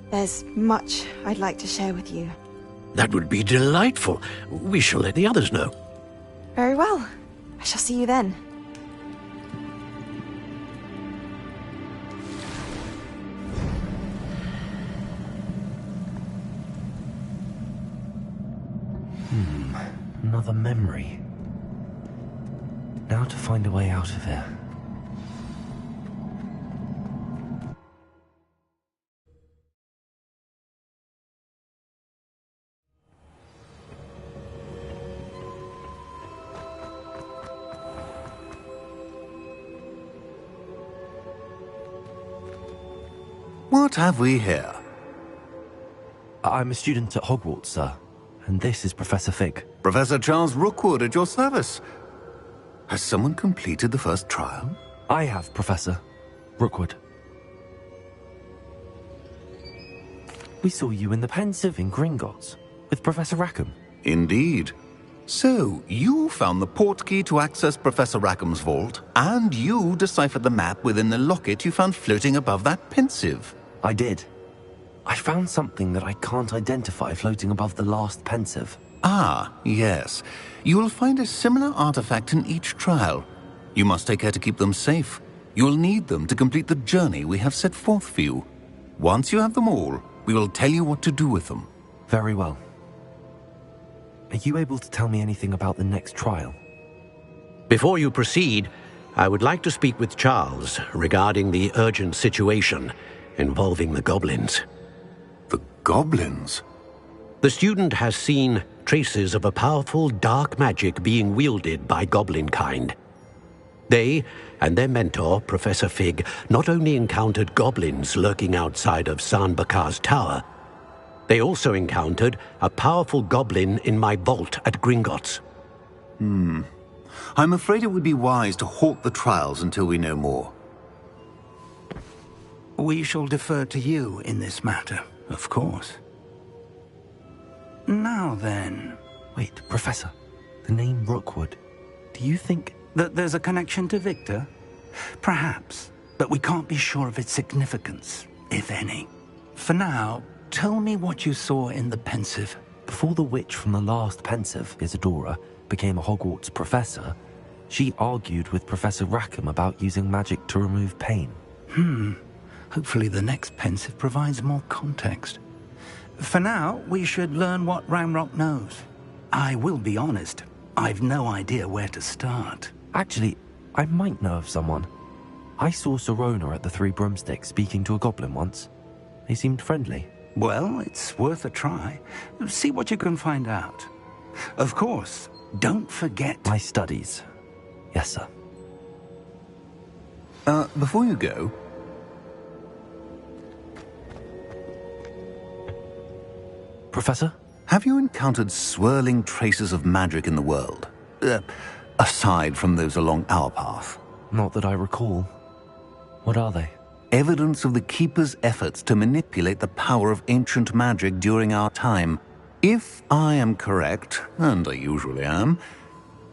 There's much I'd like to share with you. That would be delightful. We shall let the others know. Very well. I shall see you then. Another memory. Now to find a way out of here. What have we here? I'm a student at Hogwarts, sir. And this is Professor Fig. Professor Charles Rookwood at your service. Has someone completed the first trial? I have, Professor Rookwood. We saw you in the Pensive in Gringotts with Professor Rackham. Indeed. So, you found the portkey to access Professor Rackham's vault, and you deciphered the map within the locket you found floating above that Pensive. I did. I found something that I can't identify floating above the last Pensive. Ah, yes. You will find a similar artifact in each trial. You must take care to keep them safe. You'll need them to complete the journey we have set forth for you. Once you have them all, we will tell you what to do with them. Very well. Are you able to tell me anything about the next trial? Before you proceed, I would like to speak with Charles regarding the urgent situation involving the goblins. The goblins? The student has seen traces of a powerful dark magic being wielded by goblin kind. They and their mentor, Professor Fig, not only encountered goblins lurking outside of San Bakar's tower, they also encountered a powerful goblin in my vault at Gringotts. I'm afraid it would be wise to halt the trials until we know more. We shall defer to you in this matter, of course. Now then... Wait, Professor. The name Rookwood. Do you think... that there's a connection to Victor? Perhaps, but we can't be sure of its significance, if any. For now, tell me what you saw in the pensive. Before the witch from the last pensive, Isadora, became a Hogwarts professor, she argued with Professor Rackham about using magic to remove pain. Hopefully the next pensive provides more context. For now, we should learn what Ramrock knows. I will be honest, I've no idea where to start. Actually, I might know of someone. I saw Sirona at the Three Broomsticks speaking to a goblin once. They seemed friendly. Well, it's worth a try. See what you can find out. Of course, don't forget... my studies. Yes, sir. Before you go... Professor? Have you encountered swirling traces of magic in the world? Aside from those along our path? Not that I recall. What are they? Evidence of the Keeper's efforts to manipulate the power of ancient magic during our time. If I am correct, and I usually am,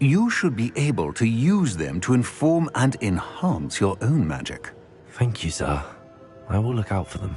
you should be able to use them to inform and enhance your own magic. Thank you, sir. I will look out for them.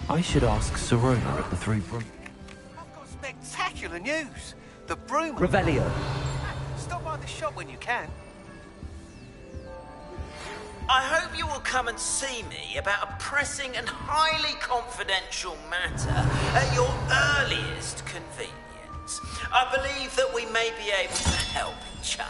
I should ask Sirona at the Three Broom... I've got spectacular news! The broom... Revelio. Stop by the shop when you can. I hope you will come and see me about a pressing and highly confidential matter at your earliest convenience. I believe that we may be able to help each other.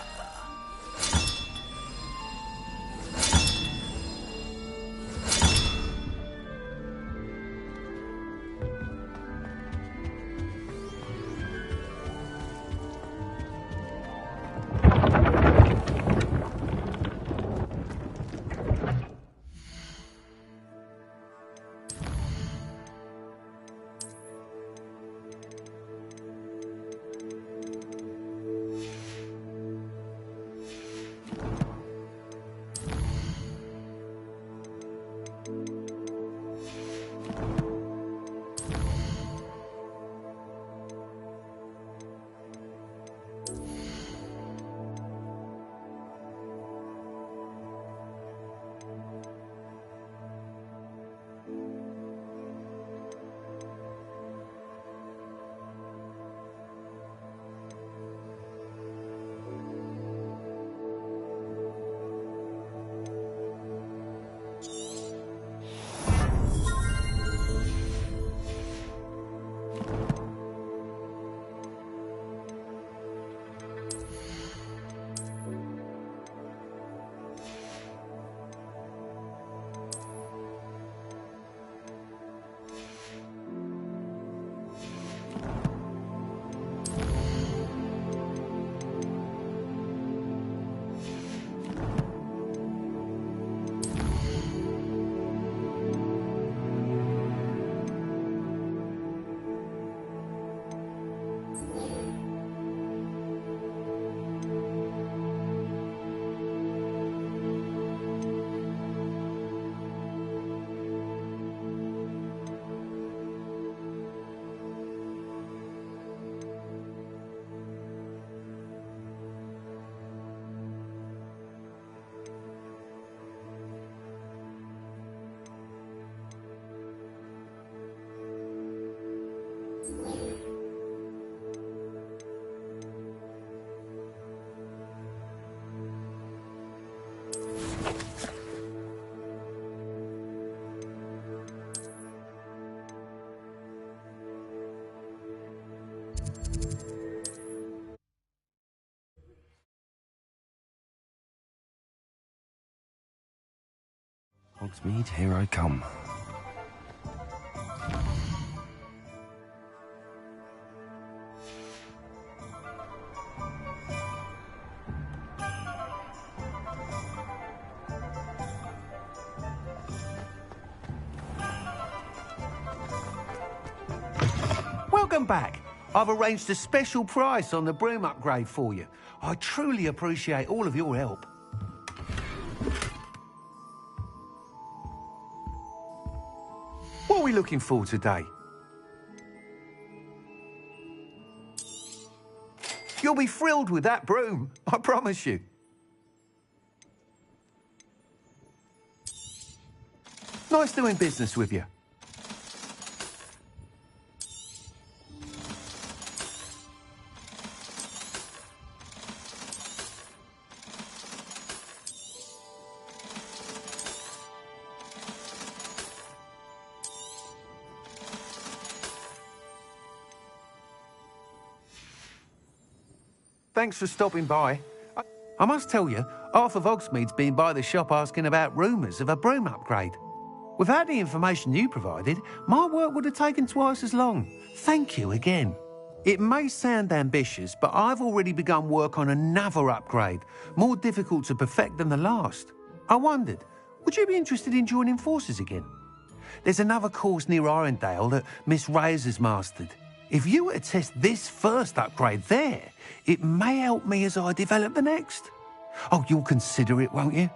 Hogsmeade, here I come. Welcome back. I've arranged a special price on the broom upgrade for you. I truly appreciate all of your help. What are we looking for today? You'll be thrilled with that broom, I promise you. Nice doing business with you. Thanks for stopping by. I must tell you, half of Hogsmeade's been by the shop asking about rumours of a broom upgrade. Without the information you provided, my work would have taken twice as long. Thank you again. It may sound ambitious, but I've already begun work on another upgrade, more difficult to perfect than the last. I wondered, would you be interested in joining forces again? There's another course near Arendale that Miss Reyes has mastered. If you were to test this first upgrade there, it may help me as I develop the next. Oh, you'll consider it, won't you?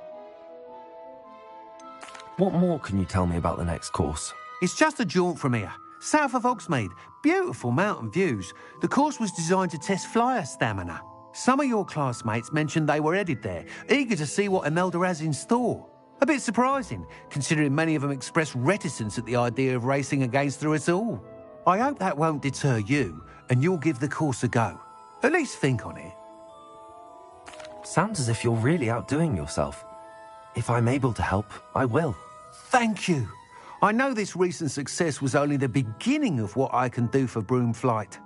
What more can you tell me about the next course? It's just a jaunt from here, south of Hogsmeade. Beautiful mountain views. The course was designed to test flyer stamina. Some of your classmates mentioned they were headed there, eager to see what Imelda has in store. A bit surprising, considering many of them expressed reticence at the idea of racing against her at all. I hope that won't deter you, and you'll give the course a go. At least think on it. Sounds as if you're really outdoing yourself. If I'm able to help, I will. Thank you. I know this recent success was only the beginning of what I can do for broom flight.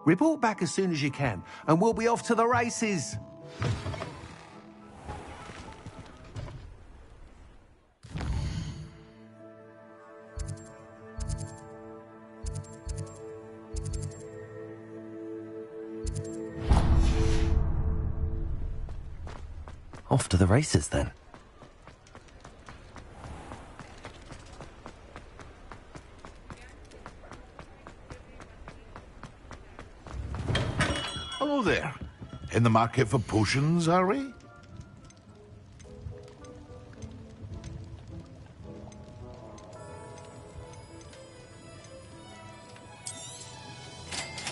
Report back as soon as you can, and we'll be off to the races. Off to the races, then. Hello there. In the market for potions, are we?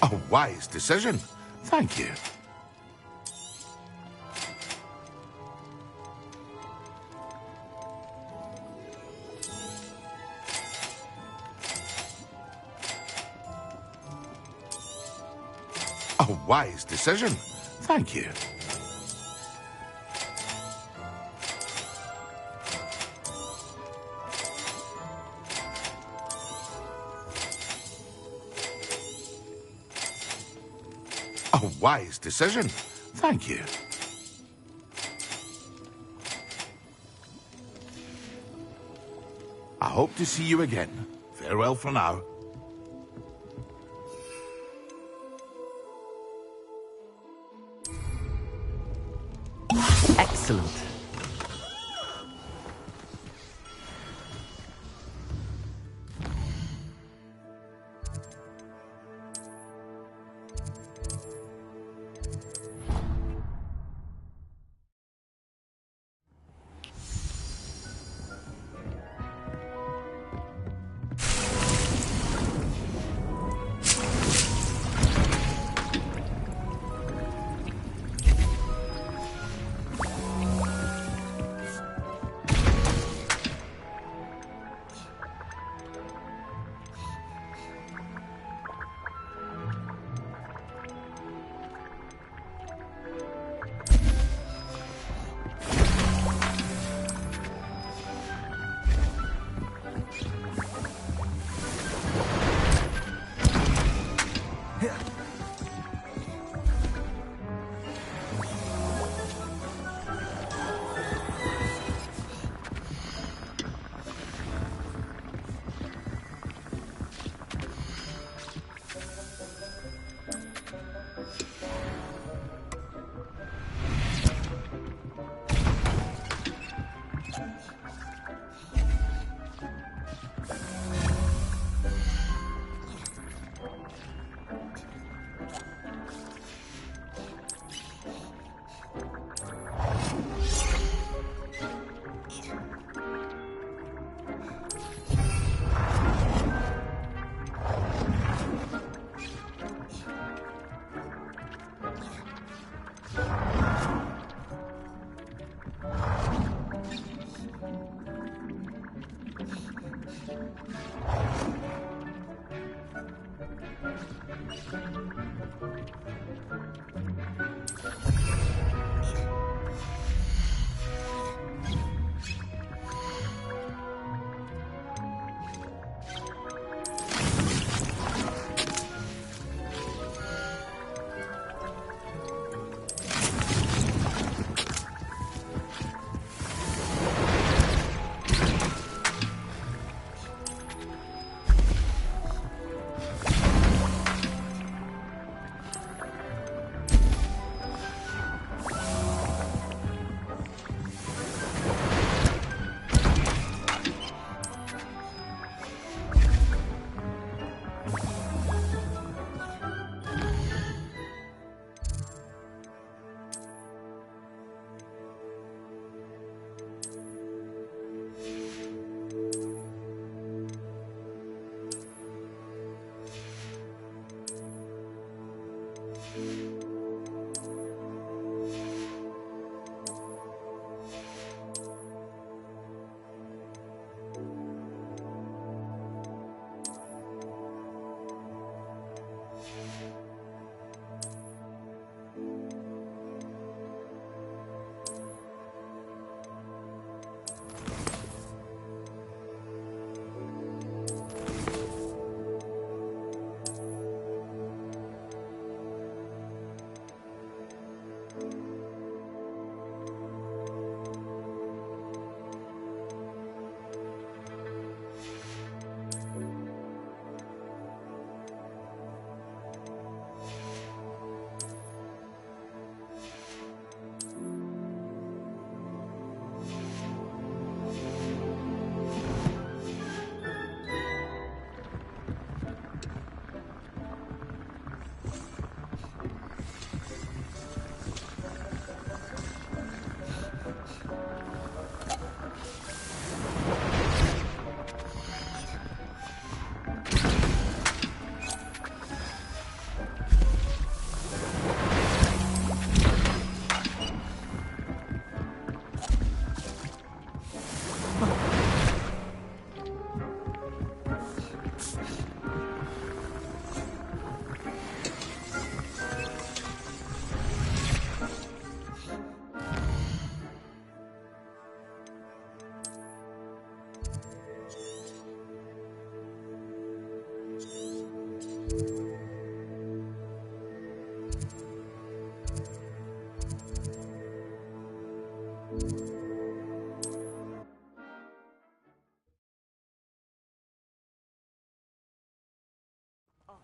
A wise decision. Thank you. A wise decision. Thank you. A wise decision. Thank you. I hope to see you again. Farewell for now. Excellent.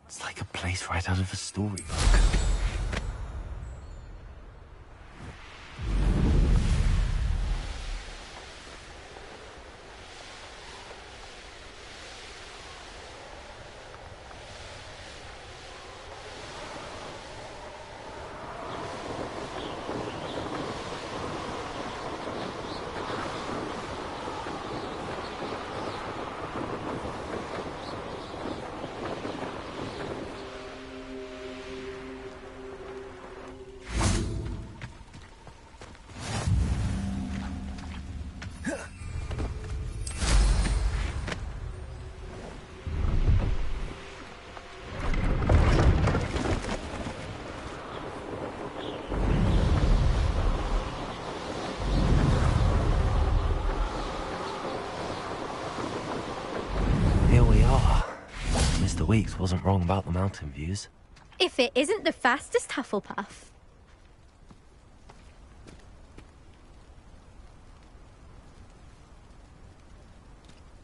It's like a place right out of a storybook. Mr. Weeks wasn't wrong about the mountain views. If it isn't the fastest Hufflepuff.